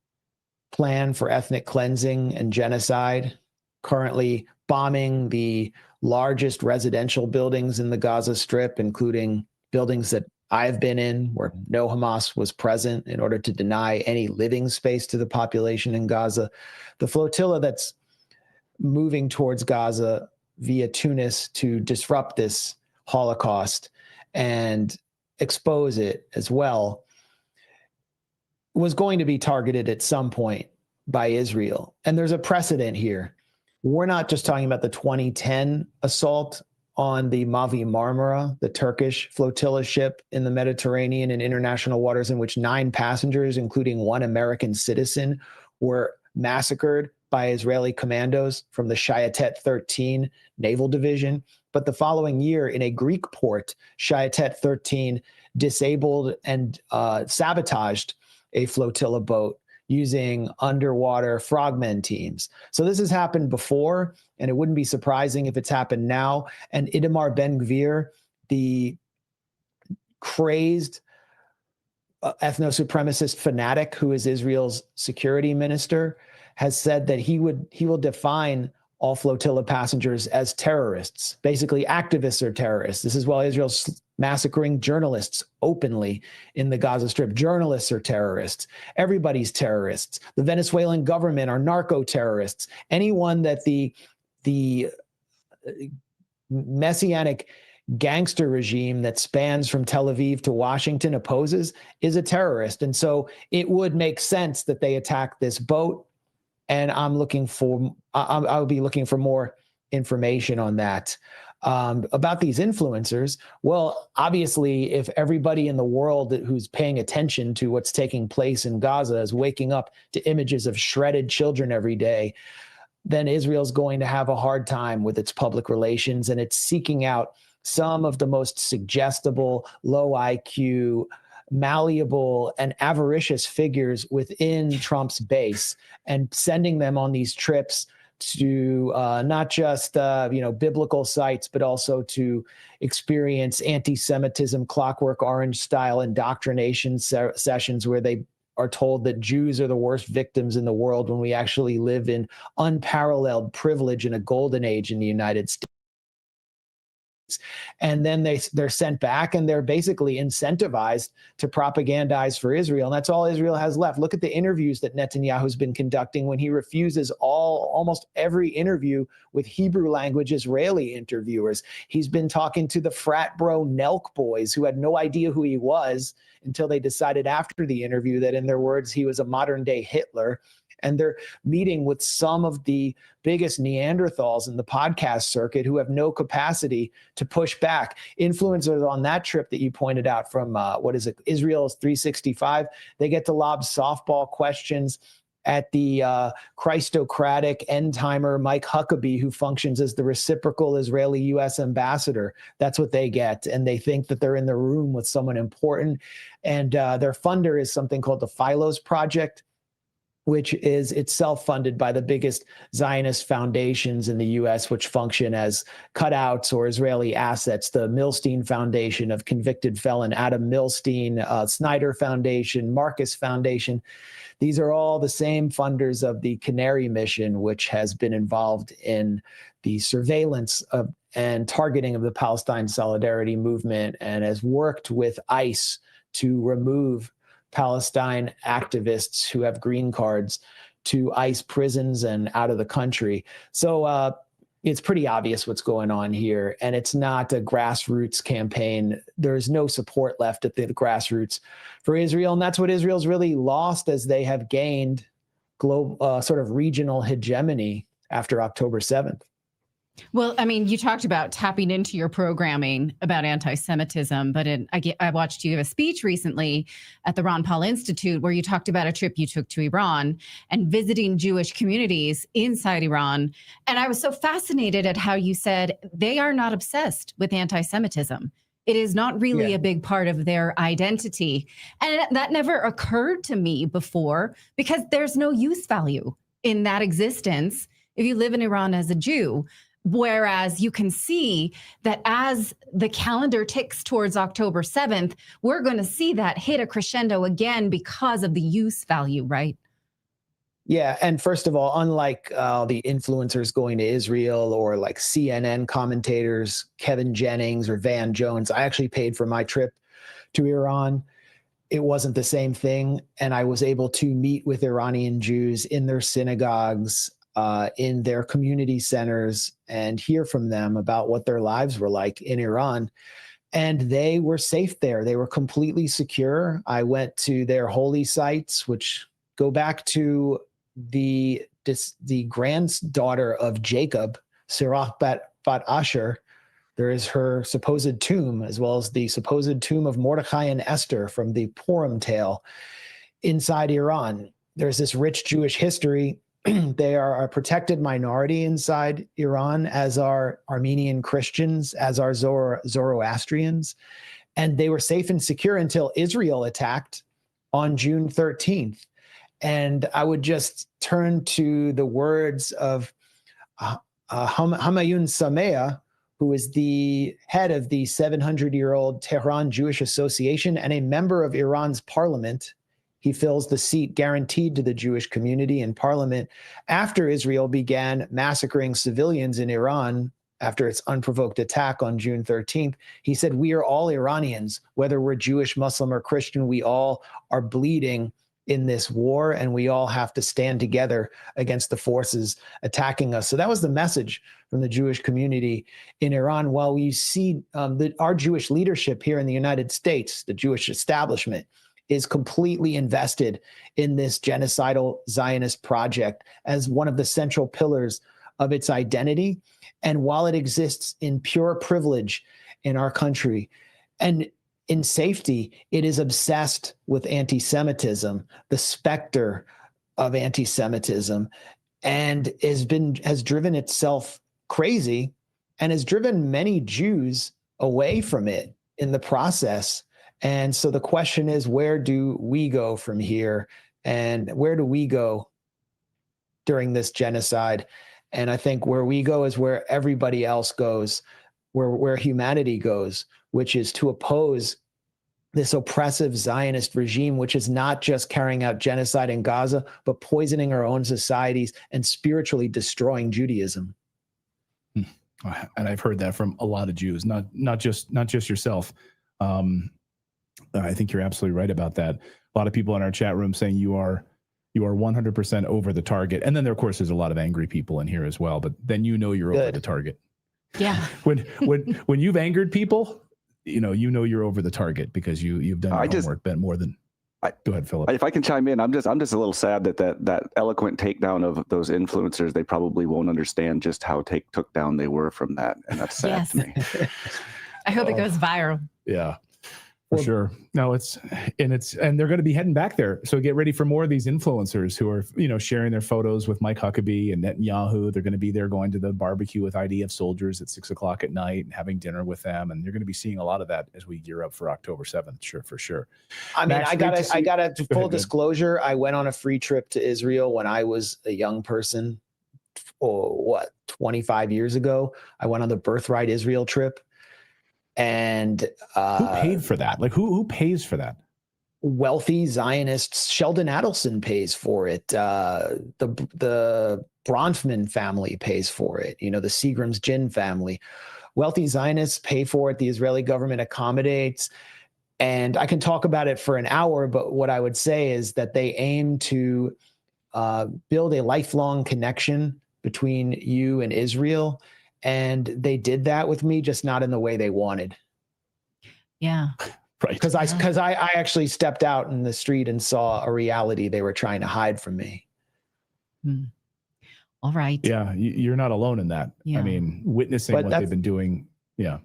plan for ethnic cleansing and genocide, currently bombing the largest residential buildings in the Gaza Strip, including buildings that I've been in where no Hamas was present in order to deny any living space to the population in Gaza. The flotilla that's moving towards Gaza via Tunis to disrupt this Holocaust and expose it as well was going to be targeted at some point by Israel. And there's a precedent here. We're not just talking about the 2010 assault on the Mavi Marmara, the Turkish flotilla ship in the Mediterranean and international waters, in which 9 passengers, including 1 American citizen, were massacred by Israeli commandos from the Shayatet 13 Naval Division. But the following year, in a Greek port, Shayatet 13 disabled and sabotaged a flotilla boat using underwater frogmen teams. So this has happened before, and it wouldn't be surprising if it's happened now. And Itamar Ben-Gvir, the crazed ethno-supremacist fanatic who is Israel's security minister, has said that he will define all flotilla passengers as terrorists. Basically, activists are terrorists. This is why Israel's massacring journalists openly in the Gaza Strip. Journalists are terrorists. Everybody's terrorists. The Venezuelan government are narco-terrorists. Anyone that the messianic gangster regime that spans from Tel Aviv to Washington opposes is a terrorist. And so it would make sense that they attack this boat. And I'll be looking for more information on that. About these influencers, well, obviously, if everybody in the world who's paying attention to what's taking place in Gaza is waking up to images of shredded children every day, then Israel's going to have a hard time with its public relations, and it's seeking out some of the most suggestible, low IQ, malleable, and avaricious figures within Trump's base and sending them on these trips to not just biblical sites, but also to experience anti-Semitism, Clockwork Orange style indoctrination sessions where they are told that Jews are the worst victims in the world when we actually live in unparalleled privilege in a golden age in the United States. And then they're sent back, and they're basically incentivized to propagandize for Israel. And that's all Israel has left. Look at the interviews that Netanyahu's been conducting when he refuses almost every interview with Hebrew language Israeli interviewers. He's been talking to the frat bro Nelk boys, who had no idea who he was until they decided after the interview that, in their words, he was a modern day Hitler. And they're meeting with some of the biggest Neanderthals in the podcast circuit who have no capacity to push back. Influencers on that trip that you pointed out from, Israel's 365, they get to lob softball questions at the Christocratic end-timer Mike Huckabee, who functions as the reciprocal Israeli U.S. ambassador. That's what they get, and they think that they're in the room with someone important. And their funder is something called the Philos Project, which is itself funded by the biggest Zionist foundations in the U.S., which function as cutouts or Israeli assets. The Milstein Foundation of convicted felon Adam Milstein, Snyder Foundation, Marcus Foundation. These are all the same funders of the Canary Mission, which has been involved in the surveillance of and targeting of the Palestine Solidarity Movement, and has worked with ICE to remove Palestine activists who have green cards to ICE prisons and out of the country. So it's pretty obvious what's going on here, and it's not a grassroots campaign. There's no support left at the grassroots for Israel, and that's what Israel's really lost as they have gained global, sort of regional hegemony after October 7th. Well, I mean, you talked about tapping into your programming about anti-Semitism, but I watched you give a speech recently at the Ron Paul Institute where you talked about a trip you took to Iran and visiting Jewish communities inside Iran. And I was so fascinated at how you said they are not obsessed with anti-Semitism. It is not really a big part of their identity. And that never occurred to me before, because there's no use value in that existence if you live in Iran as a Jew. Whereas you can see that as the calendar ticks towards October 7th, we're going to see that hit a crescendo again because of the use value, right? Yeah. And first of all, unlike the influencers going to Israel or like CNN commentators, Kevin Jennings or Van Jones, I actually paid for my trip to Iran. It wasn't the same thing. And I was able to meet with Iranian Jews in their synagogues, in their community centers, and hear from them about what their lives were like in Iran. And they were safe there. They were completely secure. I went to their holy sites, which go back to the granddaughter of Jacob, Sirach bat Asher. There is her supposed tomb, as well as the supposed tomb of Mordecai and Esther from the Purim tale inside Iran. There's this rich Jewish history. They are a protected minority inside Iran, as are Armenian Christians, as are Zoroastrians. And they were safe and secure until Israel attacked on June 13th. And I would just turn to the words of Hamayun Samea, who is the head of the 700-year-old Tehran Jewish Association and a member of Iran's parliament. He fills the seat guaranteed to the Jewish community in parliament after Israel began massacring civilians in Iran after its unprovoked attack on June 13th. He said, "We are all Iranians, whether we're Jewish, Muslim, or Christian. We all are bleeding in this war, and we all have to stand together against the forces attacking us." So that was the message from the Jewish community in Iran. While we see our Jewish leadership here in the United States, the Jewish establishment, is completely invested in this genocidal Zionist project as one of the central pillars of its identity. And while it exists in pure privilege in our country and in safety, it is obsessed with anti-Semitism, the specter of anti-Semitism, and has driven itself crazy and has driven many Jews away from it in the process. And so the question is, where do we go from here? And where do we go during this genocide? And I think where we go is where everybody else goes, where humanity goes, which is to oppose this oppressive Zionist regime, which is not just carrying out genocide in Gaza, but poisoning our own societies and spiritually destroying Judaism. and I've heard that from a lot of Jews, not just yourself. I think you're absolutely right about that. A lot of people in our chat room saying you are 100% over the target. And then there, of course, there's a lot of angry people in here as well, but then you're over the target. Yeah. When you've angered people, you're over the target because you've done your homework been more than. Go ahead, Philip. If I can chime in, I'm just a little sad that eloquent takedown of those influencers, they probably won't understand just how took down they were from that, and that's sad to me. I hope it goes viral. Yeah. For sure. No, and they're going to be heading back there. So get ready for more of these influencers who are, sharing their photos with Mike Huckabee and Netanyahu. They're going to be there going to the barbecue with IDF soldiers at 6:00 at night and having dinner with them. And you're going to be seeing a lot of that as we gear up for October 7th. Sure, for sure. I mean, I got a full disclosure. I went on a free trip to Israel when I was a young person. 25 years ago, I went on the Birthright Israel trip. And who paid for that? Like who pays for that? Wealthy Zionists. Sheldon Adelson pays for it. The Bronfman family pays for it. The Seagram's Gin family. Wealthy Zionists pay for it. The Israeli government accommodates. And I can talk about it for an hour, but what I would say is that they aim to build a lifelong connection between you and Israel. And they did that with me, just not in the way they wanted. Yeah. Right. Because I actually stepped out in the street and saw a reality they were trying to hide from me. All right. Yeah. You're not alone in that. Yeah. I mean, witnessing what they've been doing. Yeah.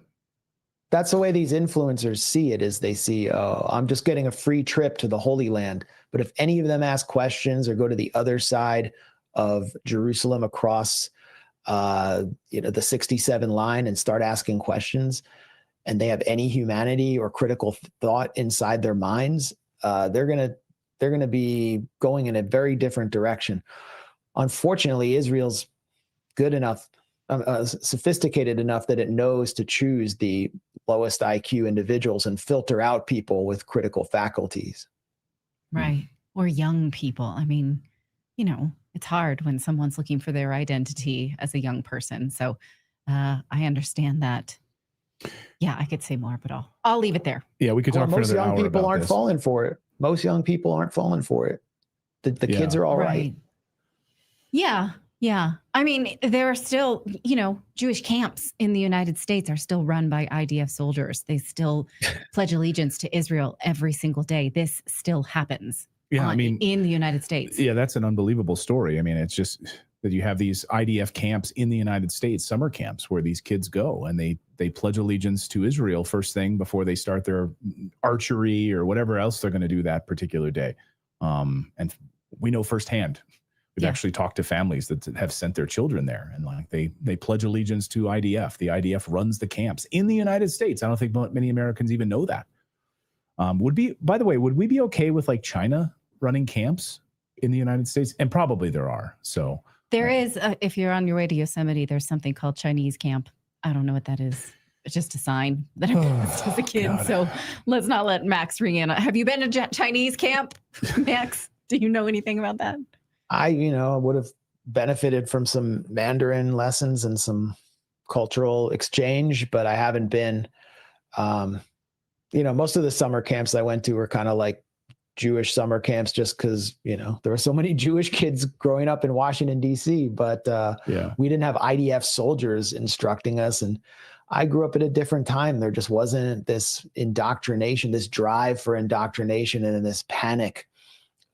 That's the way these influencers see it, is they see, oh, I'm just getting a free trip to the Holy Land. But if any of them ask questions or go to the other side of Jerusalem across the 67 line and start asking questions, and they have any humanity or critical thought inside their minds, they're gonna be going in a very different direction. Unfortunately, Israel's good enough, sophisticated enough that it knows to choose the lowest IQ individuals and filter out people with critical faculties. Right. Or young people. I mean, it's hard when someone's looking for their identity as a young person. So I understand that. Yeah, I could say more, but I'll leave it there. Yeah, we could talk for another hour. Most young people aren't falling for it. Most young people aren't falling for it. The kids are all right. Yeah. Yeah. I mean, there are still, Jewish camps in the United States are still run by IDF soldiers. They still pledge allegiance to Israel every single day. This still happens. Yeah, I mean, in the United States. Yeah, that's an unbelievable story. I mean, it's just that you have these IDF camps in the United States, summer camps, where these kids go and they pledge allegiance to Israel first thing before they start their archery or whatever else they're going to do that particular day. And we know firsthand. We've actually talked to families that have sent their children there, and like they pledge allegiance to IDF. The IDF runs the camps in the United States. I don't think many Americans even know that. By the way, would we be okay with like China running camps in the United States? And probably there are. So there is, if you're on your way to Yosemite, there's something called Chinese camp. I don't know what that is. It's just a sign that I passed as a kid. God. So let's not let Max ring in. Have you been to Chinese camp, Max? Do you know anything about that? I would have benefited from some Mandarin lessons and some cultural exchange, but I haven't been. Most of the summer camps I went to were kind of like Jewish summer camps, just because there were so many Jewish kids growing up in Washington D.C. But we didn't have IDF soldiers instructing us, and I grew up at a different time. There just wasn't this indoctrination, this drive for indoctrination, and this panic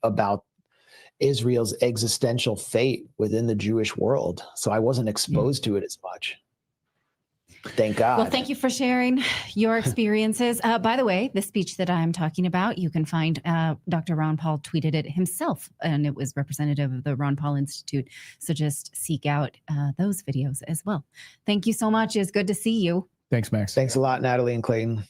about Israel's existential fate within the Jewish world. So I wasn't exposed to it as much. Thank God. Well, thank you for sharing your experiences. By the way, the speech that I'm talking about, you can find Dr. Ron Paul tweeted it himself, and it was representative of the Ron Paul Institute. So just seek out those videos as well. Thank you so much. It's good to see you. Thanks, Max. Thanks a lot, Natalie and Clayton.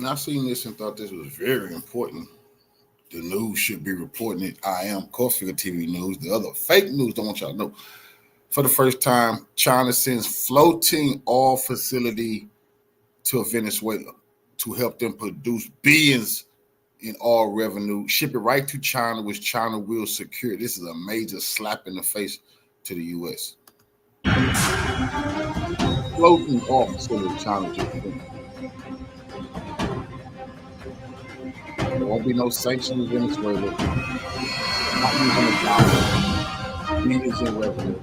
I seen this and thought this was very important. The news should be reporting it. I am Corfield TV News. The other fake news don't want y'all to know. For the first time, China sends floating oil facility to Venezuela to help them produce billions in oil revenue. Ship it right to China, which China will secure. This is a major slap in the face to the U.S. Floating oil facility, China just finished. There won't be no sanctions in Venezuela. Not using the dollar. Billions in revenue.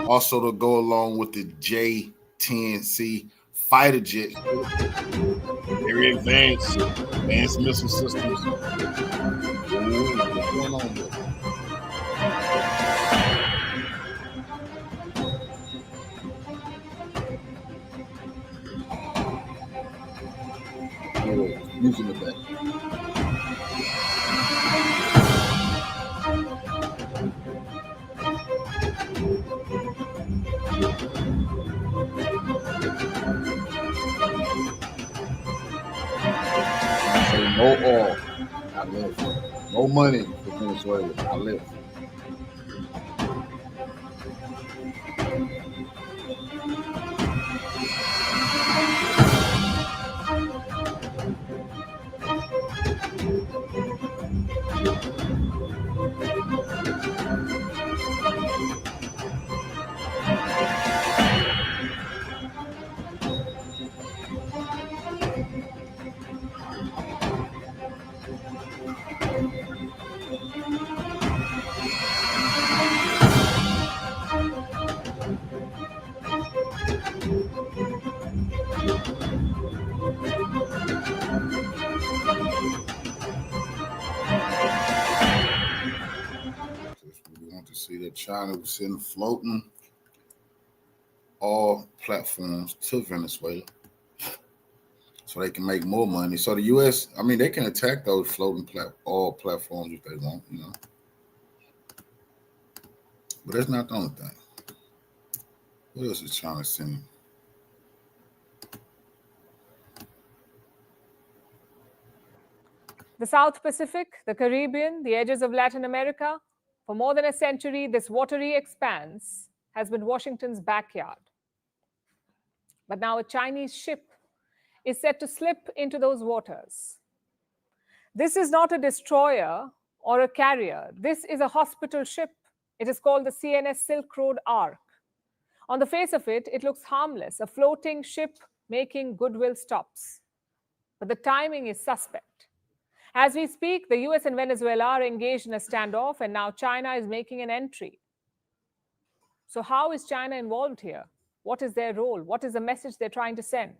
Also, to go along with the J-10C fighter jets, very advanced missile systems. Ooh, what's going on there? Using the back. So no oil, I live. No money for Venezuela, I live. We want to see that China was sending floating oil platforms to Venezuela so they can make more money. So the U.S., I mean, they can attack those floating oil platforms if they want, you know. But that's not the only thing. What else is China sending? The South Pacific, the Caribbean, the edges of Latin America. For more than a century, this watery expanse has been Washington's backyard. But now a Chinese ship is set to slip into those waters. This is not a destroyer or a carrier. This is a hospital ship. It is called the CNS Silk Road Ark. On the face of it, it looks harmless, a floating ship making goodwill stops. But the timing is suspect. As we speak, the US and Venezuela are engaged in a standoff, and now China is making an entry. So how is China involved here? What is their role? What is the message they're trying to send?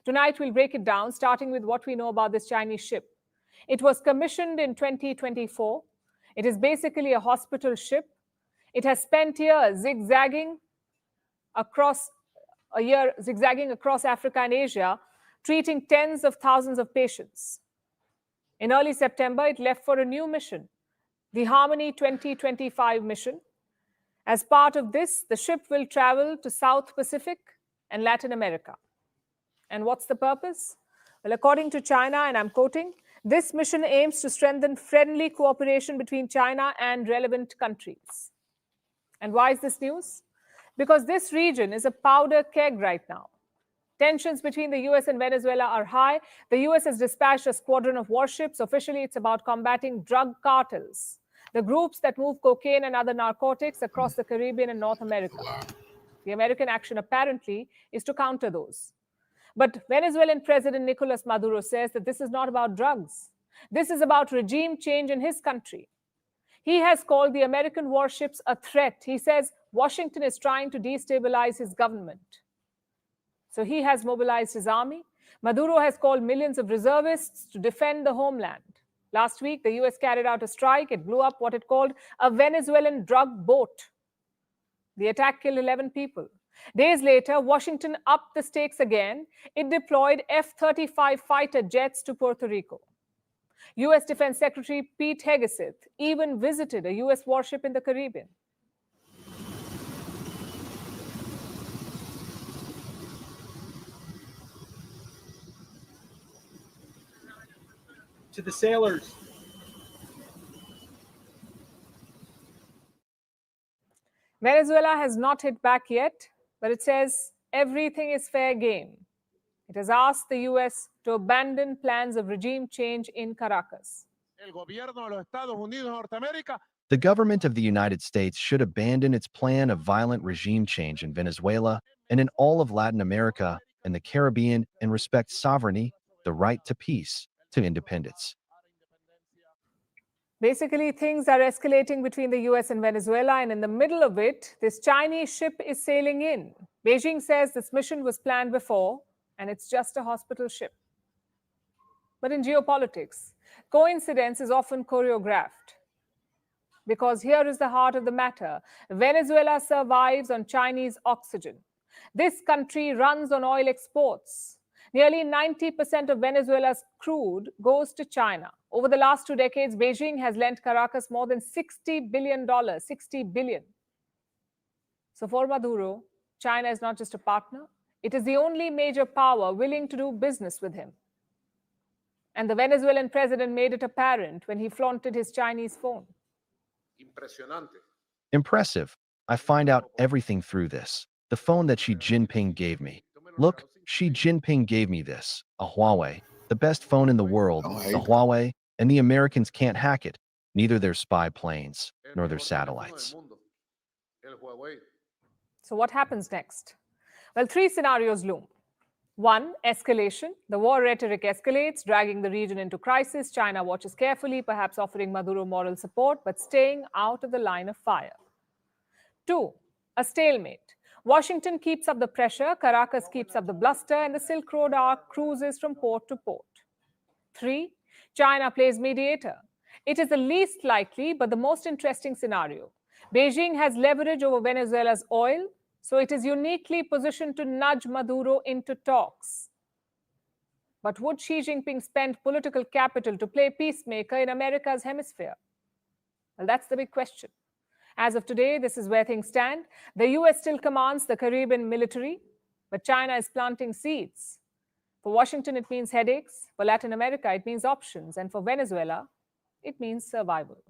Tonight, we'll break it down, starting with what we know about this Chinese ship. It was commissioned in 2024. It is basically a hospital ship. It has spent years zigzagging across Africa and Asia, treating tens of thousands of patients. In early September, it left for a new mission, the Harmony 2025 mission. As part of this, the ship will travel to South Pacific and Latin America. And what's the purpose? Well, according to China, and I'm quoting, this mission aims to strengthen friendly cooperation between China and relevant countries. And why is this news? Because this region is a powder keg right now. Tensions between the US and Venezuela are high. The US has dispatched a squadron of warships. Officially, it's about combating drug cartels, the groups that move cocaine and other narcotics across the Caribbean and North America. The American action, apparently, is to counter those. But Venezuelan President Nicolas Maduro says that this is not about drugs. This is about regime change in his country. He has called the American warships a threat. He says Washington is trying to destabilize his government. So he has mobilized his army. Maduro has called millions of reservists to defend the homeland. Last week, the US carried out a strike. It blew up what it called a Venezuelan drug boat. The attack killed 11 people. Days later, Washington upped the stakes again. It deployed F-35 fighter jets to Puerto Rico. US Defense Secretary Pete Hegseth even visited a US warship in the Caribbean. to the sailors. Venezuela has not hit back yet, but it says everything is fair game. It has asked the US to abandon plans of regime change in Caracas. The government of the United States should abandon its plan of violent regime change in Venezuela and in all of Latin America and the Caribbean and respect sovereignty, the right to peace, to independence. Basically, things are escalating between the US and Venezuela, and in the middle of it, this Chinese ship is sailing in. Beijing says this mission was planned before, and it's just a hospital ship. But in geopolitics, coincidence is often choreographed. Because here is the heart of the matter. Venezuela survives on Chinese oxygen. This country runs on oil exports. Nearly 90% of Venezuela's crude goes to China. Over the last 2 decades, Beijing has lent Caracas more than $60 billion, $60 billion. So for Maduro, China is not just a partner, it is the only major power willing to do business with him. And the Venezuelan president made it apparent when he flaunted his Chinese phone. Impressive. I find out everything through this. The phone that Xi Jinping gave me. Look, Xi Jinping gave me this, a Huawei, the best phone in the world, the Huawei, and the Americans can't hack it, neither their spy planes nor their satellites. So what happens next? Well, 3 scenarios loom. 1, escalation. The war rhetoric escalates, dragging the region into crisis. China watches carefully, perhaps offering Maduro moral support, but staying out of the line of fire. 2, a stalemate. Washington keeps up the pressure, Caracas keeps up the bluster, and the Silk Road arc cruises from port to port. 3, China plays mediator. It is the least likely, but the most interesting scenario. Beijing has leverage over Venezuela's oil, so it is uniquely positioned to nudge Maduro into talks. But would Xi Jinping spend political capital to play peacemaker in America's hemisphere? Well, that's the big question. As of today, this is where things stand. The US still commands the Caribbean military, but China is planting seeds. For Washington, it means headaches. For Latin America, it means options. And for Venezuela, it means survival.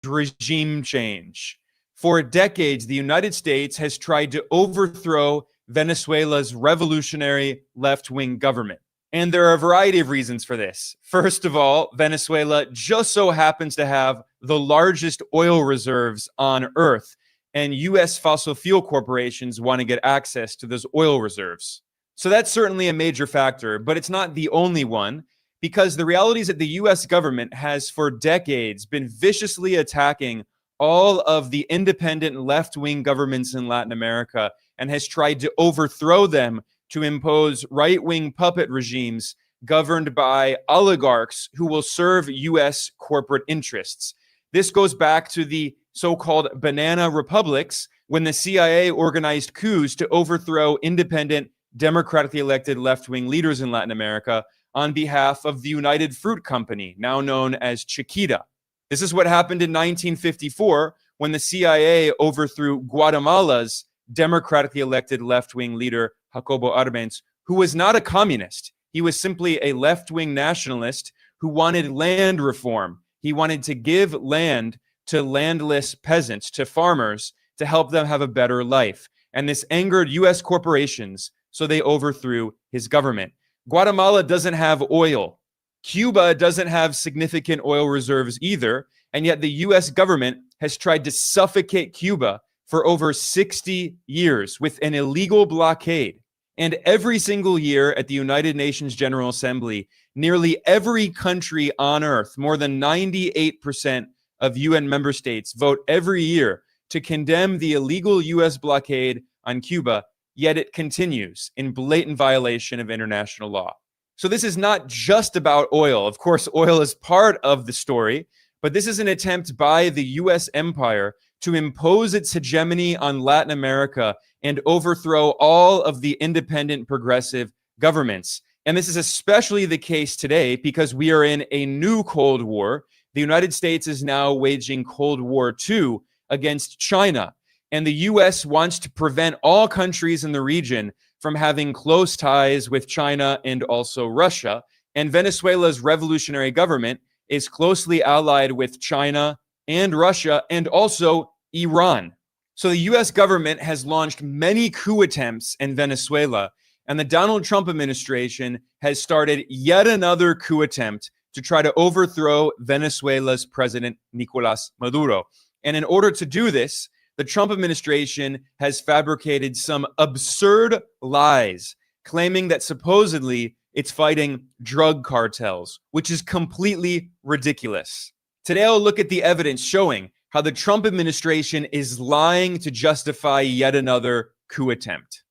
Regime change. For decades, the United States has tried to overthrow Venezuela's revolutionary left-wing government. And there are a variety of reasons for this. First of all, Venezuela just so happens to have the largest oil reserves on Earth, and U.S. fossil fuel corporations want to get access to those oil reserves. So that's certainly a major factor, but it's not the only one, because the reality is that the U.S. government has for decades been viciously attacking all of the independent left-wing governments in Latin America and has tried to overthrow them to impose right-wing puppet regimes governed by oligarchs who will serve U.S. corporate interests. This goes back to the so-called banana republics, when the CIA organized coups to overthrow independent, democratically elected left-wing leaders in Latin America on behalf of the United Fruit Company, now known as Chiquita. This is what happened in 1954 when the CIA overthrew Guatemala's democratically elected left-wing leader, Jacobo Arbenz, who was not a communist. He was simply a left-wing nationalist who wanted land reform. He wanted to give land to landless peasants, to farmers, to help them have a better life. And this angered U.S. corporations, so they overthrew his government. Guatemala doesn't have oil. Cuba doesn't have significant oil reserves either. And yet the US government has tried to suffocate Cuba for over 60 years with an illegal blockade. And every single year at the United Nations General Assembly, nearly every country on earth, more than 98% of UN member states, vote every year to condemn the illegal US blockade on Cuba, yet it continues in blatant violation of international law. So this is not just about oil. Of course, oil is part of the story, but this is an attempt by the US empire to impose its hegemony on Latin America and overthrow all of the independent progressive governments. And this is especially the case today because we are in a new Cold War. The United States is now waging Cold War II against China. And the US wants to prevent all countries in the region from having close ties with China and also Russia. And Venezuela's revolutionary government is closely allied with China and Russia and also Iran. So the US government has launched many coup attempts in Venezuela, and the Donald Trump administration has started yet another coup attempt to try to overthrow Venezuela's president, Nicolas Maduro. And in order to do this, the Trump administration has fabricated some absurd lies, claiming that supposedly it's fighting drug cartels, which is completely ridiculous. Today, I'll look at the evidence showing how the Trump administration is lying to justify yet another coup attempt.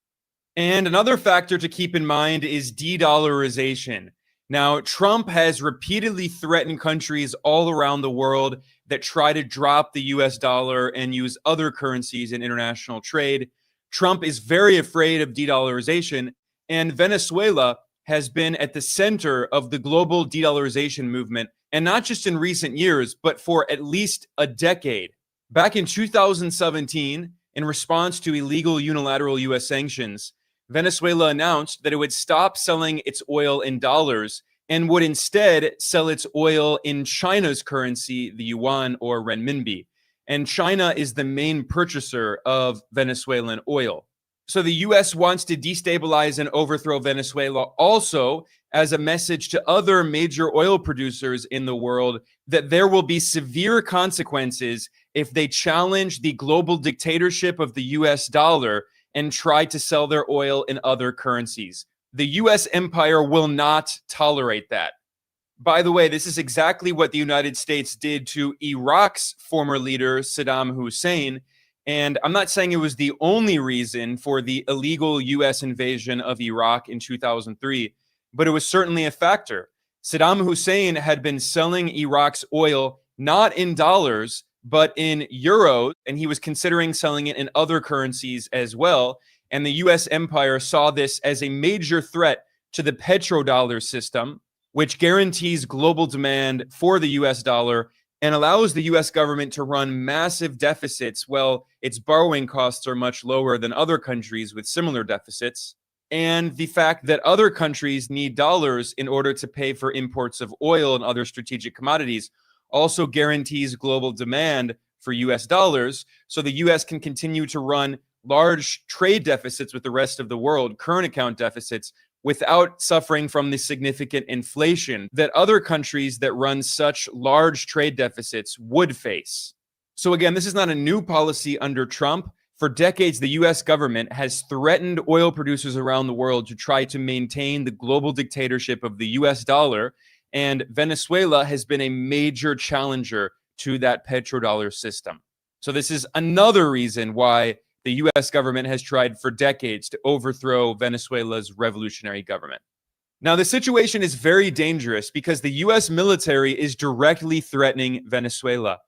And another factor to keep in mind is de-dollarization. Now, Trump has repeatedly threatened countries all around the world that try to drop the US dollar and use other currencies in international trade. Trump is very afraid of de-dollarization, and Venezuela has been at the center of the global de-dollarization movement, and not just in recent years, but for at least a decade. Back in 2017, in response to illegal unilateral US sanctions, Venezuela announced that it would stop selling its oil in dollars and would instead sell its oil in China's currency, the yuan or renminbi. And China is the main purchaser of Venezuelan oil. So the US wants to destabilize and overthrow Venezuela also as a message to other major oil producers in the world that there will be severe consequences if they challenge the global dictatorship of the US dollar and try to sell their oil in other currencies. The US empire will not tolerate that. By the way, this is exactly what the United States did to Iraq's former leader, Saddam Hussein. And I'm not saying it was the only reason for the illegal US invasion of Iraq in 2003, but it was certainly a factor. Saddam Hussein had been selling Iraq's oil not in dollars, but in euros, and he was considering selling it in other currencies as well. And the US empire saw this as a major threat to the petrodollar system, which guarantees global demand for the US dollar and allows the US government to run massive deficits while its borrowing costs are much lower than other countries with similar deficits. And the fact that other countries need dollars in order to pay for imports of oil and other strategic commodities also guarantees global demand for US dollars, so the US can continue to run large trade deficits with the rest of the world, current account deficits, without suffering from the significant inflation that other countries that run such large trade deficits would face. So again, this is not a new policy under Trump. For decades, the US government has threatened oil producers around the world to try to maintain the global dictatorship of the US dollar, and Venezuela has been a major challenger to that petrodollar system. So this is another reason why the US government has tried for decades to overthrow Venezuela's revolutionary government. Now, the situation is very dangerous because the US military is directly threatening Venezuela.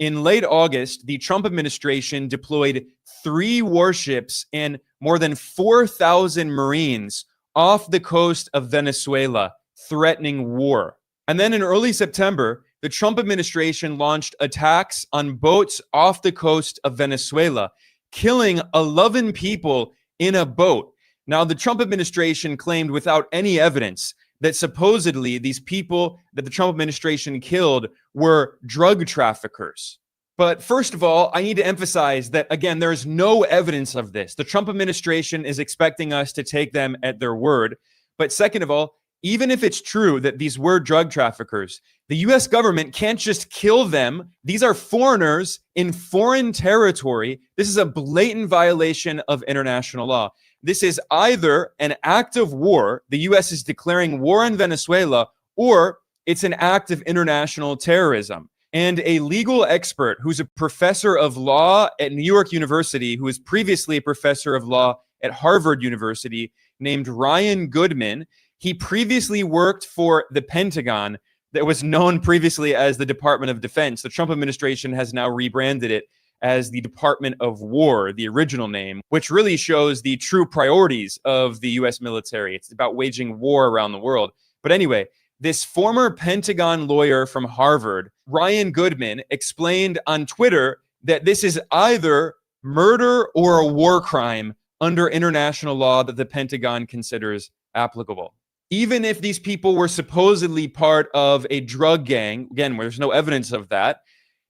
In late August, the Trump administration deployed 3 warships and more than 4,000 Marines off the coast of Venezuela, threatening war. And then in early September, the Trump administration launched attacks on boats off the coast of Venezuela, killing 11 people in a boat. Now, the Trump administration claimed without any evidence that supposedly these people that the Trump administration killed were drug traffickers. But first of all, I need to emphasize that, again, there's no evidence of this. The Trump administration is expecting us to take them at their word. But second of all, even if it's true that these were drug traffickers, the US government can't just kill them. These are foreigners in foreign territory. This is a blatant violation of international law. This is either an act of war, the US is declaring war on Venezuela, or it's an act of international terrorism. And a legal expert who's a professor of law at New York University, who was previously a professor of law at Harvard University, named Ryan Goodman, he previously worked for the Pentagon that was known previously as the Department of Defense. The Trump administration has now rebranded it as the Department of War, the original name, which really shows the true priorities of the US military. It's about waging war around the world. But anyway, this former Pentagon lawyer from Harvard, Ryan Goodman, explained on Twitter that this is either murder or a war crime under international law that the Pentagon considers applicable. Even if these people were supposedly part of a drug gang, again, where there's no evidence of that,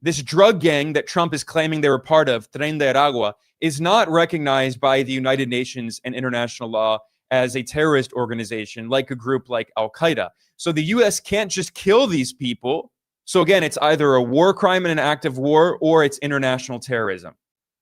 this drug gang that Trump is claiming they were part of, Tren de Aragua, is not recognized by the United Nations and international law as a terrorist organization, like a group like Al-Qaeda. So the US can't just kill these people. So again, it's either a war crime and an act of war, or it's international terrorism.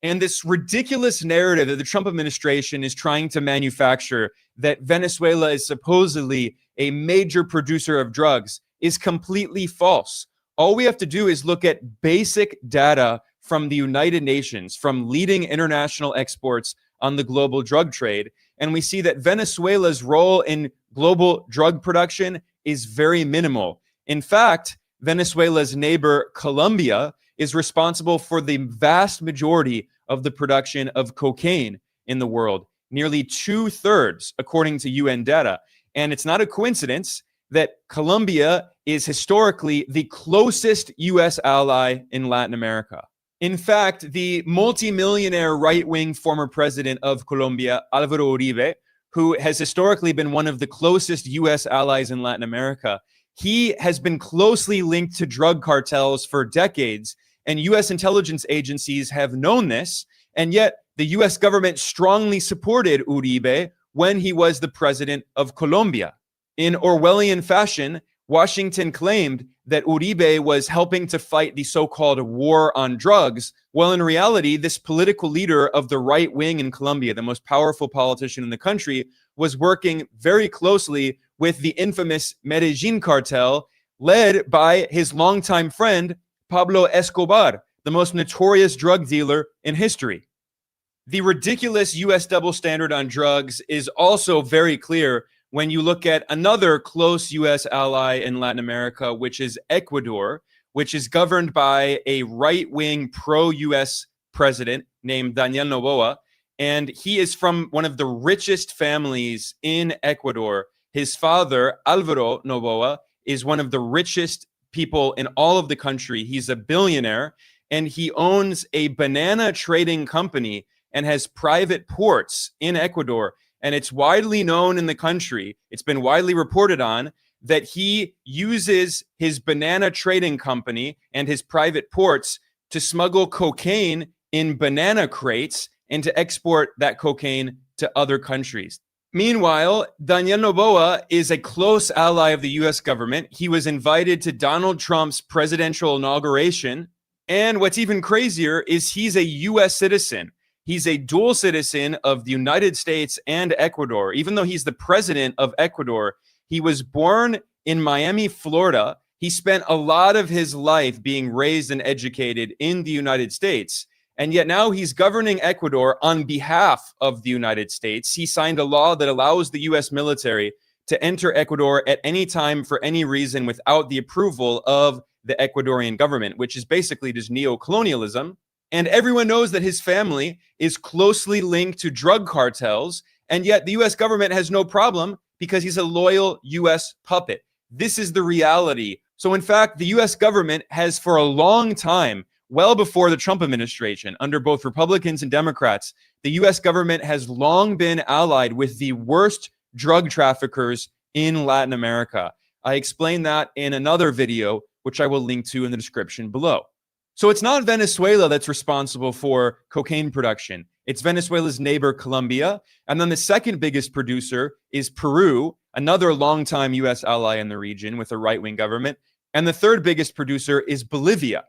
And this ridiculous narrative that the Trump administration is trying to manufacture, that Venezuela is supposedly a major producer of drugs, is completely false. All we have to do is look at basic data from the United Nations, from leading international experts on the global drug trade, and we see that Venezuela's role in global drug production is very minimal. In fact, Venezuela's neighbor, Colombia, is responsible for the vast majority of the production of cocaine in the world, nearly 2/3, according to UN data. And it's not a coincidence that Colombia is historically the closest US ally in Latin America. In fact, the multimillionaire right-wing former president of Colombia, Álvaro Uribe, who has historically been one of the closest US allies in Latin America, he has been closely linked to drug cartels for decades, and US intelligence agencies have known this, and yet the US government strongly supported Uribe when he was the president of Colombia. In Orwellian fashion, Washington claimed that Uribe was helping to fight the so-called war on drugs, while in reality, this political leader of the right wing in Colombia, the most powerful politician in the country, was working very closely with the infamous Medellin cartel, led by his longtime friend, Pablo Escobar, the most notorious drug dealer in history. The ridiculous US double standard on drugs is also very clear when you look at another close US ally in Latin America, which is Ecuador, which is governed by a right-wing pro-US president named Daniel Noboa, and he is from one of the richest families in Ecuador. His father, Álvaro Noboa, is one of the richest people in all of the country. He's a billionaire, and he owns a banana trading company and has private ports in Ecuador. And it's widely known in the country, it's been widely reported on, that he uses his banana trading company and his private ports to smuggle cocaine in banana crates and to export that cocaine to other countries. Meanwhile, Daniel Noboa is a close ally of the US government. He was invited to Donald Trump's presidential inauguration. And what's even crazier is he's a US citizen. He's a dual citizen of the United States and Ecuador. Even though he's the president of Ecuador, he was born in Miami, Florida. He spent a lot of his life being raised and educated in the United States. And yet now he's governing Ecuador on behalf of the United States. He signed a law that allows the US military to enter Ecuador at any time for any reason without the approval of the Ecuadorian government, which is basically just neo-colonialism. And everyone knows that his family is closely linked to drug cartels, and yet the US government has no problem because he's a loyal US puppet. This is the reality. So in fact, the US government has for a long time, well before the Trump administration, under both Republicans and Democrats, the US government has long been allied with the worst drug traffickers in Latin America. I explained that in another video, which I will link to in the description below. So it's not Venezuela that's responsible for cocaine production. It's Venezuela's neighbor, Colombia. And then the second biggest producer is Peru, another longtime U.S. ally in the region with a right-wing government. And the third biggest producer is Bolivia.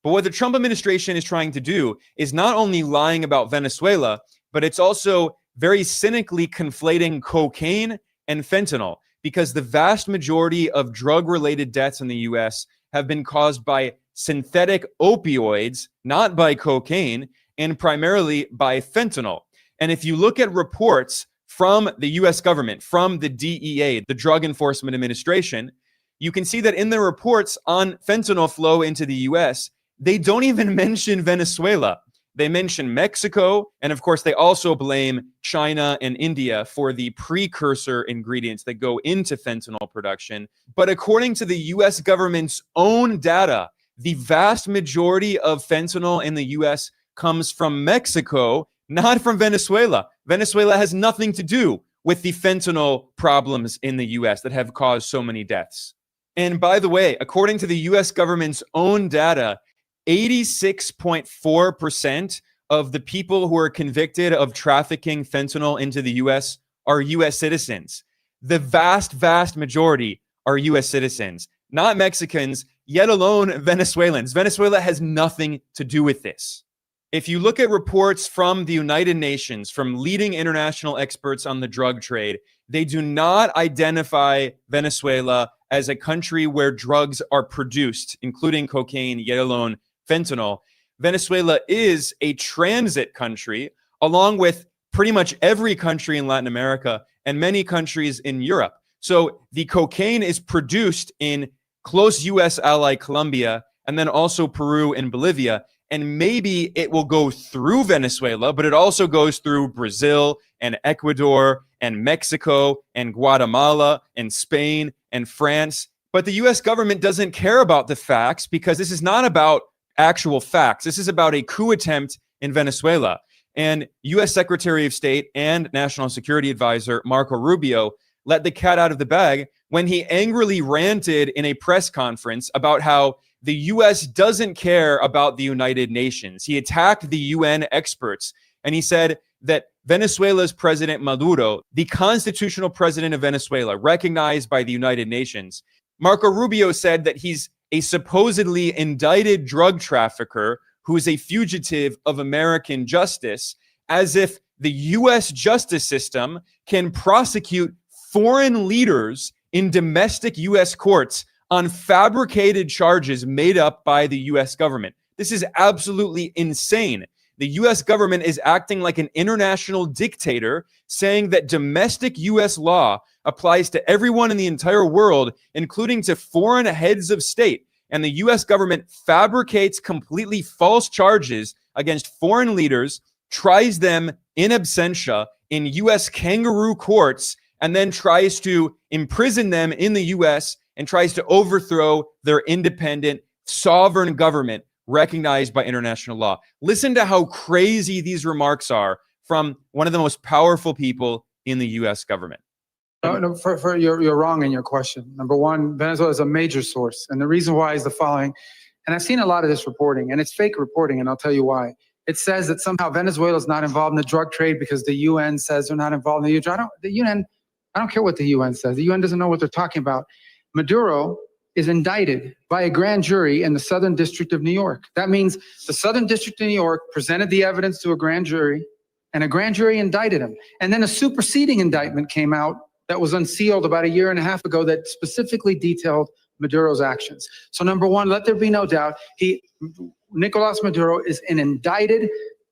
But what the Trump administration is trying to do is not only lying about Venezuela, but it's also very cynically conflating cocaine and fentanyl, because the vast majority of drug-related deaths in the U.S. have been caused by synthetic opioids, not by cocaine, and primarily by fentanyl. And if you look at reports from the US government, from the DEA, the Drug Enforcement Administration, you can see that in their reports on fentanyl flow into the US, they don't even mention Venezuela. They mention Mexico, and of course, they also blame China and India for the precursor ingredients that go into fentanyl production. But according to the US government's own data, the vast majority of fentanyl in the US comes from Mexico, not from Venezuela. Venezuela has nothing to do with the fentanyl problems in the US that have caused so many deaths. And by the way, according to the US government's own data, 86.4% of the people who are convicted of trafficking fentanyl into the US are US citizens. The vast, vast majority are US citizens, not Mexicans, yet alone Venezuelans. Venezuela has nothing to do with this. If you look at reports from the United Nations, from leading international experts on the drug trade, they do not identify Venezuela as a country where drugs are produced, including cocaine, yet alone fentanyl. Venezuela is a transit country, along with pretty much every country in Latin America and many countries in Europe. So the cocaine is produced in close U.S. ally Colombia, and then also Peru and Bolivia. And maybe it will go through Venezuela, but it also goes through Brazil and Ecuador and Mexico and Guatemala and Spain and France. But the US government doesn't care about the facts, because this is not about actual facts. This is about a coup attempt in Venezuela. And US Secretary of State and National Security Advisor Marco Rubio let the cat out of the bag when he angrily ranted in a press conference about how the U.S. doesn't care about the United Nations. He attacked the UN experts, and he said that Venezuela's President Maduro, the constitutional president of Venezuela, recognized by the United Nations, Marco Rubio said that he's a supposedly indicted drug trafficker who is a fugitive of American justice, as if the U.S. justice system can prosecute foreign leaders in domestic U.S. courts on fabricated charges made up by the U.S. government. This is absolutely insane. The U.S. government is acting like an international dictator, saying that domestic U.S. law applies to everyone in the entire world, including to foreign heads of state. And the U.S. government fabricates completely false charges against foreign leaders, tries them in absentia in U.S. kangaroo courts, and then tries to imprison them in the U.S. and tries to overthrow their independent, sovereign government recognized by international law. Listen to how crazy these remarks are from one of the most powerful people in the U.S. government. No, you're wrong in your question. Number one, Venezuela is a major source. And the reason why is the following. And I've seen a lot of this reporting, and it's fake reporting, and I'll tell you why. It says that somehow Venezuela is not involved in the drug trade because the UN says they're not involved in the I don't care what the UN says. The UN doesn't know what they're talking about. Maduro is indicted by a grand jury in the Southern District of New York. That means the Southern District of New York presented the evidence to a grand jury, and a grand jury indicted him. And then a superseding indictment came out that was unsealed about 1.5 years ago that specifically detailed Maduro's actions. So number one, let there be no doubt, Nicolas Maduro is an indicted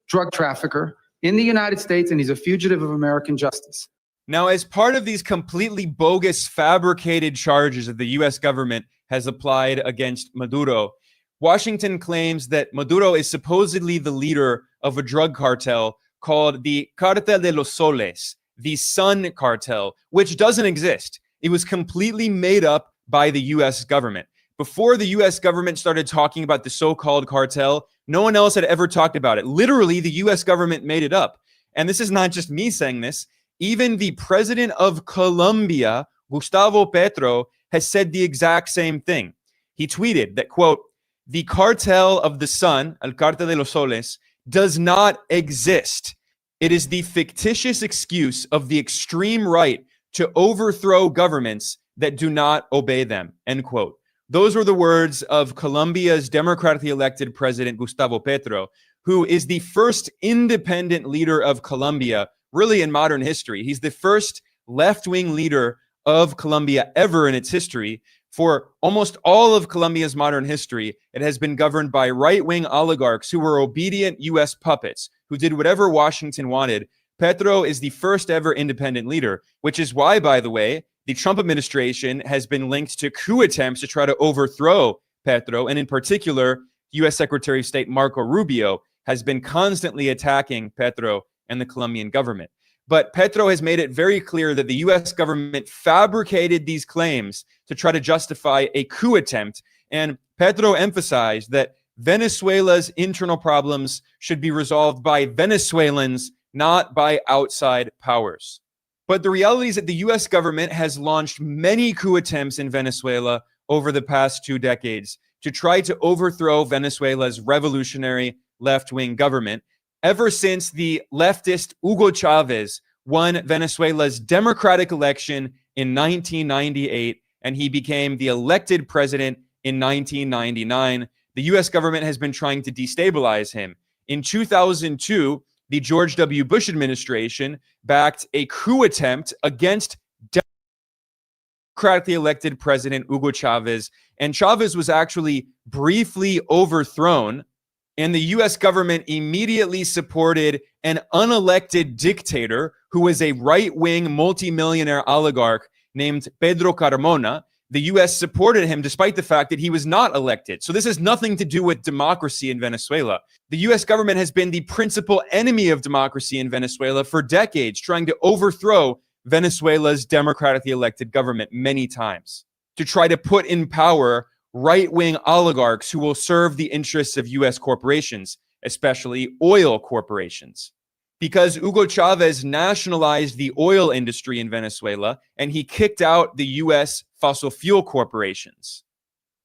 drug trafficker in the United States, and he's a fugitive of American justice. Now, as part of these completely bogus, fabricated charges that the U.S. government has applied against Maduro, Washington claims that Maduro is supposedly the leader of a drug cartel called the Cartel de los Soles, the Sun Cartel, which doesn't exist. It was completely made up by the U.S. government. Before the U.S. government started talking about the so-called cartel, no one else had ever talked about it. Literally, the U.S. government made it up. And this is not just me saying this. Even the president of Colombia, Gustavo Petro, has said the exact same thing. He tweeted that, quote, "The cartel of the sun, El Cartel de los Soles, does not exist. It is the fictitious excuse of the extreme right to overthrow governments that do not obey them, end quote. Those were the words of Colombia's democratically elected president, Gustavo Petro, who is the first independent leader of Colombia, really in modern history. He's the first left-wing leader of Colombia ever in its history. For almost all of Colombia's modern history, it has been governed by right-wing oligarchs who were obedient U.S. puppets, who did whatever Washington wanted. Petro is the first ever independent leader, which is why, by the way, the Trump administration has been linked to coup attempts to try to overthrow Petro. And in particular, U.S. Secretary of State Marco Rubio has been constantly attacking Petro and the Colombian government. But Petro has made it very clear that the U.S. government fabricated these claims to try to justify a coup attempt. And Petro emphasized that Venezuela's internal problems should be resolved by Venezuelans, not by outside powers. But the reality is that the U.S. government has launched many coup attempts in Venezuela over the past 2 decades to try to overthrow Venezuela's revolutionary left-wing government. Ever since the leftist Hugo Chavez won Venezuela's democratic election in 1998, and he became the elected president in 1999, the U.S. government has been trying to destabilize him. In 2002, the George W. Bush administration backed a coup attempt against democratically elected President Hugo Chavez, and Chavez was actually briefly overthrown, and the U.S. government immediately supported an unelected dictator who was a right-wing multimillionaire oligarch named Pedro Carmona. The U.S. supported him despite the fact that he was not elected. So this has nothing to do with democracy in Venezuela. The U.S. government has been the principal enemy of democracy in Venezuela for decades, trying to overthrow Venezuela's democratically elected government many times to try to put in power right-wing oligarchs who will serve the interests of U.S. corporations, especially oil corporations. Because Hugo Chavez nationalized the oil industry in Venezuela and he kicked out the U.S. fossil fuel corporations.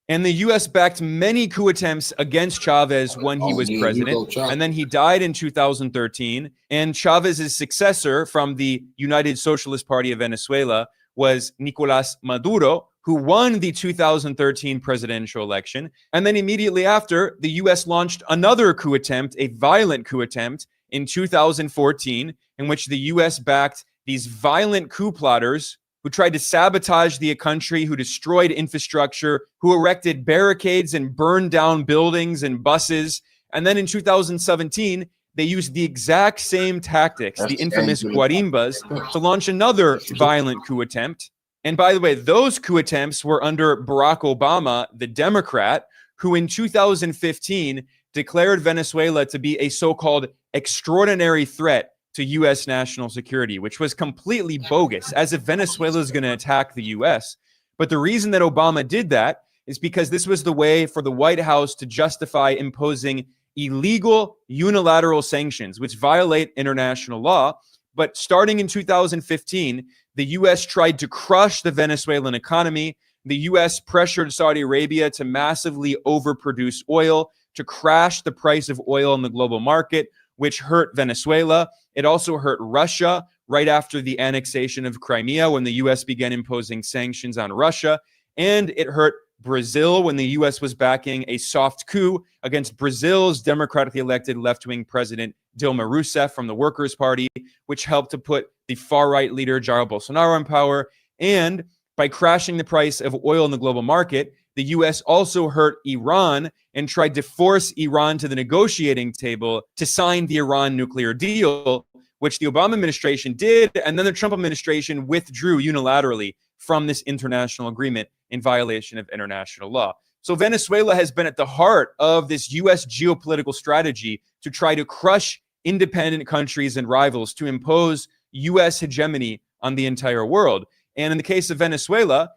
And the U.S. backed many coup attempts against Chavez when he was president. And then he died in 2013. And Chavez's successor from the United Socialist Party of Venezuela was Nicolás Maduro, who won the 2013 presidential election. And then immediately after, the U.S. launched another coup attempt, a violent coup attempt, in 2014, in which the U.S. backed these violent coup plotters who tried to sabotage the country, who destroyed infrastructure, who erected barricades and burned down buildings and buses. And then in 2017, they used the exact same tactics, the infamous guarimbas, to launch another violent coup attempt. And by the way, those coup attempts were under Barack Obama, the Democrat, who in 2015 declared Venezuela to be a so-called extraordinary threat to U.S. national security, which was completely bogus, as if Venezuela is going to attack the U.S. But the reason that Obama did that is because this was the way for the White House to justify imposing illegal unilateral sanctions, which violate international law. But starting in 2015, the U.S. tried to crush the Venezuelan economy. The U.S. pressured Saudi Arabia to massively overproduce oil, to crash the price of oil in the global market, which hurt Venezuela. It also hurt Russia right after the annexation of Crimea, when the U.S. began imposing sanctions on Russia. And it hurt Brazil when the U.S. was backing a soft coup against Brazil's democratically elected left-wing president, Dilma Rousseff from the Workers' Party, which helped to put the far-right leader Jair Bolsonaro in power. And by crashing the price of oil in the global market, the U.S. also hurt Iran and tried to force Iran to the negotiating table to sign the Iran nuclear deal, which the Obama administration did, and then the Trump administration withdrew unilaterally from this international agreement in violation of international law. So Venezuela has been at the heart of this U.S. geopolitical strategy to try to crush independent countries and rivals, to impose U.S. hegemony on the entire world. And in the case of Venezuela,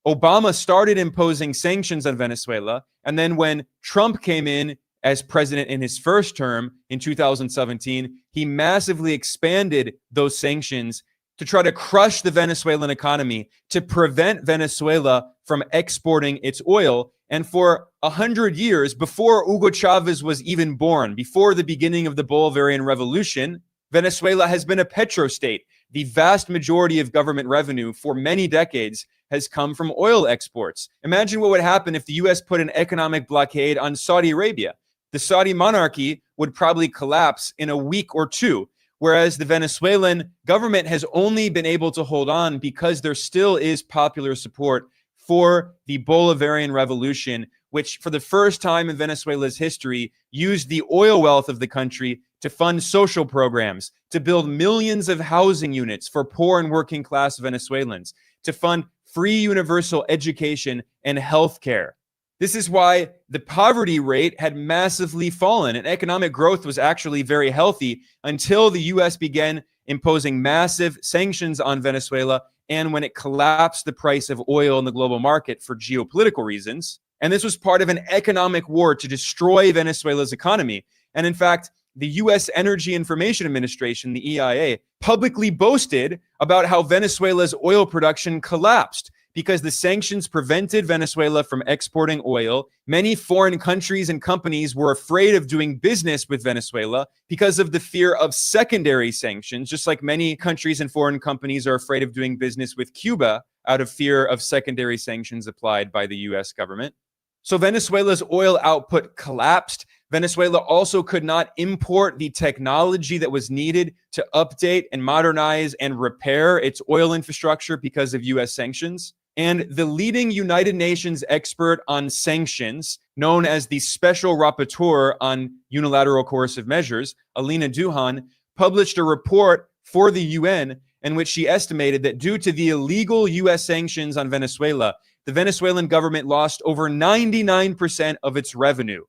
Obama started imposing sanctions on Venezuela. And then when Trump came in as president in his first term in 2017, he massively expanded those sanctions to try to crush the Venezuelan economy, to prevent Venezuela from exporting its oil. And for 100 years, before Hugo Chavez was even born, before the beginning of the Bolivarian Revolution, Venezuela has been a petrostate. The vast majority of government revenue for many decades has come from oil exports. Imagine what would happen if the US put an economic blockade on Saudi Arabia. The Saudi monarchy would probably collapse in a week or two, whereas the Venezuelan government has only been able to hold on because there still is popular support for the Bolivarian revolution, which for the first time in Venezuela's history used the oil wealth of the country to fund social programs, to build millions of housing units for poor and working class Venezuelans, to fund free universal education and health care. This is why the poverty rate had massively fallen and economic growth was actually very healthy until the US began imposing massive sanctions on Venezuela and when it collapsed the price of oil in the global market for geopolitical reasons. And this was part of an economic war to destroy Venezuela's economy. And in fact, the U.S. Energy Information Administration, the EIA, publicly boasted about how Venezuela's oil production collapsed because the sanctions prevented Venezuela from exporting oil. Many foreign countries and companies were afraid of doing business with Venezuela because of the fear of secondary sanctions, just like many countries and foreign companies are afraid of doing business with Cuba out of fear of secondary sanctions applied by the U.S. government. So Venezuela's oil output collapsed. Venezuela also could not import the technology that was needed to update and modernize and repair its oil infrastructure because of U.S. sanctions. And the leading United Nations expert on sanctions, known as the Special Rapporteur on Unilateral Coercive Measures, Alina Duhan, published a report for the UN in which she estimated that due to the illegal U.S. sanctions on Venezuela, the Venezuelan government lost over 99% of its revenue.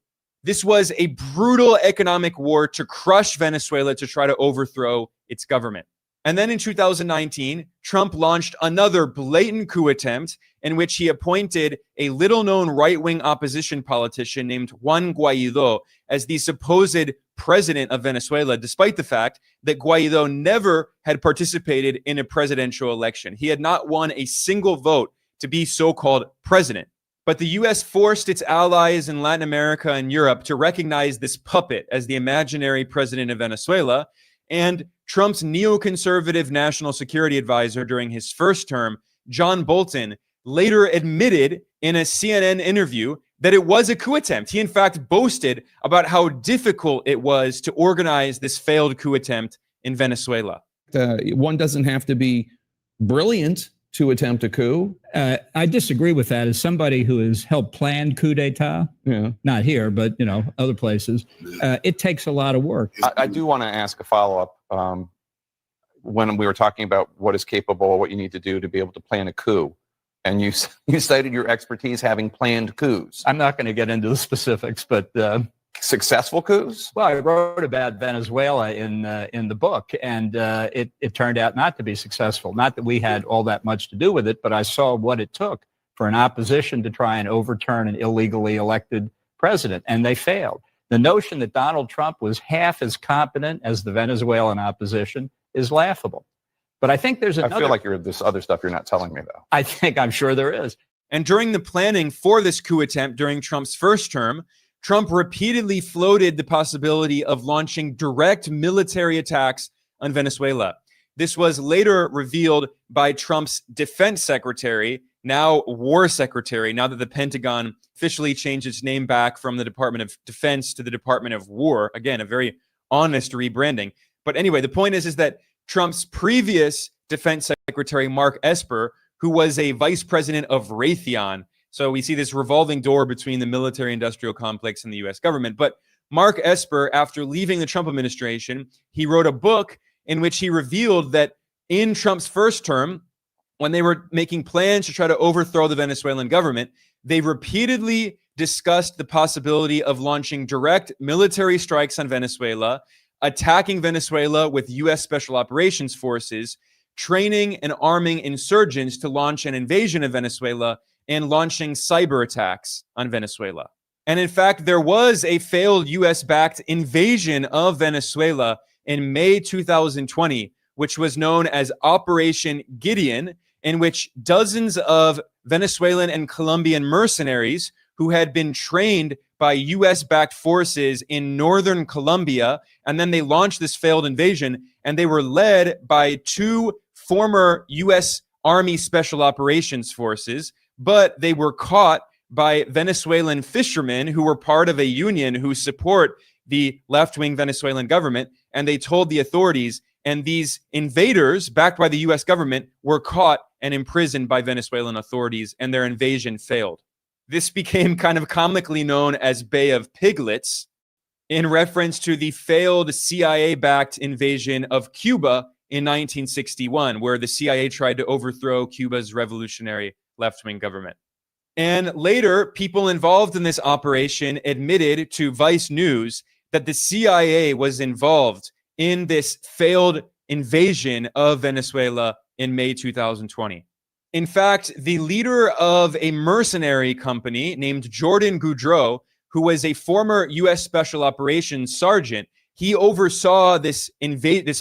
This was a brutal economic war to crush Venezuela to try to overthrow its government. And then in 2019, Trump launched another blatant coup attempt in which he appointed a little-known right-wing opposition politician named Juan Guaido as the supposed president of Venezuela, despite the fact that Guaido never had participated in a presidential election. He had not won a single vote to be so-called president. But the U.S. forced its allies in Latin America and Europe to recognize this puppet as the imaginary president of Venezuela. And Trump's neoconservative national security advisor during his first term, John Bolton, later admitted in a CNN interview that it was a coup attempt. He, in fact, boasted about how difficult it was to organize this failed coup attempt in Venezuela. One doesn't have to be brilliant to attempt a coup. I disagree with that. As somebody who has helped plan coup d'etat, not here, but other places, it takes a lot of work. I do want to ask a follow-up. When we were talking about what is capable, what you need to do to be able to plan a coup, and you cited your expertise having planned coups. I'm not going to get into the specifics, but successful coups? Well, I wrote about Venezuela in the book, and it turned out not to be successful. Not that we had all that much to do with it, but I saw what it took for an opposition to try and overturn an illegally elected president, and they failed. The notion that Donald Trump was half as competent as the Venezuelan opposition is laughable. But I think there's another... I feel like this other stuff you're not telling me, though. I'm sure there is. And during the planning for this coup attempt during Trump's first term, Trump repeatedly floated the possibility of launching direct military attacks on Venezuela. This was later revealed by Trump's defense secretary, now war secretary, now that the Pentagon officially changed its name back from the Department of Defense to the Department of War. Again, a very honest rebranding. But anyway, the point is that Trump's previous defense secretary, Mark Esper, who was a vice president of Raytheon. So we see this revolving door between the military-industrial complex and the U.S. government. But Mark Esper, after leaving the Trump administration, he wrote a book in which he revealed that in Trump's first term, when they were making plans to try to overthrow the Venezuelan government, they repeatedly discussed the possibility of launching direct military strikes on Venezuela, attacking Venezuela with U.S. Special Operations Forces, training and arming insurgents to launch an invasion of Venezuela, and launching cyber attacks on Venezuela. And in fact, there was a failed US-backed invasion of Venezuela in May 2020, which was known as Operation Gideon, in which dozens of Venezuelan and Colombian mercenaries who had been trained by US-backed forces in northern Colombia, and then they launched this failed invasion, and they were led by 2 former US Army Special Operations Forces, but they were caught by Venezuelan fishermen who were part of a union who support the left-wing Venezuelan government, and they told the authorities, and these invaders, backed by the US government, were caught and imprisoned by Venezuelan authorities, and their invasion failed. This became kind of comically known as Bay of Piglets, in reference to the failed CIA-backed invasion of Cuba in 1961, where the CIA tried to overthrow Cuba's revolutionary left-wing government. And later, people involved in this operation admitted to Vice News that the CIA was involved in this failed invasion of Venezuela in May 2020. In fact, the leader of a mercenary company named Jordan Goudreau, who was a former U.S. Special Operations sergeant, he oversaw this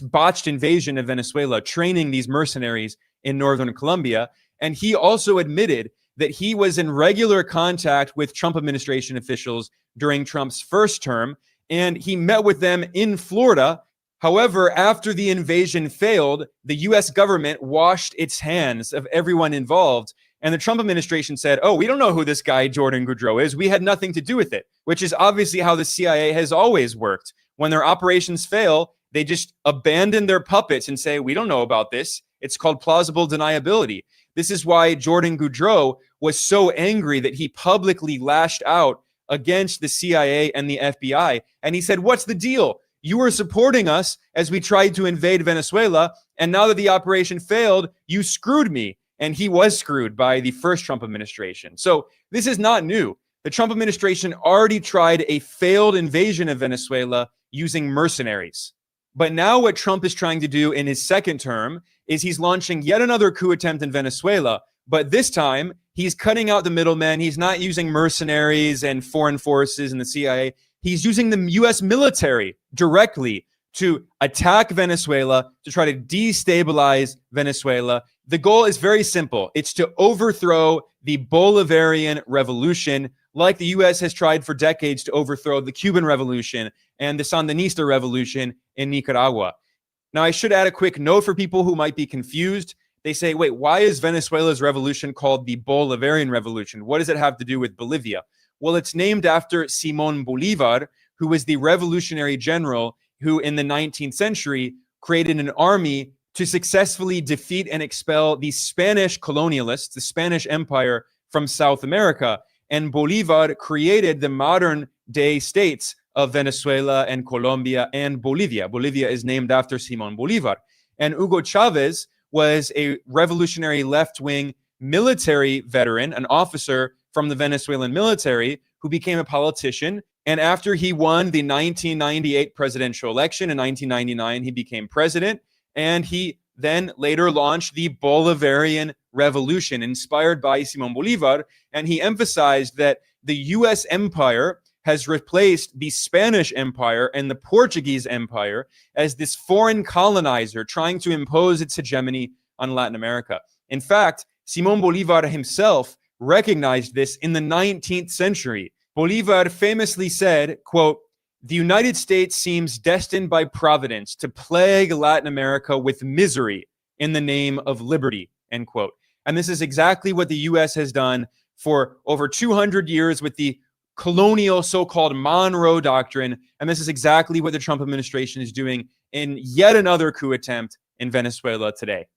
botched invasion of Venezuela, training these mercenaries in northern Colombia. And he also admitted that he was in regular contact with Trump administration officials during Trump's first term, and he met with them in Florida. However, after the invasion failed, the US government washed its hands of everyone involved. And the Trump administration said, oh, we don't know who this guy Jordan Goudreau is. We had nothing to do with it, which is obviously how the CIA has always worked. When their operations fail, they just abandon their puppets and say, we don't know about this. It's called plausible deniability. This is why Jordan Goudreau was so angry that he publicly lashed out against the CIA and the FBI. And he said, what's the deal? You were supporting us as we tried to invade Venezuela, and now that the operation failed, you screwed me. And he was screwed by the first Trump administration. So this is not new. The Trump administration already tried a failed invasion of Venezuela using mercenaries. But now what Trump is trying to do in his second term is he's launching yet another coup attempt in Venezuela. But this time, he's cutting out the middlemen. He's not using mercenaries and foreign forces and the CIA. He's using the U.S. military directly to attack Venezuela, to try to destabilize Venezuela. The goal is very simple. It's to overthrow the Bolivarian revolution, like the U.S. has tried for decades to overthrow the Cuban Revolution and the Sandinista revolution in Nicaragua. Now, I should add a quick note for people who might be confused. They say, wait, why is Venezuela's revolution called the Bolivarian Revolution? What does it have to do with Bolivia? Well, it's named after Simón Bolívar, who was the revolutionary general who in the 19th century created an army to successfully defeat and expel the Spanish colonialists, the Spanish Empire from South America. And Bolívar created the modern day states of Venezuela and Colombia and Bolivia. Bolivia is named after Simón Bolívar. And Hugo Chavez was a revolutionary left-wing military veteran, an officer from the Venezuelan military who became a politician. And after he won the 1998 presidential election in 1999, he became president. And he then later launched the Bolivarian Revolution, inspired by Simón Bolívar. And he emphasized that the U.S. empire has replaced the Spanish Empire and the Portuguese Empire as this foreign colonizer trying to impose its hegemony on Latin America. In fact, Simón Bolívar himself recognized this in the 19th century. Bolívar famously said, quote, "The United States seems destined by providence to plague Latin America with misery in the name of liberty," end quote. And this is exactly what the U.S. has done for over 200 years with the colonial so-called Monroe Doctrine. And this is exactly what the Trump administration is doing in yet another coup attempt in Venezuela today.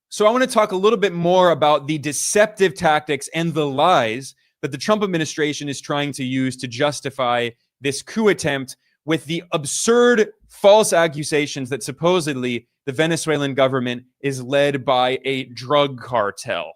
So I want to talk a little bit more about the deceptive tactics and the lies that the Trump administration is trying to use to justify this coup attempt with the absurd false accusations that supposedly the Venezuelan government is led by a drug cartel.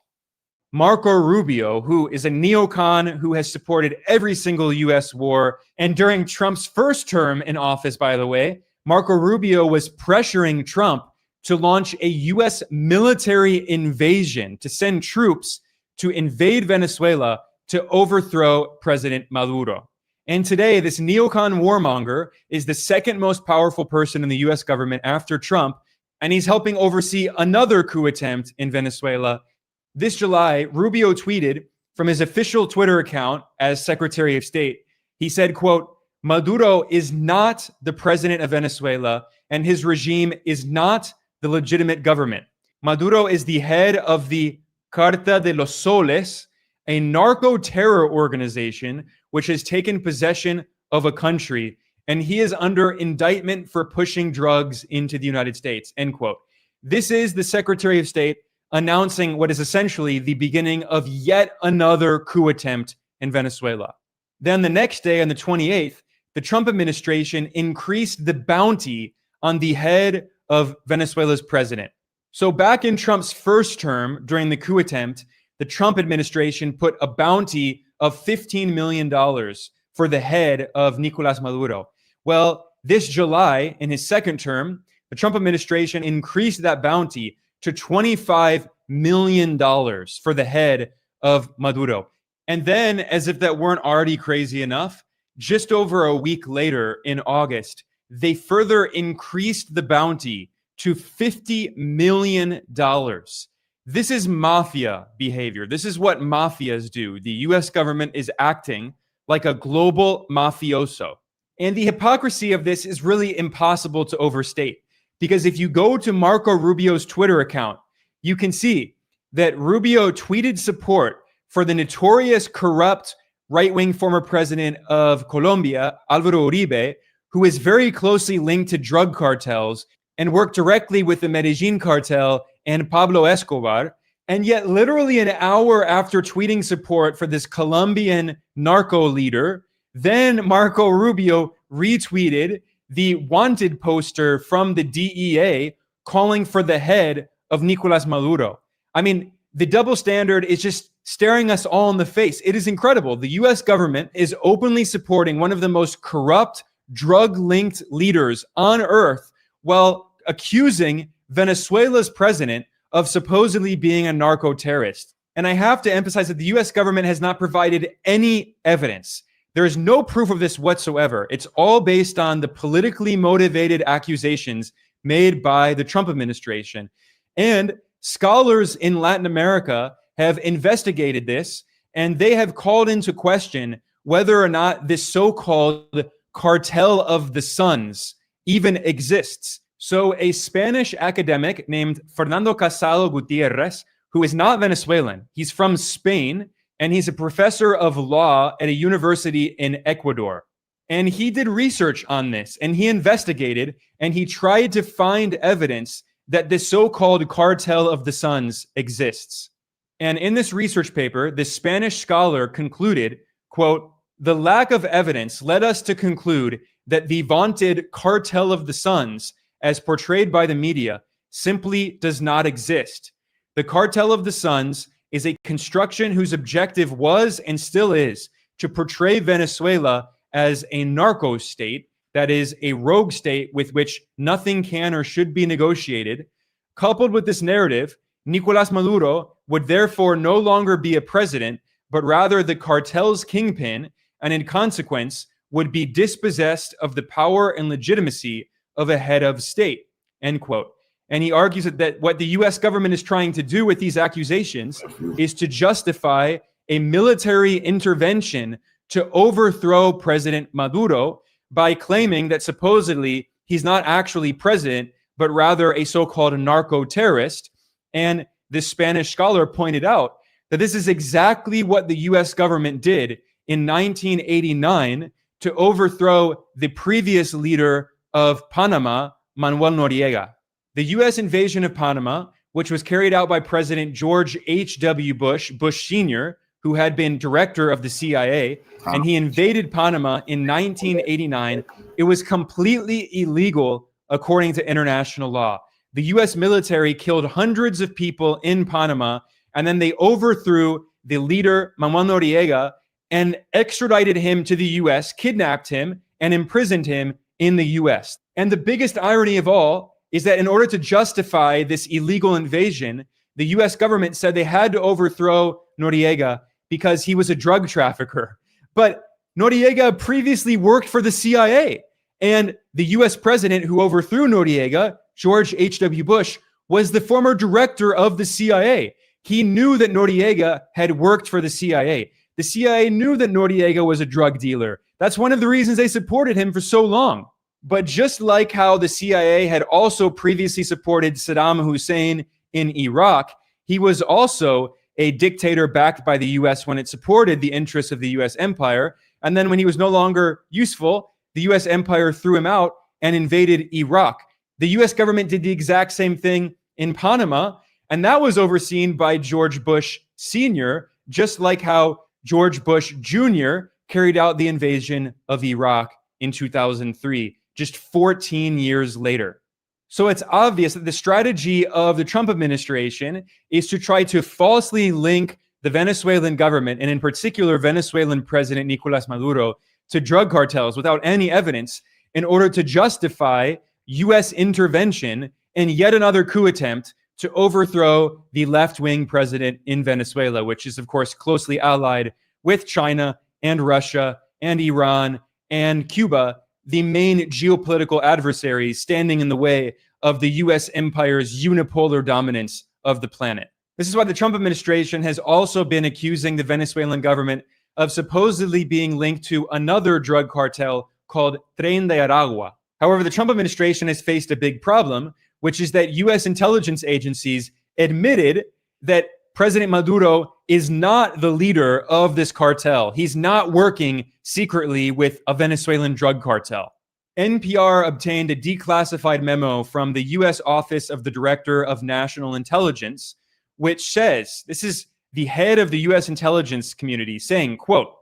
Marco Rubio, who is a neocon who has supported every single U.S. war, and during Trump's first term in office, by the way, Marco Rubio was pressuring Trump to launch a U.S. military invasion, to send troops to invade Venezuela to overthrow President Maduro. And today, this neocon warmonger is the second most powerful person in the U.S. government after Trump, and he's helping oversee another coup attempt in Venezuela. This July, Rubio tweeted, from his official Twitter account as Secretary of State. He said, quote, Maduro is not the president of Venezuela, and his regime is not the legitimate government. Maduro is the head of the Carta de los Soles, a narco-terror organization which has taken possession of a country, and he is under indictment for pushing drugs into the United States, end quote. This is the Secretary of State announcing what is essentially the beginning of yet another coup attempt in Venezuela. Then the next day, on the 28th, the Trump administration increased the bounty on the head of Venezuela's president. So back in Trump's first term, during the coup attempt, the Trump administration put a bounty of $15 million for the head of Nicolás Maduro. Well, this July, in his second term, the Trump administration increased that bounty to $25 million for the head of Maduro. And then, as if that weren't already crazy enough, just over a week later in August, they further increased the bounty to $50 million. This is mafia behavior. This is what mafias do. The US government is acting like a global mafioso. And the hypocrisy of this is really impossible to overstate. Because if you go to Marco Rubio's Twitter account, you can see that Rubio tweeted support for the notorious corrupt right-wing former president of Colombia, Álvaro Uribe, who is very closely linked to drug cartels and worked directly with the Medellin cartel and Pablo Escobar. And yet, literally an hour after tweeting support for this Colombian narco leader, then Marco Rubio retweeted the wanted poster from the DEA calling for the head of Nicolás Maduro. I mean, the double standard is just staring us all in the face. It is incredible. The US government is openly supporting one of the most corrupt, drug-linked leaders on earth while accusing Venezuela's president of supposedly being a narco-terrorist. And I have to emphasize that the US government has not provided any evidence. There is no proof of this whatsoever. It's all based on the politically motivated accusations made by the Trump administration. And scholars in Latin America have investigated this, and they have called into question whether or not this so-called cartel of the suns even exists. So a Spanish academic named Fernando Casado Gutierrez, who is not Venezuelan, he's from Spain, and he's a professor of law at a university in Ecuador. And he did research on this, and he investigated, and he tried to find evidence that this so-called cartel of the suns exists. And in this research paper, this Spanish scholar concluded, quote, the lack of evidence led us to conclude that the vaunted cartel of the suns, as portrayed by the media, simply does not exist. The cartel of the suns is a construction whose objective was and still is to portray Venezuela as a narco state, that is, a rogue state with which nothing can or should be negotiated. Coupled with this narrative, Nicolás Maduro would therefore no longer be a president, but rather the cartel's kingpin, and in consequence would be dispossessed of the power and legitimacy of a head of state, end quote. And he argues that what the US government is trying to do with these accusations is to justify a military intervention to overthrow President Maduro by claiming that supposedly he's not actually president, but rather a so-called narco-terrorist. And this Spanish scholar pointed out that this is exactly what the US government did in 1989 to overthrow the previous leader of Panama, Manuel Noriega. The U.S. invasion of Panama, which was carried out by President George H.W. Bush, Bush Sr., who had been director of the CIA, and he invaded Panama in 1989, it was completely illegal according to international law. The U.S. military killed hundreds of people in Panama, and then they overthrew the leader, Manuel Noriega, and extradited him to the U.S., kidnapped him, and imprisoned him in the U.S. And the biggest irony of all is that in order to justify this illegal invasion, the U.S. government said they had to overthrow Noriega because he was a drug trafficker. But Noriega previously worked for the CIA, and the U.S. president who overthrew Noriega, George H.W. Bush, was the former director of the CIA. He knew that Noriega had worked for the CIA. The CIA knew that Noriega was a drug dealer. That's one of the reasons they supported him for so long. But just like how the CIA had also previously supported Saddam Hussein in Iraq, he was also a dictator backed by the US when it supported the interests of the US empire. And then when he was no longer useful, the US empire threw him out and invaded Iraq. The US government did the exact same thing in Panama, and that was overseen by George Bush Sr., just like how George Bush Jr. carried out the invasion of Iraq in 2003, just 14 years later. So it's obvious that the strategy of the Trump administration is to try to falsely link the Venezuelan government, and in particular Venezuelan President Nicolas Maduro, to drug cartels without any evidence in order to justify U.S. intervention in yet another coup attempt to overthrow the left-wing president in Venezuela, which is, of course, closely allied with China and Russia and Iran and Cuba, the main geopolitical adversaries standing in the way of the U.S. empire's unipolar dominance of the planet. This is why the Trump administration has also been accusing the Venezuelan government of supposedly being linked to another drug cartel called Tren de Aragua. However, the Trump administration has faced a big problem, which is that U.S. intelligence agencies admitted that President Maduro is not the leader of this cartel. He's not working secretly with a Venezuelan drug cartel. NPR obtained a declassified memo from the U.S. Office of the Director of National Intelligence, which says, this is the head of the U.S. intelligence community saying, quote,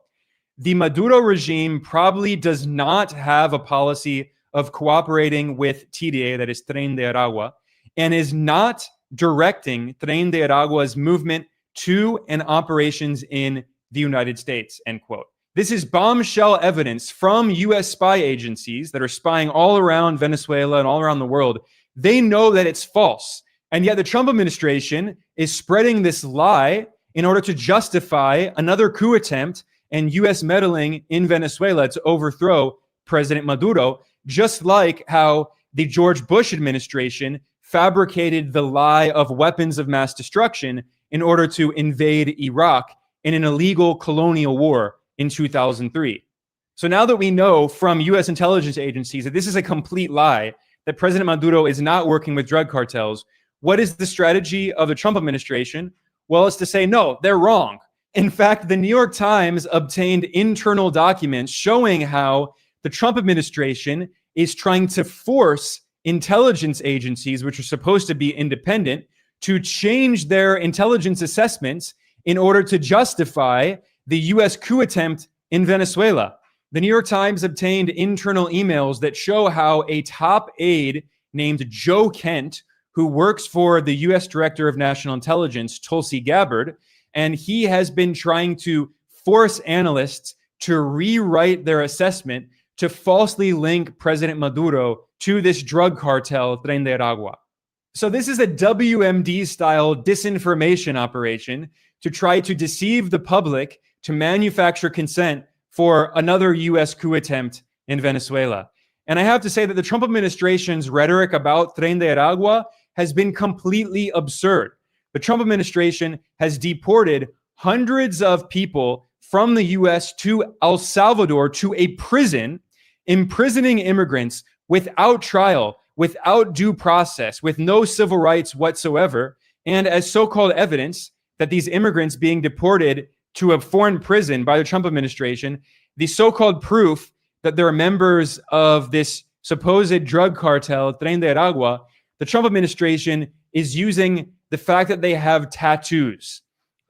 "The Maduro regime probably does not have a policy of cooperating with TDA, that is Tren de Aragua, and is not directing Tren de Aragua's movement to and operations in the United States," end quote. This is bombshell evidence from U.S. spy agencies that are spying all around Venezuela and all around the world. They know that it's false. And yet the Trump administration is spreading this lie in order to justify another coup attempt and U.S. meddling in Venezuela to overthrow President Maduro, just like how the George Bush administration fabricated the lie of weapons of mass destruction in order to invade Iraq in an illegal colonial war in 2003. So now that we know from U.S. intelligence agencies that this is a complete lie, that President Maduro is not working with drug cartels, what is the strategy of the Trump administration? Well, it's to say, no, they're wrong. In fact, the New York Times obtained internal documents showing how the Trump administration is trying to force intelligence agencies, which are supposed to be independent, to change their intelligence assessments in order to justify the U.S. coup attempt in Venezuela. The New York Times obtained internal emails that show how a top aide named Joe Kent, who works for the U.S. Director of National Intelligence, Tulsi Gabbard, and he has been trying to force analysts to rewrite their assessment to falsely link President Maduro to this drug cartel, Tren de Aragua. So this is a WMD-style disinformation operation to try to deceive the public to manufacture consent for another U.S. coup attempt in Venezuela. And I have to say that the Trump administration's rhetoric about Tren de Aragua has been completely absurd. The Trump administration has deported hundreds of people from the U.S. to El Salvador to a prison, imprisoning immigrants without trial, without due process, with no civil rights whatsoever, and as so-called evidence that these immigrants being deported to a foreign prison by the Trump administration, the so-called proof that they're members of this supposed drug cartel, Tren de Aragua, the Trump administration is using the fact that they have tattoos.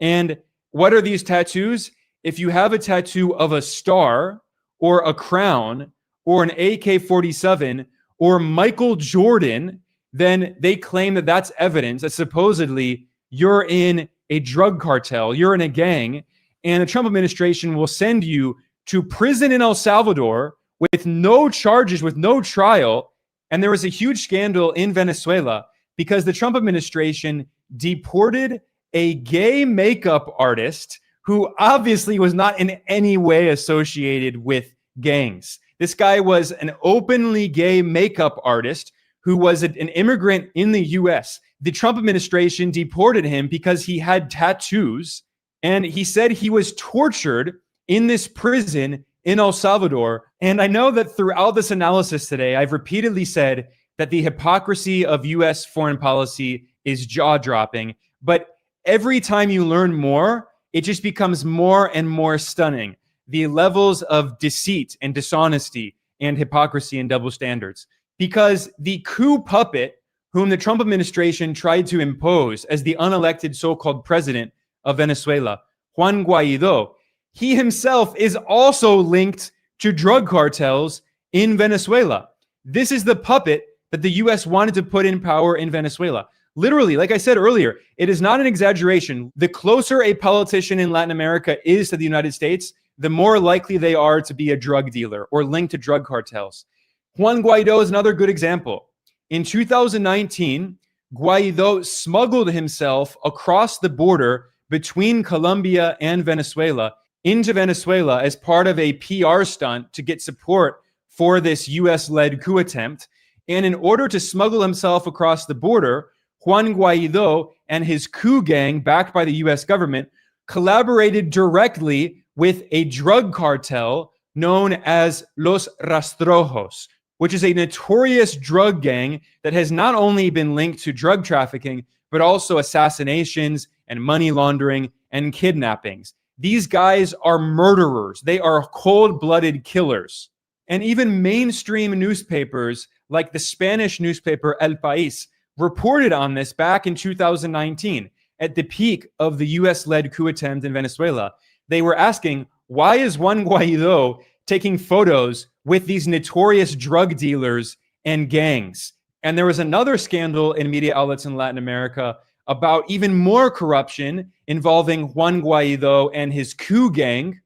And what are these tattoos? If you have a tattoo of a star or a crown or an AK-47 or Michael Jordan, then they claim that that's evidence that supposedly you're in a drug cartel, you're in a gang, and the Trump administration will send you to prison in El Salvador with no charges, with no trial. And there was a huge scandal in Venezuela because the Trump administration deported a gay makeup artist who obviously was not in any way associated with gangs. This guy was an openly gay makeup artist who was an immigrant in the US. The Trump administration deported him because he had tattoos, and he said he was tortured in this prison in El Salvador. And I know that throughout this analysis today, I've repeatedly said that the hypocrisy of US foreign policy is jaw-dropping, but every time you learn more, it just becomes more and more stunning. The levels of deceit and dishonesty and hypocrisy and double standards. Because the coup puppet whom the Trump administration tried to impose as the unelected so-called president of Venezuela, Juan Guaido, he himself is also linked to drug cartels in Venezuela. This is the puppet that the US wanted to put in power in Venezuela. Literally, like I said earlier, it is not an exaggeration. The closer a politician in Latin America is to the United States, the more likely they are to be a drug dealer or linked to drug cartels. Juan Guaido is another good example. In 2019, Guaido smuggled himself across the border between Colombia and Venezuela into Venezuela as part of a PR stunt to get support for this US-led coup attempt. And in order to smuggle himself across the border, Juan Guaido and his coup gang, backed by the US government, collaborated directly with a drug cartel known as Los Rastrojos, which is a notorious drug gang that has not only been linked to drug trafficking, but also assassinations and money laundering and kidnappings. These guys are murderers. They are cold-blooded killers. And even mainstream newspapers like the Spanish newspaper El País reported on this back in 2019 at the peak of the US-led coup attempt in Venezuela. They were asking, why is Juan Guaido taking photos with these notorious drug dealers and gangs? And there was another scandal in media outlets in Latin America about even more corruption involving Juan Guaido and his coup gang.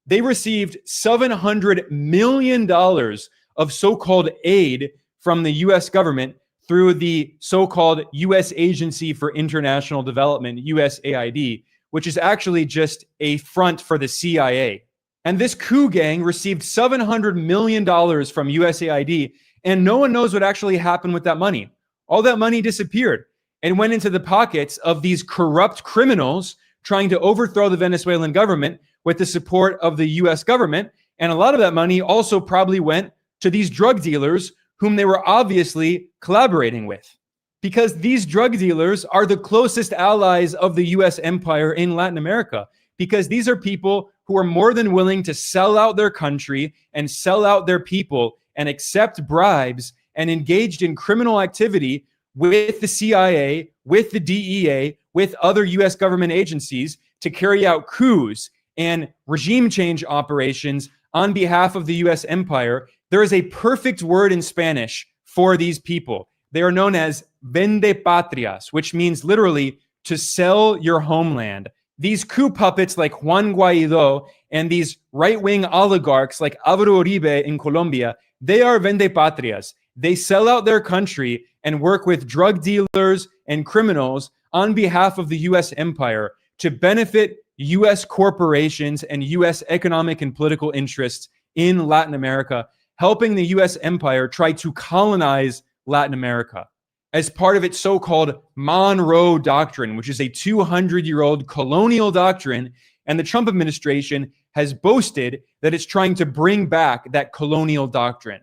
They received $700 million of so-called aid from the US government through the so-called U.S. Agency for International Development, USAID, which is actually just a front for the CIA. And this coup gang received $700 million from USAID, and no one knows what actually happened with that money. All that money disappeared and went into the pockets of these corrupt criminals trying to overthrow the Venezuelan government with the support of the US government. And a lot of that money also probably went to these drug dealers whom they were obviously collaborating with, because these drug dealers are the closest allies of the US empire in Latin America, because these are people who are more than willing to sell out their country and sell out their people and accept bribes and engaged in criminal activity with the CIA, with the DEA, with other US government agencies to carry out coups and regime change operations on behalf of the US empire. There is a perfect word in Spanish for these people. They are known as vendepatrias, which means literally to sell your homeland. These coup puppets like Juan Guaido and these right-wing oligarchs like Álvaro Uribe in Colombia, they are vendepatrias. They sell out their country and work with drug dealers and criminals on behalf of the US empire to benefit US corporations and US economic and political interests in Latin America, helping the US empire try to colonize Latin America as part of its so-called Monroe Doctrine, which is a 200-year-old colonial doctrine. And the Trump administration has boasted that it's trying to bring back that colonial doctrine.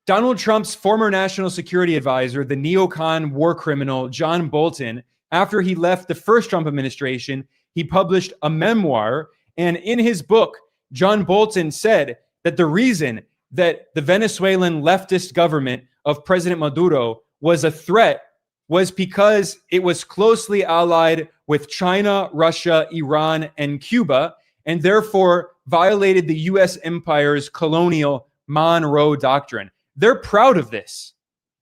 Donald Trump's former national security advisor, the neocon war criminal John Bolton, after he left the first Trump administration, he published a memoir. And in his book, John Bolton said that the reason that the Venezuelan leftist government of President Maduro was a threat was because it was closely allied with China, Russia, Iran, and Cuba, and therefore violated the US empire's colonial Monroe Doctrine. They're proud of this.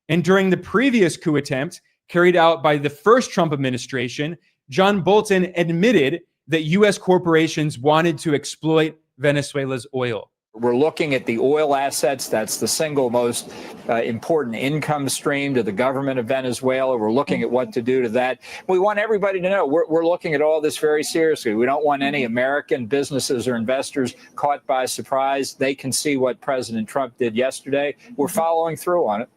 And during the previous coup attempt carried out by the first Trump administration, John Bolton admitted that US corporations wanted to exploit Venezuela's oil. We're looking at the oil assets. That's the single most important income stream to the government of Venezuela. We're looking at what to do to that. We want everybody to know we're looking at all this very seriously. We don't want any American businesses or investors caught by surprise. They can see what President Trump did yesterday. We're following through on it.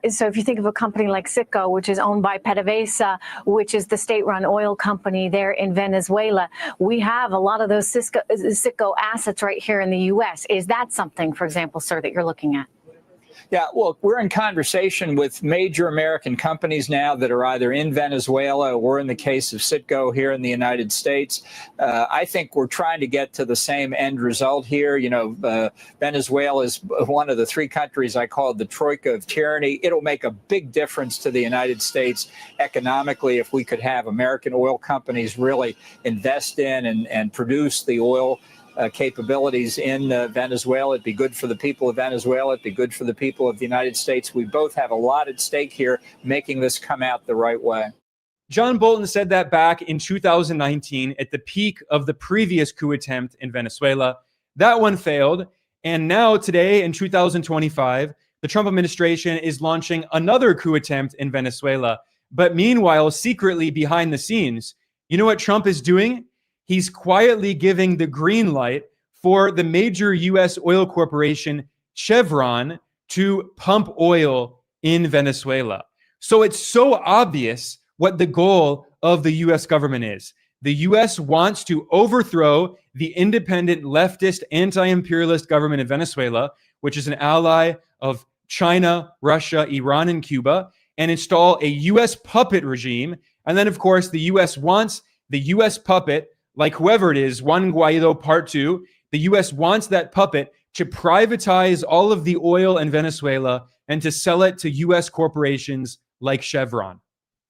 So if you think of a company like Citgo, which is owned by PDVSA, which is the state-run oil company there in Venezuela, we have a lot of those Citgo assets right here in the U.S. Is that something, for example, sir, that you're looking at? Yeah, well, we're in conversation with major American companies now that are either in Venezuela or, in the case of Citgo, here in the United States. I think we're trying to get to the same end result here. You know, Venezuela is one of the three countries I call the troika of tyranny. It'll make a big difference to the United States economically if we could have American oil companies really invest in and produce the oil capabilities in Venezuela. It'd be good for the people of Venezuela. It'd be good for the people of the United States. We both have a lot at stake here, making this come out the right way. John Bolton said that back in 2019 at the peak of the previous coup attempt in Venezuela. That one failed. And now today in 2025, the Trump administration is launching another coup attempt in Venezuela. But meanwhile, secretly behind the scenes, you know what Trump is doing? He's quietly giving the green light for the major U.S. oil corporation, Chevron, to pump oil in Venezuela. So it's so obvious what the goal of the U.S. government is. The U.S. wants to overthrow the independent leftist anti-imperialist government of Venezuela, which is an ally of China, Russia, Iran, and Cuba, and install a U.S. puppet regime. And then, of course, the U.S. wants the U.S. puppet, like whoever it is, Juan Guaido Part 2, the U.S. wants that puppet to privatize all of the oil in Venezuela and to sell it to U.S. corporations like Chevron.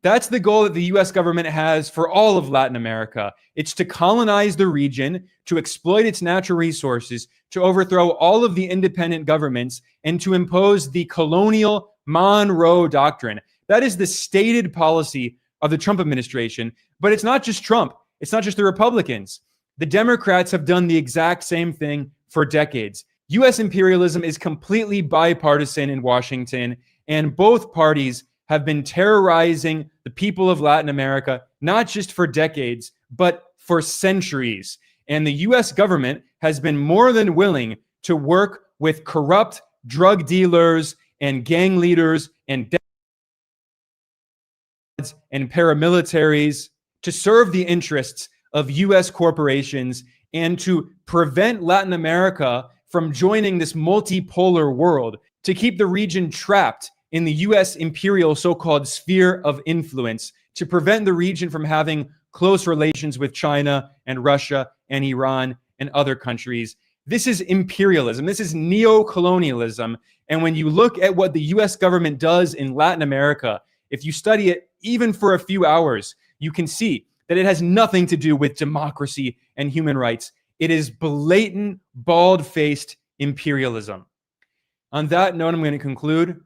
That's the goal that the U.S. government has for all of Latin America. It's to colonize the region, to exploit its natural resources, to overthrow all of the independent governments, and to impose the colonial Monroe Doctrine. That is the stated policy of the Trump administration. But it's not just Trump. It's not just the Republicans. The Democrats have done the exact same thing for decades. U.S. imperialism is completely bipartisan in Washington, and both parties have been terrorizing the people of Latin America, not just for decades, but for centuries. And the U.S. government has been more than willing to work with corrupt drug dealers and gang leaders and paramilitaries to serve the interests of U.S. corporations and to prevent Latin America from joining this multipolar world, to keep the region trapped in the U.S. imperial so-called sphere of influence, to prevent the region from having close relations with China and Russia and Iran and other countries. This is imperialism. This is neo-colonialism. And when you look at what the U.S. government does in Latin America, if you study it even for a few hours, you can see that it has nothing to do with democracy and human rights. It is blatant, bald-faced imperialism. On that note, I'm going to conclude.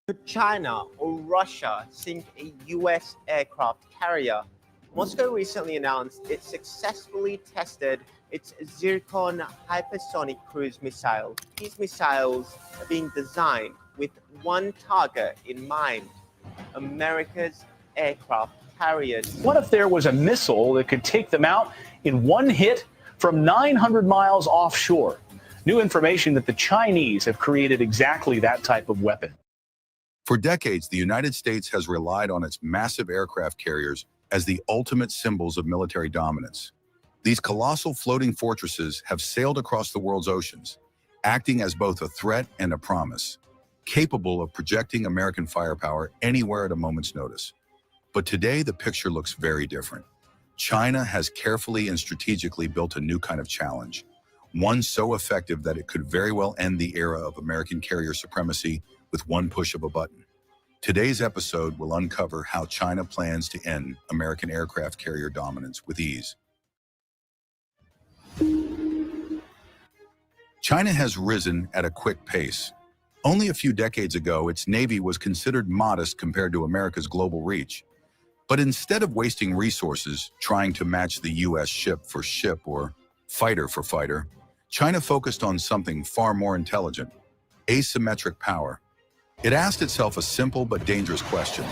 Could China or Russia sink a U.S. aircraft carrier? Moscow recently announced it successfully tested its Zircon hypersonic cruise missile. These missiles are being designed with one target in mind: America's aircraft carriers. What if there was a missile that could take them out in one hit from 900 miles offshore? New information that the Chinese have created exactly that type of weapon. For decades, the United States has relied on its massive aircraft carriers as the ultimate symbols of military dominance. These colossal floating fortresses have sailed across the world's oceans, acting as both a threat and a promise, capable of projecting American firepower anywhere at a moment's notice. But today, the picture looks very different. China has carefully and strategically built a new kind of challenge, one so effective that it could very well end the era of American carrier supremacy with one push of a button. Today's episode will uncover how China plans to end American aircraft carrier dominance with ease. China has risen at a quick pace. Only a few decades ago, its Navy was considered modest compared to America's global reach. But instead of wasting resources trying to match the US ship for ship or fighter for fighter, China focused on something far more intelligent: asymmetric power. It asked itself a simple but dangerous question.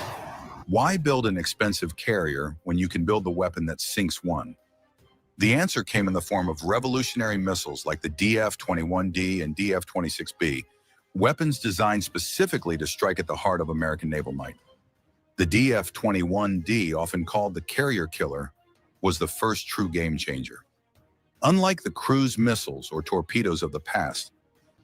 Why build an expensive carrier when you can build the weapon that sinks one? The answer came in the form of revolutionary missiles like the DF-21D and DF-26B, weapons designed specifically to strike at the heart of American naval might. The DF-21D, often called the carrier killer, was the first true game changer. Unlike the cruise missiles or torpedoes of the past,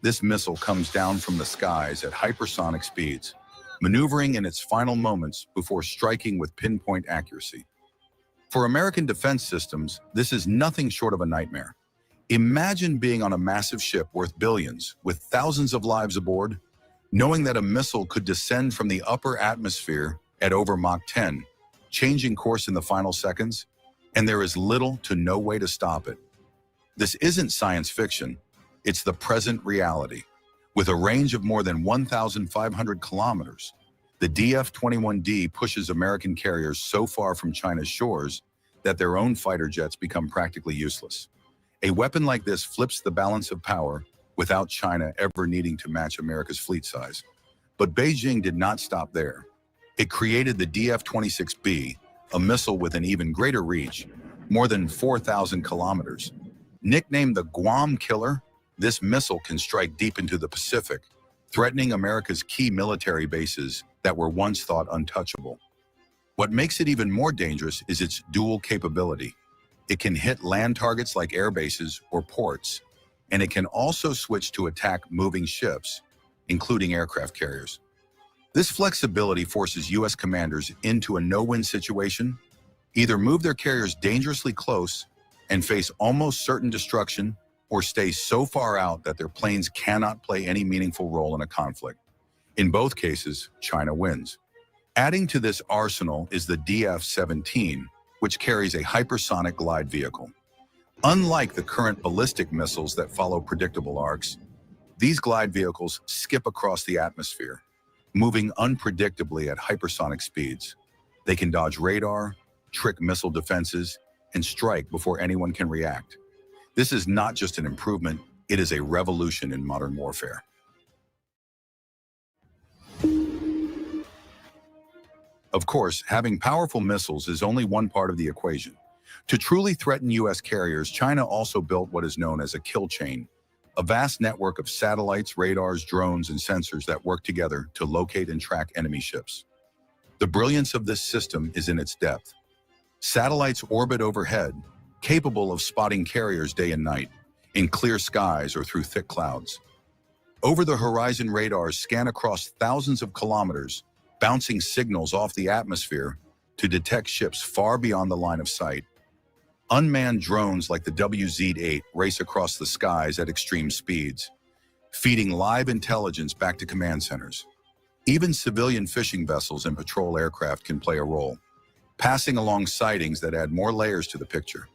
this missile comes down from the skies at hypersonic speeds, maneuvering in its final moments before striking with pinpoint accuracy. For American defense systems, this is nothing short of a nightmare. Imagine being on a massive ship worth billions, with thousands of lives aboard, knowing that a missile could descend from the upper atmosphere at over Mach 10, changing course in the final seconds, and there is little to no way to stop it. This isn't science fiction, it's the present reality. With a range of more than 1,500 kilometers, the DF-21D pushes American carriers so far from China's shores that their own fighter jets become practically useless. A weapon like this flips the balance of power without China ever needing to match America's fleet size. But Beijing did not stop there. It created the DF-26B, a missile with an even greater reach, more than 4,000 kilometers. Nicknamed the Guam Killer, this missile can strike deep into the Pacific, threatening America's key military bases that were once thought untouchable. What makes it even more dangerous is its dual capability. It can hit land targets like air bases or ports, and it can also switch to attack moving ships, including aircraft carriers. This flexibility forces U.S. commanders into a no-win situation: either move their carriers dangerously close and face almost certain destruction, or stay so far out that their planes cannot play any meaningful role in a conflict. In both cases, China wins. Adding to this arsenal is the DF-17, which carries a hypersonic glide vehicle. Unlike the current ballistic missiles that follow predictable arcs, these glide vehicles skip across the atmosphere, moving unpredictably at hypersonic speeds. They can dodge radar, trick missile defenses, and strike before anyone can react. This is not just an improvement, it is a revolution in modern warfare. Of course, having powerful missiles is only one part of the equation. To truly threaten U.S. carriers, China also built what is known as a kill chain, a vast network of satellites, radars, drones, and sensors that work together to locate and track enemy ships. The brilliance of this system is in its depth. Satellites orbit overhead, capable of spotting carriers day and night, in clear skies or through thick clouds. Over-the-horizon radars scan across thousands of kilometers, bouncing signals off the atmosphere to detect ships far beyond the line of sight. Unmanned drones like the WZ-8 race across the skies at extreme speeds, feeding live intelligence back to command centers. Even civilian fishing vessels and patrol aircraft can play a role, passing along sightings that add more layers to the picture.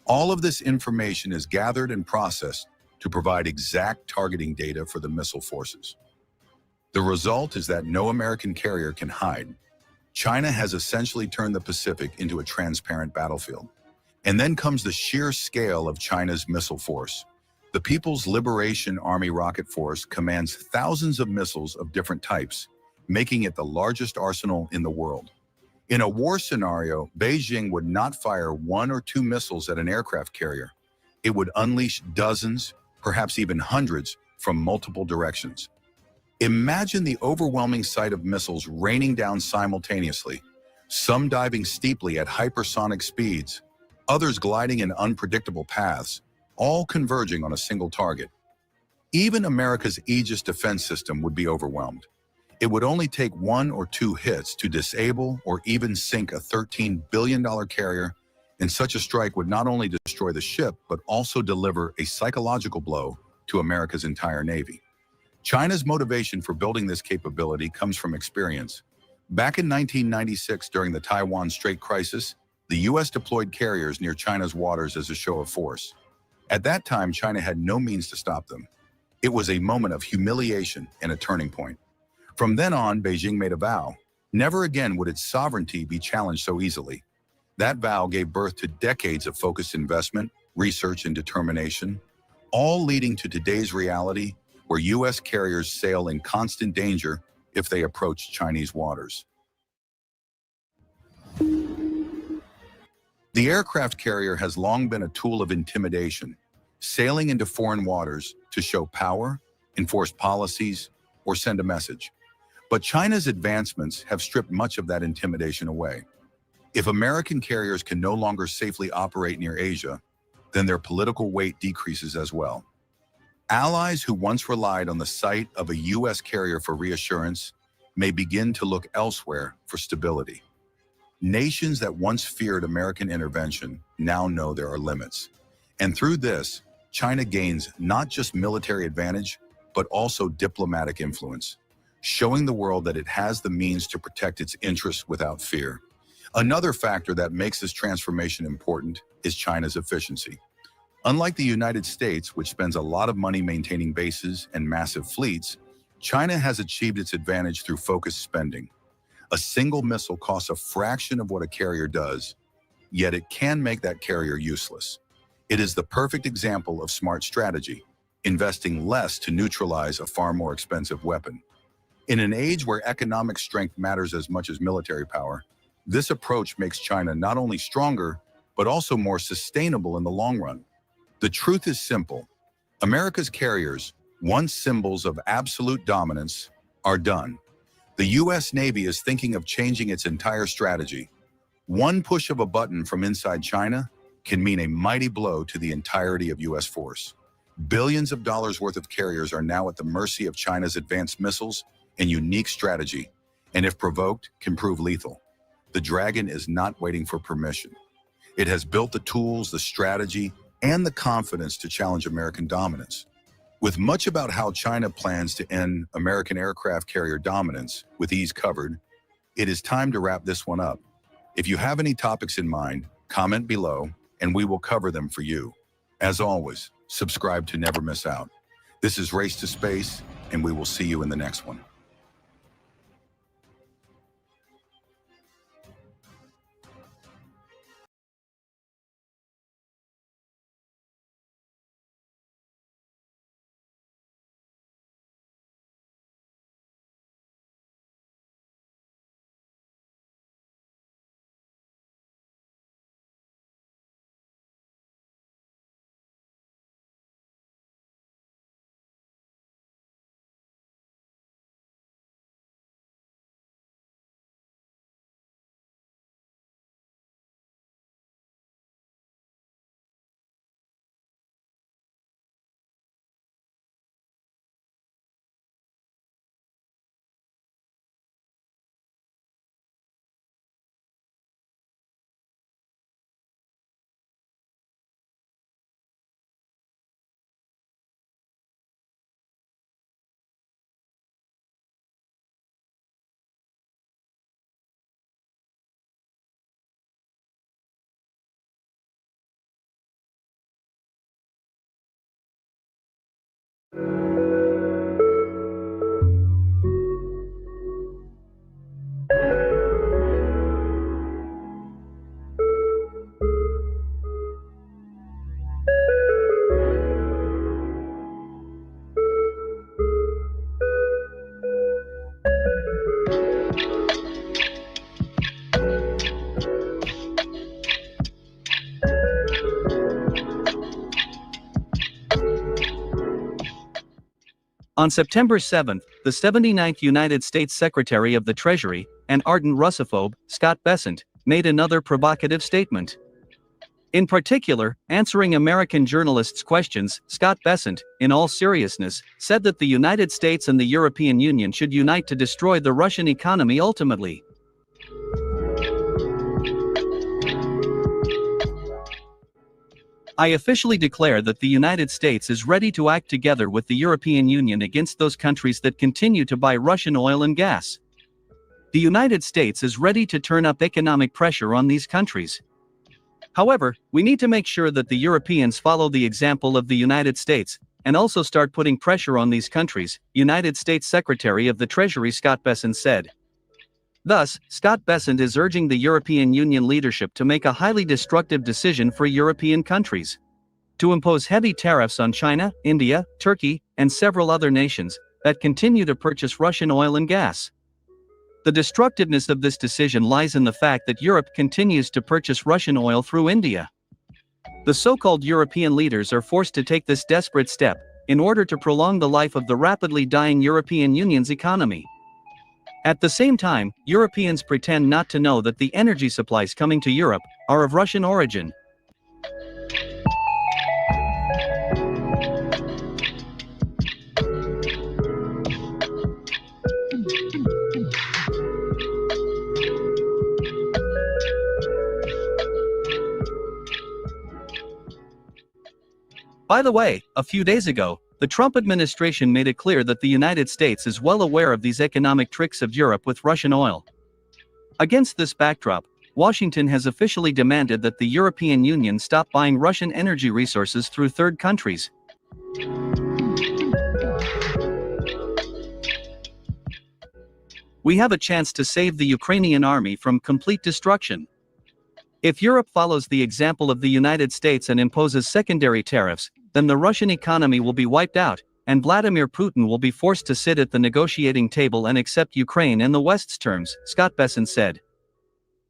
All of this information is gathered and processed to provide exact targeting data for the missile forces. The result is that no American carrier can hide. China has essentially turned the Pacific into a transparent battlefield. And then comes the sheer scale of China's missile force. The People's Liberation Army Rocket Force commands thousands of missiles of different types, making it the largest arsenal in the world. In a war scenario, Beijing would not fire 1 or 2 missiles at an aircraft carrier. It would unleash dozens, perhaps even hundreds, from multiple directions. Imagine the overwhelming sight of missiles raining down simultaneously, some diving steeply at hypersonic speeds, others gliding in unpredictable paths, all converging on a single target. Even America's Aegis defense system would be overwhelmed. It would only take 1 or 2 hits to disable or even sink a $13 billion carrier, and such a strike would not only destroy the ship, but also deliver a psychological blow to America's entire Navy. China's motivation for building this capability comes from experience. Back in 1996, during the Taiwan Strait crisis, the U.S. deployed carriers near China's waters as a show of force. At that time, China had no means to stop them. It was a moment of humiliation and a turning point. From then on, Beijing made a vow: Never again would its sovereignty be challenged so easily. That vow gave birth to decades of focused investment, research, and determination, all leading to today's reality where U.S. carriers sail in constant danger if they approach Chinese waters. The aircraft carrier has long been a tool of intimidation, sailing into foreign waters to show power, enforce policies, or send a message. But China's advancements have stripped much of that intimidation away. If American carriers can no longer safely operate near Asia, then their political weight decreases as well. Allies who once relied on the sight of a U.S. carrier for reassurance may begin to look elsewhere for stability. Nations that once feared American intervention now know there are limits. And through this, China gains not just military advantage, but also diplomatic influence, showing the world that it has the means to protect its interests without fear. Another factor that makes this transformation important is China's efficiency. Unlike the United States, which spends a lot of money maintaining bases and massive fleets, China has achieved its advantage through focused spending. A single missile costs a fraction of what a carrier does, yet it can make that carrier useless. It is the perfect example of smart strategy, investing less to neutralize a far more expensive weapon. In an age where economic strength matters as much as military power, this approach makes China not only stronger, but also more sustainable in the long run. The truth is simple. America's carriers, once symbols of absolute dominance, are done. The U.S. Navy is thinking of changing its entire strategy. One push of a button from inside China can mean a mighty blow to the entirety of U.S. force. Billions of dollars worth of carriers are now at the mercy of China's advanced missiles and unique strategy, and if provoked, can prove lethal. The Dragon is not waiting for permission. It has built the tools, the strategy, and the confidence to challenge American dominance. With much about how China plans to end American aircraft carrier dominance with ease covered, it is time to wrap this one up. If you have any topics in mind, comment below and we will cover them for you. As always, subscribe to never miss out. This is Race to Space, and we will see you in the next one. On September 7, the 79th United States Secretary of the Treasury, and ardent Russophobe, Scott Bessent, made another provocative statement. In particular, answering American journalists' questions, Scott Bessent, in all seriousness, said that the United States and the European Union should unite to destroy the Russian economy ultimately. I officially declare that the United States is ready to act together with the European Union against those countries that continue to buy Russian oil and gas. The United States is ready to turn up economic pressure on these countries. However, we need to make sure that the Europeans follow the example of the United States, and also start putting pressure on these countries, United States Secretary of the Treasury Scott Bessent said. Thus, Scott Bessent is urging the European Union leadership to make a highly destructive decision for European countries. To impose heavy tariffs on China, India, Turkey, and several other nations that continue to purchase Russian oil and gas. The destructiveness of this decision lies in the fact that Europe continues to purchase Russian oil through India. The so-called European leaders are forced to take this desperate step in order to prolong the life of the rapidly dying European Union's economy. At the same time, Europeans pretend not to know that the energy supplies coming to Europe are of Russian origin. By the way, a few days ago, the Trump administration made it clear that the United States is well aware of these economic tricks of Europe with Russian oil. Against this backdrop, Washington has officially demanded that the European Union stop buying Russian energy resources through third countries. We have a chance to save the Ukrainian army from complete destruction. If Europe follows the example of the United States and imposes secondary tariffs, then the Russian economy will be wiped out, and Vladimir Putin will be forced to sit at the negotiating table and accept Ukraine and the West's terms, Scott Bessent said.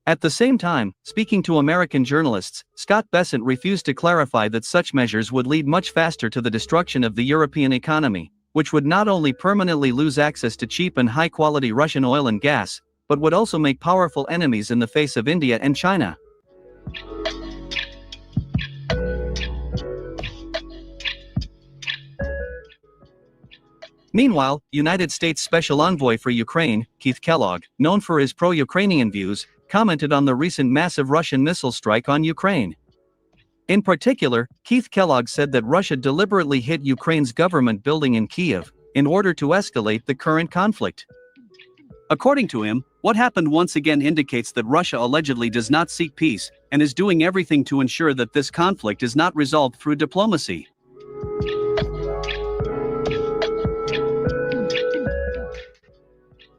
At the same time, speaking to American journalists, Scott Bessent refused to clarify that such measures would lead much faster to the destruction of the European economy, which would not only permanently lose access to cheap and high-quality Russian oil and gas, but would also make powerful enemies in the face of India and China. Meanwhile, United States Special Envoy for Ukraine, Keith Kellogg, known for his pro-Ukrainian views, commented on the recent massive Russian missile strike on Ukraine. In particular, Keith Kellogg said that Russia deliberately hit Ukraine's government building in Kyiv in order to escalate the current conflict. According to him, what happened once again indicates that Russia allegedly does not seek peace and is doing everything to ensure that this conflict is not resolved through diplomacy.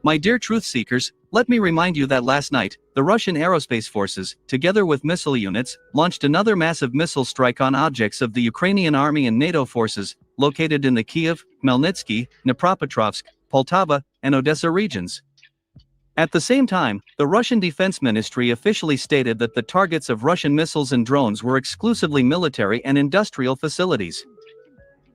My dear truth seekers, let me remind you that last night, the Russian aerospace forces, together with missile units, launched another massive missile strike on objects of the Ukrainian army and NATO forces, located in the Kyiv, Khmelnytsky, Dnipropetrovsk, Poltava, and Odessa regions. At the same time, the Russian Defense Ministry officially stated that the targets of Russian missiles and drones were exclusively military and industrial facilities.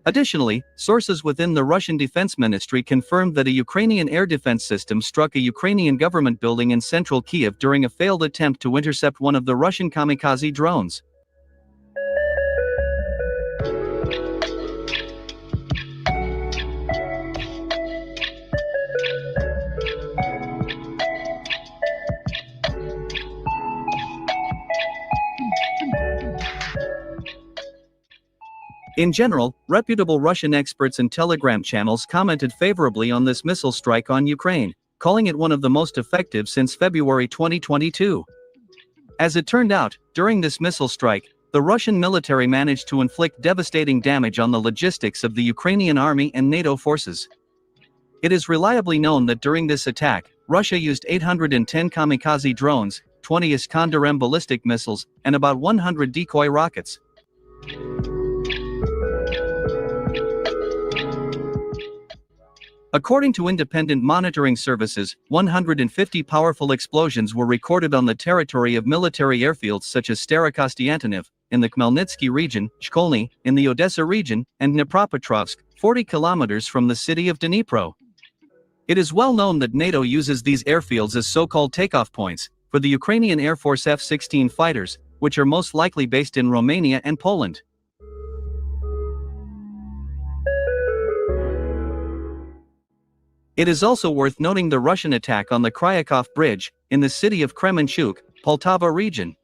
Additionally, sources within the Russian Defense Ministry confirmed that a Ukrainian air defense system struck a Ukrainian government building in central Kyiv during a failed attempt to intercept one of the Russian kamikaze drones. In general, reputable Russian experts and Telegram channels commented favorably on this missile strike on Ukraine, calling it one of the most effective since February 2022. As it turned out, during this missile strike, the Russian military managed to inflict devastating damage on the logistics of the Ukrainian army and NATO forces. It is reliably known that during this attack, Russia used 810 kamikaze drones, 20 Iskander-M ballistic missiles, and about 100 decoy rockets. According to independent monitoring services, 150 powerful explosions were recorded on the territory of military airfields such as Starokostiantyniv, in the Khmelnytsky region, Shkolny, in the Odessa region, and Dnipropetrovsk, 40 kilometers from the city of Dnipro. It is well known that NATO uses these airfields as so-called takeoff points for the Ukrainian Air Force F-16 fighters, which are most likely based in Romania and Poland. It is also worth noting the Russian attack on the Kryakov Bridge, in the city of Kremenchuk, Poltava region.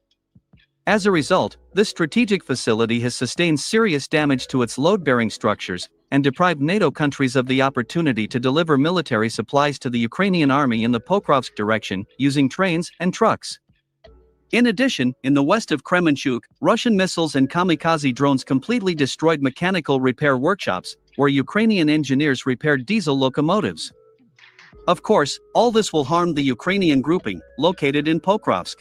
As a result, this strategic facility has sustained serious damage to its load-bearing structures, and deprived NATO countries of the opportunity to deliver military supplies to the Ukrainian army in the Pokrovsk direction, using trains and trucks. In addition, in the west of Kremenchuk, Russian missiles and kamikaze drones completely destroyed mechanical repair workshops, where Ukrainian engineers repaired diesel locomotives. Of course, all this will harm the Ukrainian grouping, located in Pokrovsk.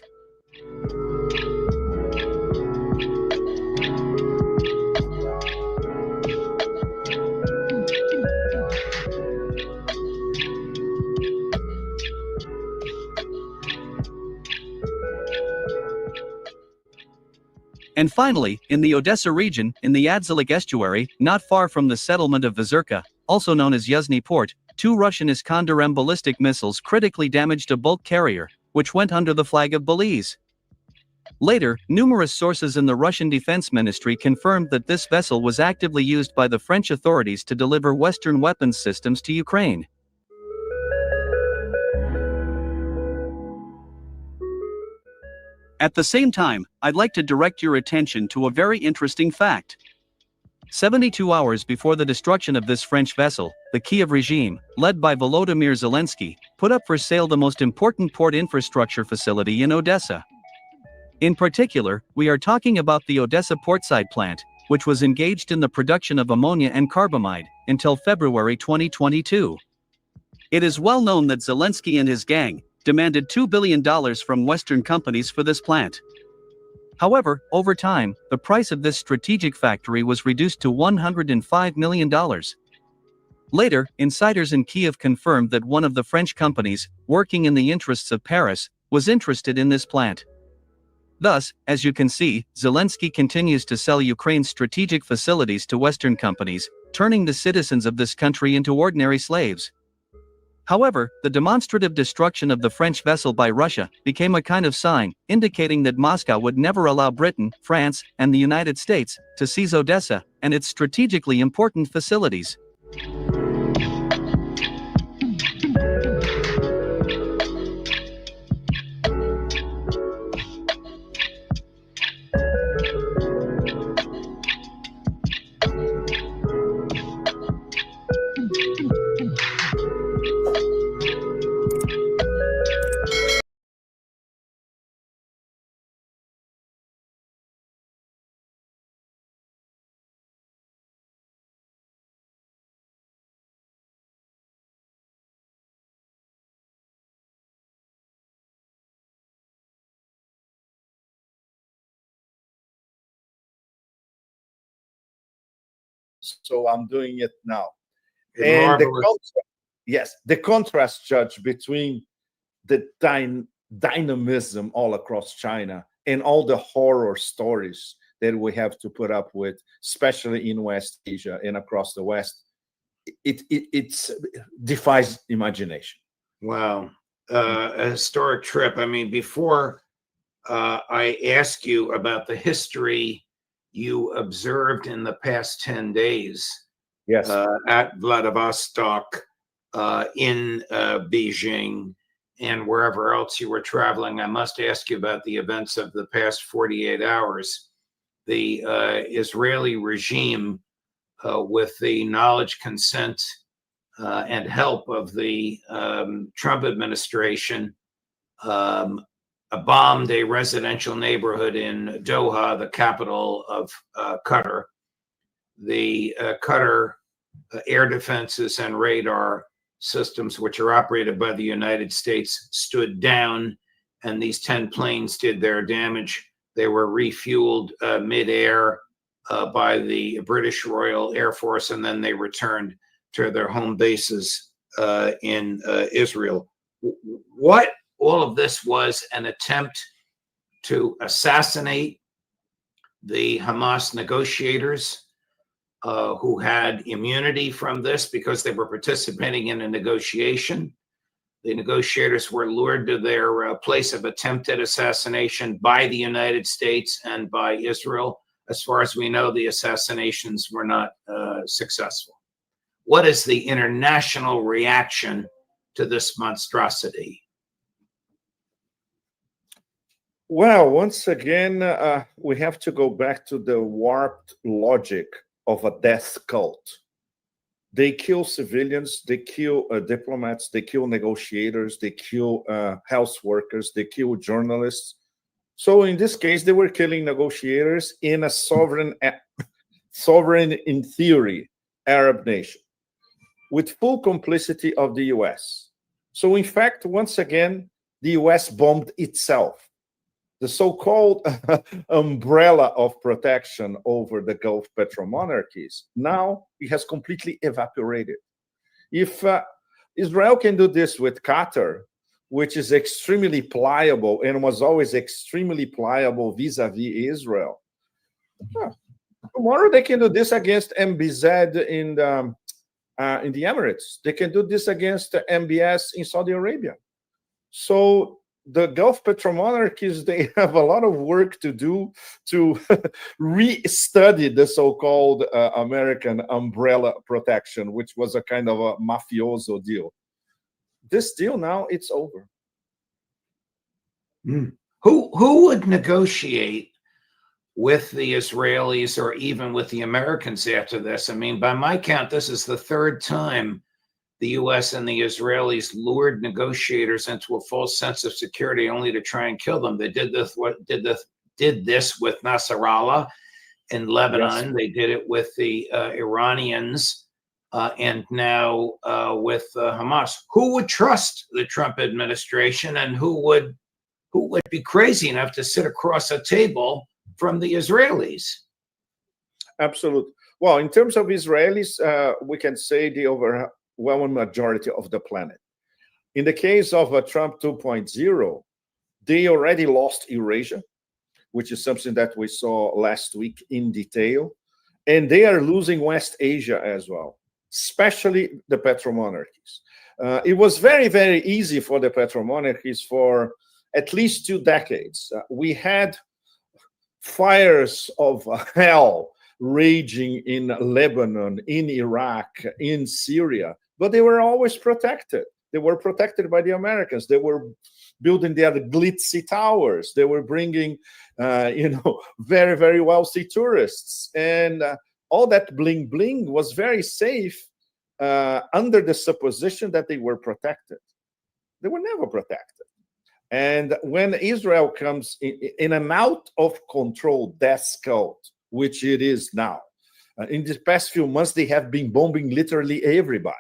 And finally, in the Odessa region, in the Adzalik estuary, not far from the settlement of Vizirka, also known as Yuzhny Port, 2 Russian Iskander-M ballistic missiles critically damaged a bulk carrier, which went under the flag of Belize. Later, numerous sources in the Russian Defense Ministry confirmed that this vessel was actively used by the French authorities to deliver Western weapons systems to Ukraine. At the same time, I'd like to direct your attention to a very interesting fact. 72 hours before the destruction of this French vessel, the Kiev regime, led by Volodymyr Zelensky, put up for sale the most important port infrastructure facility in Odessa. In particular, we are talking about the Odessa portside plant, which was engaged in the production of ammonia and carbamide, until February 2022. It is well known that Zelensky and his gang demanded $2 billion from Western companies for this plant. However, over time, the price of this strategic factory was reduced to $105 million. Later, insiders in Kiev confirmed that one of the French companies, working in the interests of Paris, was interested in this plant. Thus, as you can see, Zelensky continues to sell Ukraine's strategic facilities to Western companies, turning the citizens of this country into ordinary slaves. However, the demonstrative destruction of the French vessel by Russia became a kind of sign, indicating that Moscow would never allow Britain, France, and the United States to seize Odessa and its strategically important facilities. So I'm doing it now. And the contrast, Judge, between the dynamism all across China and all the horror stories that we have to put up with, especially in West Asia and across the West, it defies imagination. Wow. A historic trip. I mean, before I ask you about the history you observed in the past 10 days, yes, at Vladivostok, in Beijing, and wherever else you were traveling, I must ask you about the events of the past 48 hours. The Israeli regime, with the knowledge, consent, and help of the Trump administration, bombed a residential neighborhood in Doha, the capital of Qatar. The Qatar air defenses and radar systems, which are operated by the United States, stood down, and these 10 planes did their damage. They were refueled midair by the British Royal Air Force, and then they returned to their home bases in Israel. What all of this was an attempt to assassinate the Hamas negotiators who had immunity from this because they were participating in a negotiation. The negotiators were lured to their place of attempted assassination by the United States and by Israel. As far as we know, the assassinations were not successful. What is the international reaction to this monstrosity? Well, once again, we have to go back to the warped logic of a death cult. They kill civilians, they kill diplomats, they kill negotiators, they kill health workers, they kill journalists. So in this case, they were killing negotiators in a sovereign in theory, Arab nation, with full complicity of the US. So in fact, once again, the US bombed itself. The so-called umbrella of protection over the Gulf petromonarchies, now it has completely evaporated. If Israel can do this with Qatar, which is extremely pliable and was always extremely pliable vis-a-vis Israel, tomorrow they can do this against MBZ in the Emirates. They can do this against MBS in Saudi Arabia. So the Gulf petromonarchies, they have a lot of work to do to re-study the so-called American umbrella protection, which was a kind of a mafioso deal. This deal now, it's over. Who would negotiate with the Israelis or even with the Americans after this? I mean, by my count, this is the third time the U.S. and the Israelis lured negotiators into a false sense of security only to try and kill them. They did this with Nasrallah in Lebanon. Yes. They did it with the Iranians, and now with Hamas. Who would trust the Trump administration, and who would be crazy enough to sit across a table from the Israelis? Absolutely. Well, in terms of Israelis, we can say the overwhelming majority of the planet. In the case of Trump 2.0, they already lost Eurasia, which is something that we saw last week in detail. And they are losing West Asia as well, especially the petromonarchies. It was very, very easy for the petromonarchies for at least 2 decades. We had fires of hell raging in Lebanon, in Iraq, in Syria, but they were always protected. They were protected by the Americans. They were building their glitzy towers. They were bringing, very, very wealthy tourists. And all that bling bling was very safe under the supposition that they were protected. They were never protected. And when Israel comes in an out of control death cult, which it is now, in the past few months, they have been bombing literally everybody.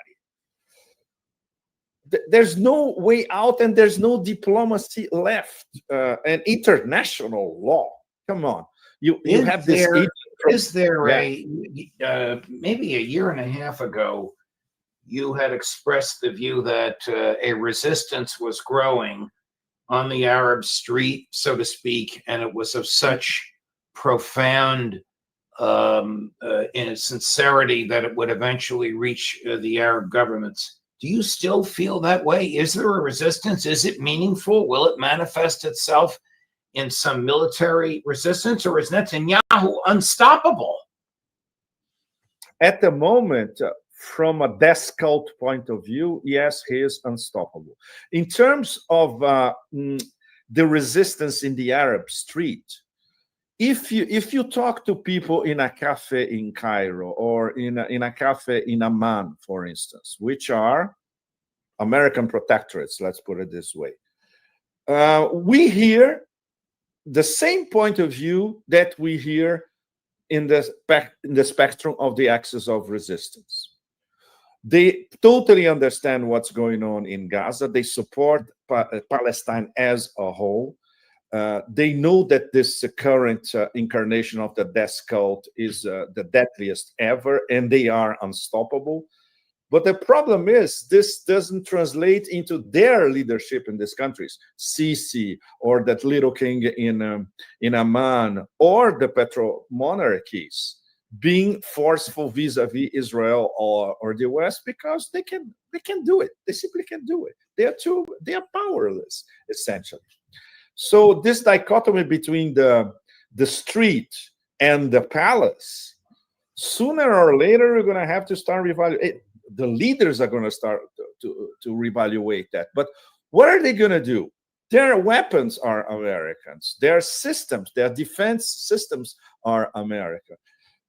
There's no way out, and there's no diplomacy left, and international law. Come on, you have this. Is there maybe a year and a half ago, you had expressed the view that a resistance was growing on the Arab street, so to speak, and it was of such profound sincerity that it would eventually reach the Arab governments. Do you still feel that way? Is there a resistance? Is it meaningful? Will it manifest itself in some military resistance, or is Netanyahu unstoppable? At the moment, from a death cult point of view, yes, he is unstoppable. In terms of the resistance in the Arab street, if you talk to people in a cafe in Cairo or in a cafe in Amman, for instance, which are American protectorates, let's put it this way, we hear the same point of view that we hear in the spectrum of the axis of resistance. They totally understand what's going on in Gaza. They support Palestine as a whole. They know that this current incarnation of the death cult is the deadliest ever, and they are unstoppable. But the problem is this doesn't translate into their leadership in these countries. Sisi, or that little king in Amman, or the petro monarchies being forceful vis-a-vis Israel or the West, because they can do it. They simply can do it. They are powerless, essentially. So this dichotomy between the street and the palace, sooner or later, we're going to have to start reevaluating. The leaders are going to start to reevaluate that. But what are they going to do? Their weapons are Americans. Their systems, their defense systems are American.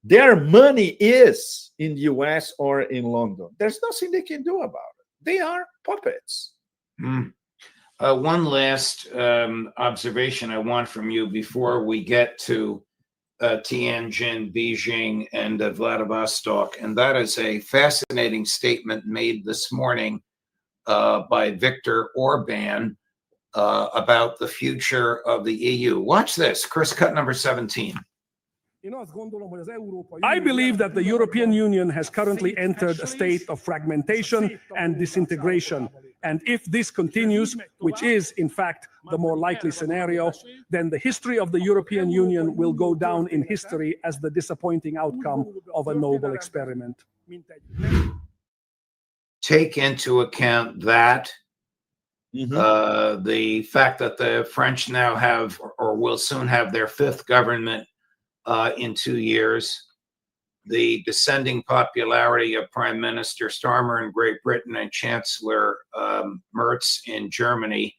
Their money is in the US or in London. There's nothing they can do about it. They are puppets. One last observation I want from you before we get to Tianjin, Beijing, and Vladivostok, and that is a fascinating statement made this morning by Viktor Orban about the future of the EU. Watch this, Chris, cut number 17. I believe that the European Union has currently entered a state of fragmentation and disintegration. And if this continues, which is, in fact, the more likely scenario, then the history of the European Union will go down in history as the disappointing outcome of a noble experiment. Take into account that the fact that the French now have, or will soon have, their fifth government in 2 years, the descending popularity of Prime Minister Starmer in Great Britain and Chancellor Merz in Germany,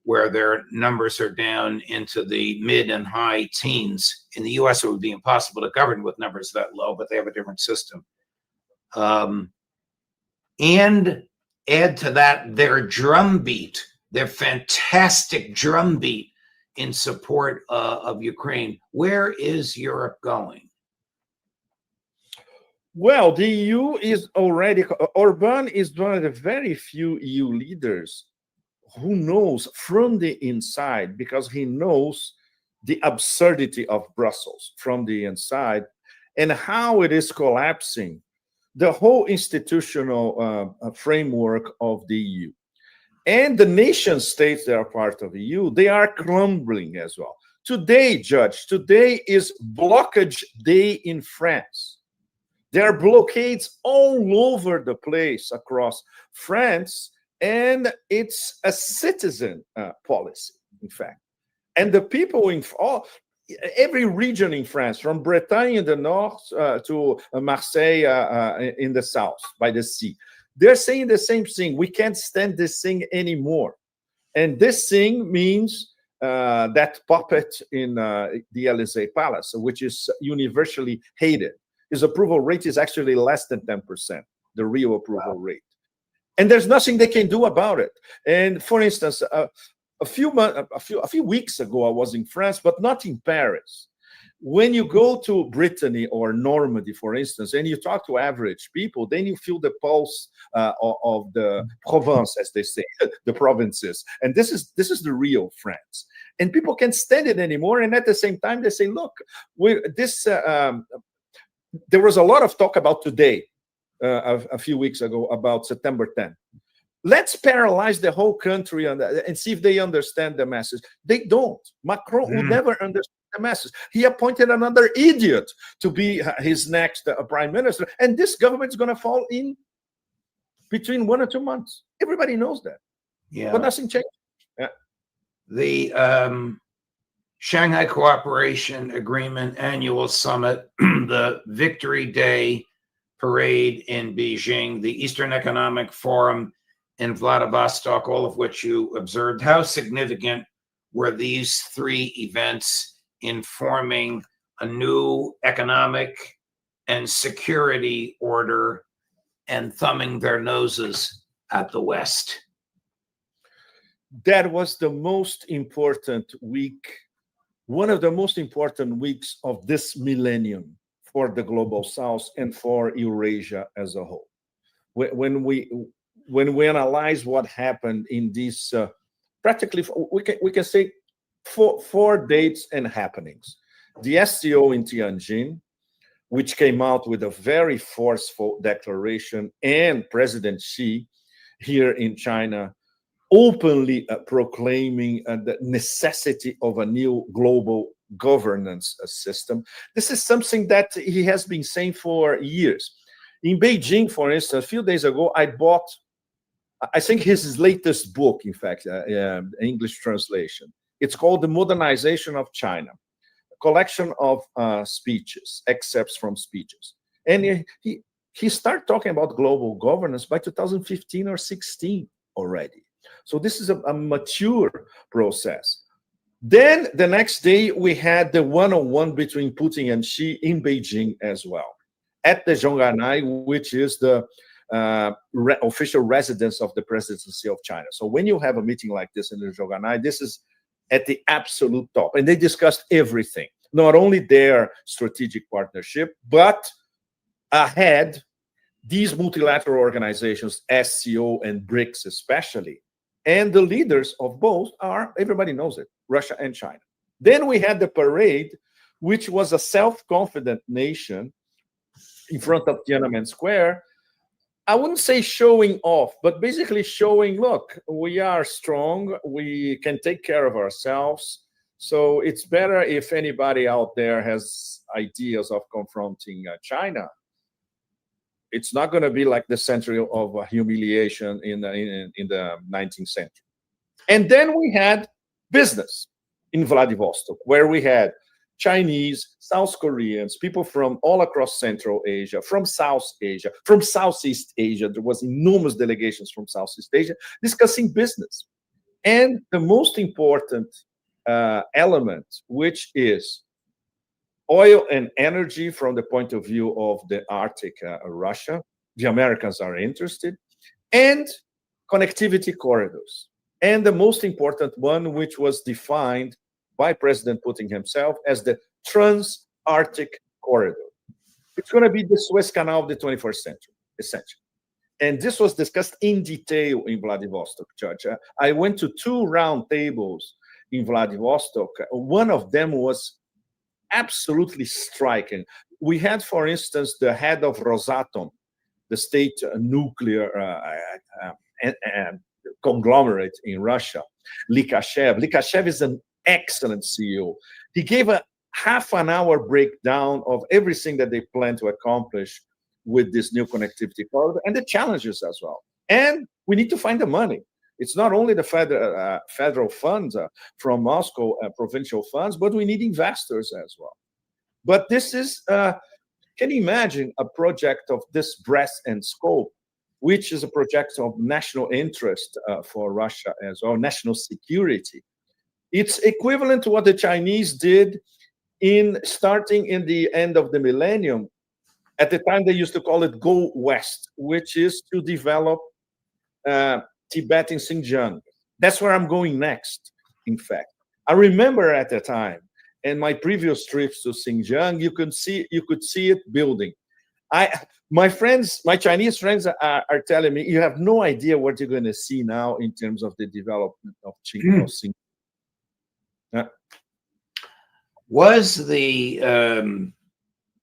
where their numbers are down into the mid and high teens. In the US, it would be impossible to govern with numbers that low, but they have a different system. And add to that their drumbeat, their fantastic drumbeat in support of Ukraine. Where is Europe going? Well, the EU is already, Orban is one of the very few EU leaders who knows from the inside, because he knows the absurdity of Brussels from the inside and how it is collapsing the whole institutional framework of the EU. And the nation states that are part of the EU, they are crumbling as well. Today, Judge, today is blockage day in France. There are blockades all over the place across France, and it's a citizen policy, in fact. And the people in every region in France, from Bretagne in the north to Marseille in the south, by the sea, they're saying the same thing. We can't stand this thing anymore. And this thing means that puppet in the Élysée Palace, which is universally hated. His approval rate is actually less than 10%, the real approval rate. And there's nothing they can do about it. And for instance, a few weeks ago, I was in France, but not in Paris. When you go to Brittany or Normandy, for instance, and you talk to average people, then you feel the pulse of the province, as they say, the provinces. And this is the real France. And people can't stand it anymore. And at the same time, they say, look, there was a lot of talk about today, a few weeks ago, about September 10th. Let's paralyze the whole country and see if they understand the message. They don't. Macron will never understand the message. He appointed another idiot to be his next prime minister, and this government is going to fall in between 1 or 2 months. Everybody knows that. Yeah. But nothing changed. Yeah. The Shanghai Cooperation Agreement Annual Summit, the Victory Day Parade in Beijing, the Eastern Economic Forum in Vladivostok, all of which you observed. How significant were these three events in forming a new economic and security order and thumbing their noses at the West? That was the most important week, one of the most important weeks of this millennium for the Global South and for Eurasia as a whole. When we analyze what happened in these, practically, we can say four dates and happenings. The SCO in Tianjin, which came out with a very forceful declaration, and President Xi here in China openly proclaiming the necessity of a new global governance system. This is something that he has been saying for years. In Beijing, for instance, a few days ago, I bought, I think, his latest book, in fact, English translation. It's called The Modernization of China, a collection of speeches, excerpts from speeches. And he started talking about global governance by 2015 or 16 already. So this is a mature process. Then the next day, we had the one-on-one between Putin and Xi in Beijing as well, at the Zhongganai, which is the official residence of the presidency of China. So when you have a meeting like this in the Zhongganai, this is at the absolute top. And they discussed everything, not only their strategic partnership, but ahead, these multilateral organizations, SCO and BRICS especially, and the leaders of both are, everybody knows it, Russia and China. Then we had the parade, which was a self-confident nation in front of Tiananmen Square. I wouldn't say showing off, but basically showing, look, we are strong, we can take care of ourselves. So it's better if anybody out there has ideas of confronting China. It's not going to be like the century of humiliation in the 19th century. And then we had business in Vladivostok, where we had Chinese, South Koreans, people from all across Central Asia, from South Asia, from Southeast Asia. There was enormous delegations from Southeast Asia discussing business. And the most important element, which is oil and energy from the point of view of the Arctic Russia. The Americans are interested. And connectivity corridors. And the most important one, which was defined by President Putin himself as the Trans-Arctic Corridor. It's going to be the Suez Canal of the 21st century, essentially. And this was discussed in detail in Vladivostok, Judge. I went to 2 round tables in Vladivostok. One of them was absolutely striking. We had, for instance, the head of Rosatom, the state nuclear conglomerate in Russia, Likashev. Likashev is an excellent CEO. He gave a half-an-hour breakdown of everything that they plan to accomplish with this new connectivity corridor and the challenges as well. And we need to find the money. It's not only the federal funds from Moscow, provincial funds, but we need investors as well. But this is, can you imagine a project of this breadth and scope, which is a project of national interest for Russia as well, national security? It's equivalent to what the Chinese did in starting in the end of the millennium. At the time, they used to call it Go West, which is to develop Tibet in Xinjiang. That's where I'm going next, in fact. I remember at the time, in my previous trips to Xinjiang, you could see it building. My Chinese friends are telling me, you have no idea what you're going to see now in terms of the development of Xinjiang. Was the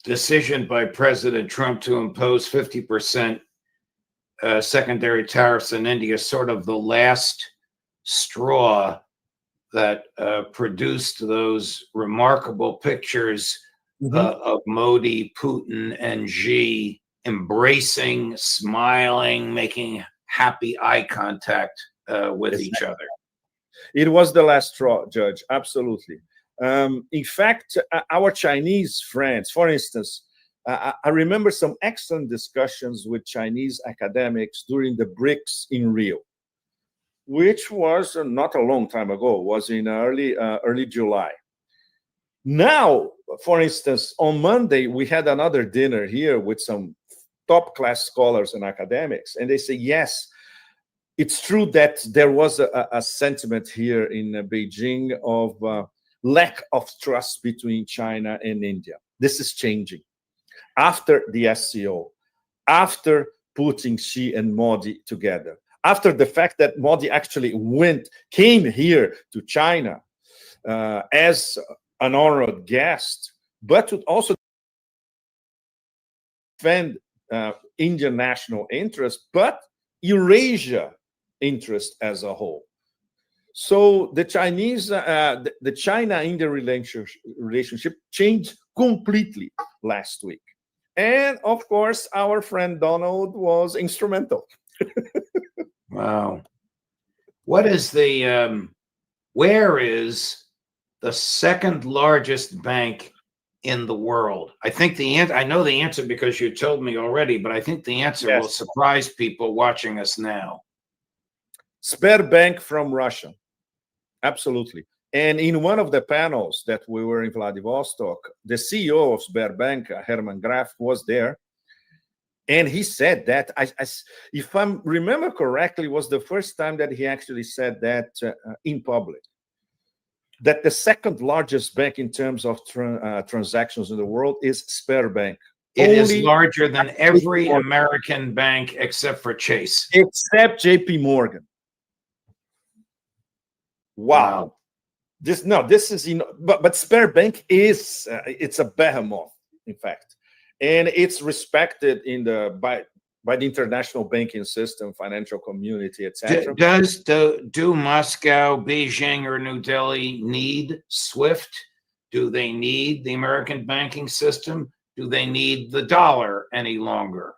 decision by President Trump to impose 50% secondary tariffs in India sort of the last straw that produced those remarkable pictures of Modi, Putin, and Xi embracing, smiling, making happy eye contact with each other? It was the last straw, Judge, absolutely. In fact, our Chinese friends, for instance, I remember some excellent discussions with Chinese academics during the BRICS in Rio, which was not a long time ago, was in early July. Now, for instance, on Monday, we had another dinner here with some top-class scholars and academics, and they say, yes, it's true that there was a sentiment here in Beijing of lack of trust between China and India. This is changing. After the SCO, after putting Xi and Modi together, after the fact that Modi actually came here to China as an honored guest, but to also defend Indian national interest, but Eurasia interest as a whole. So the the China-India relationship changed completely last week. And of course, our friend Donald was instrumental. Wow. What is where is the second largest bank in the world? I think I know the answer because you told me already, but I think the answer will surprise people watching us now. Sberbank from Russia. Absolutely. And in one of the panels that we were in Vladivostok, the CEO of Sberbank, Herman Graf, was there. And he said that, if I remember correctly, was the first time that he actually said that in public, that the second largest bank in terms of transactions in the world is Sberbank It is Only larger than every American bank except for Chase. Except JP Morgan. Wow. This is, but Sberbank is it's a behemoth, in fact, and it's respected in by the international banking system, financial community, etc. Do Moscow, Beijing, or New Delhi need SWIFT? Do they need the American banking system? Do they need the dollar any longer?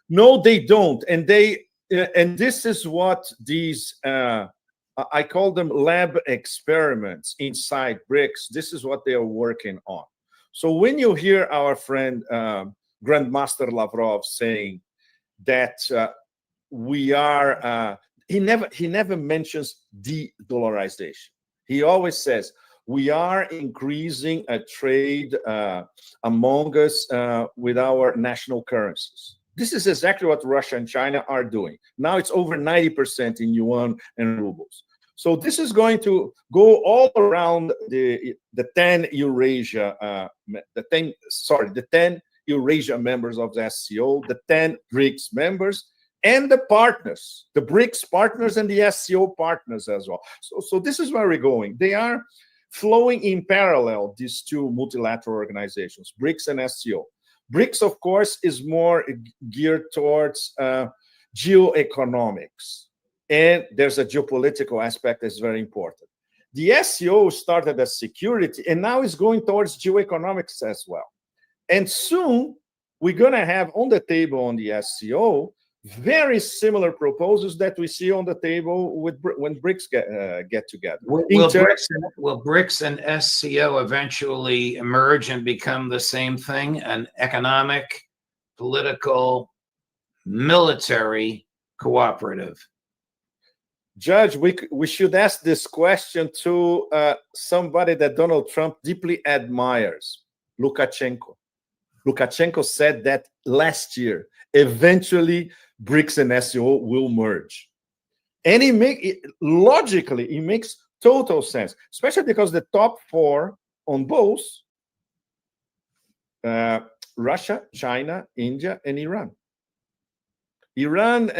No, they don't, and this is what these I call them lab experiments inside BRICS. This is what they are working on. So when you hear our friend Grandmaster Lavrov saying that we are, he never mentions de-dollarization. He always says we are increasing a trade among us with our national currencies. This is exactly what Russia and China are doing. Now it's over 90% in yuan and rubles. So this is going to go all around the 10 Eurasia, the 10 Eurasia members of the SCO, the 10 BRICS members, and the partners, the BRICS partners and the SCO partners as well. So this is where we're going. They are flowing in parallel, these two multilateral organizations, BRICS and SCO. BRICS, of course, is more geared towards geoeconomics. And there's a geopolitical aspect that's very important. The SCO started as security and now is going towards geoeconomics as well. And soon we're going to have on the table on the SCO very similar proposals that we see on the table with when BRICS get together. Will BRICS and SCO eventually emerge and become the same thing, an economic, political, military cooperative? Judge, we should ask this question to somebody that Donald Trump deeply admires, Lukashenko. Lukashenko said that last year. Eventually, BRICS and SCO will merge. And logically, it makes total sense, especially because the top four on both, Russia, China, India, and Iran. Iran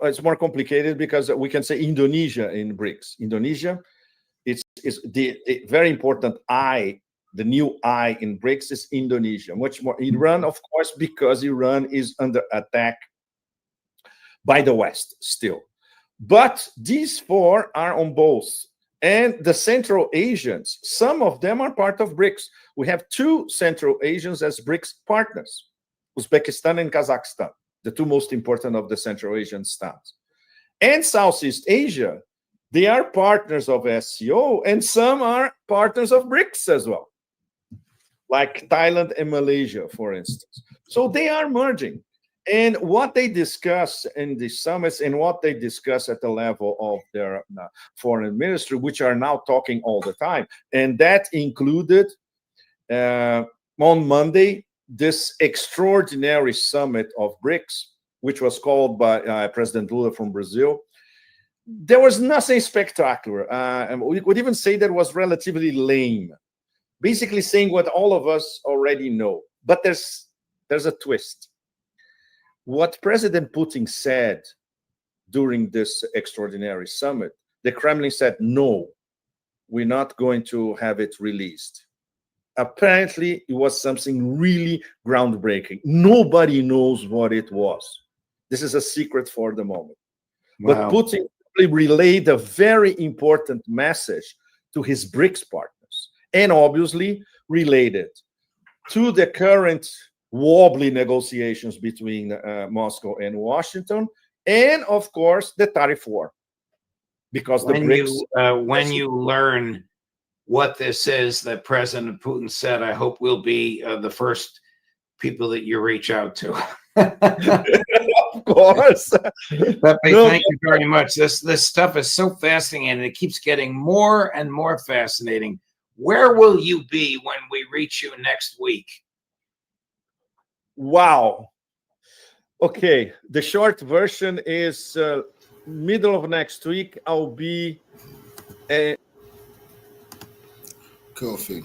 is more complicated because we can say Indonesia in BRICS. Indonesia is the very important I, the new I in BRICS is Indonesia. Much more Iran, of course, because Iran is under attack by the West still. But these four are on both. And the Central Asians, some of them are part of BRICS. We have two Central Asians as BRICS partners, Uzbekistan and Kazakhstan, the two most important of the Central Asian states. And Southeast Asia, they are partners of SCO, and some are partners of BRICS as well, like Thailand and Malaysia, for instance. So they are merging. And what they discuss in the summits and what they discuss at the level of their foreign ministry, which are now talking all the time, and that included on Monday, this extraordinary summit of BRICS, which was called by President Lula from Brazil. There was nothing spectacular. And we could even say that was relatively lame, basically saying what all of us already know. But there's a twist. What President Putin said during this extraordinary summit, the Kremlin said, no, we're not going to have it released. Apparently, it was something really groundbreaking. Nobody knows what it was. This is a secret for the moment. Wow. But Putin relayed a very important message to his BRICS partners, and obviously related to the current wobbly negotiations between Moscow and Washington, and of course the tariff war, because the BRICS. When you learn what this is that President Putin said, I hope we'll be the first people that you reach out to. Of course. Pepe, thank you very much. This stuff is so fascinating, and it keeps getting more and more fascinating. Where will you be when we reach you next week? Wow. Okay, the short version is middle of next week. I'll be Coffee.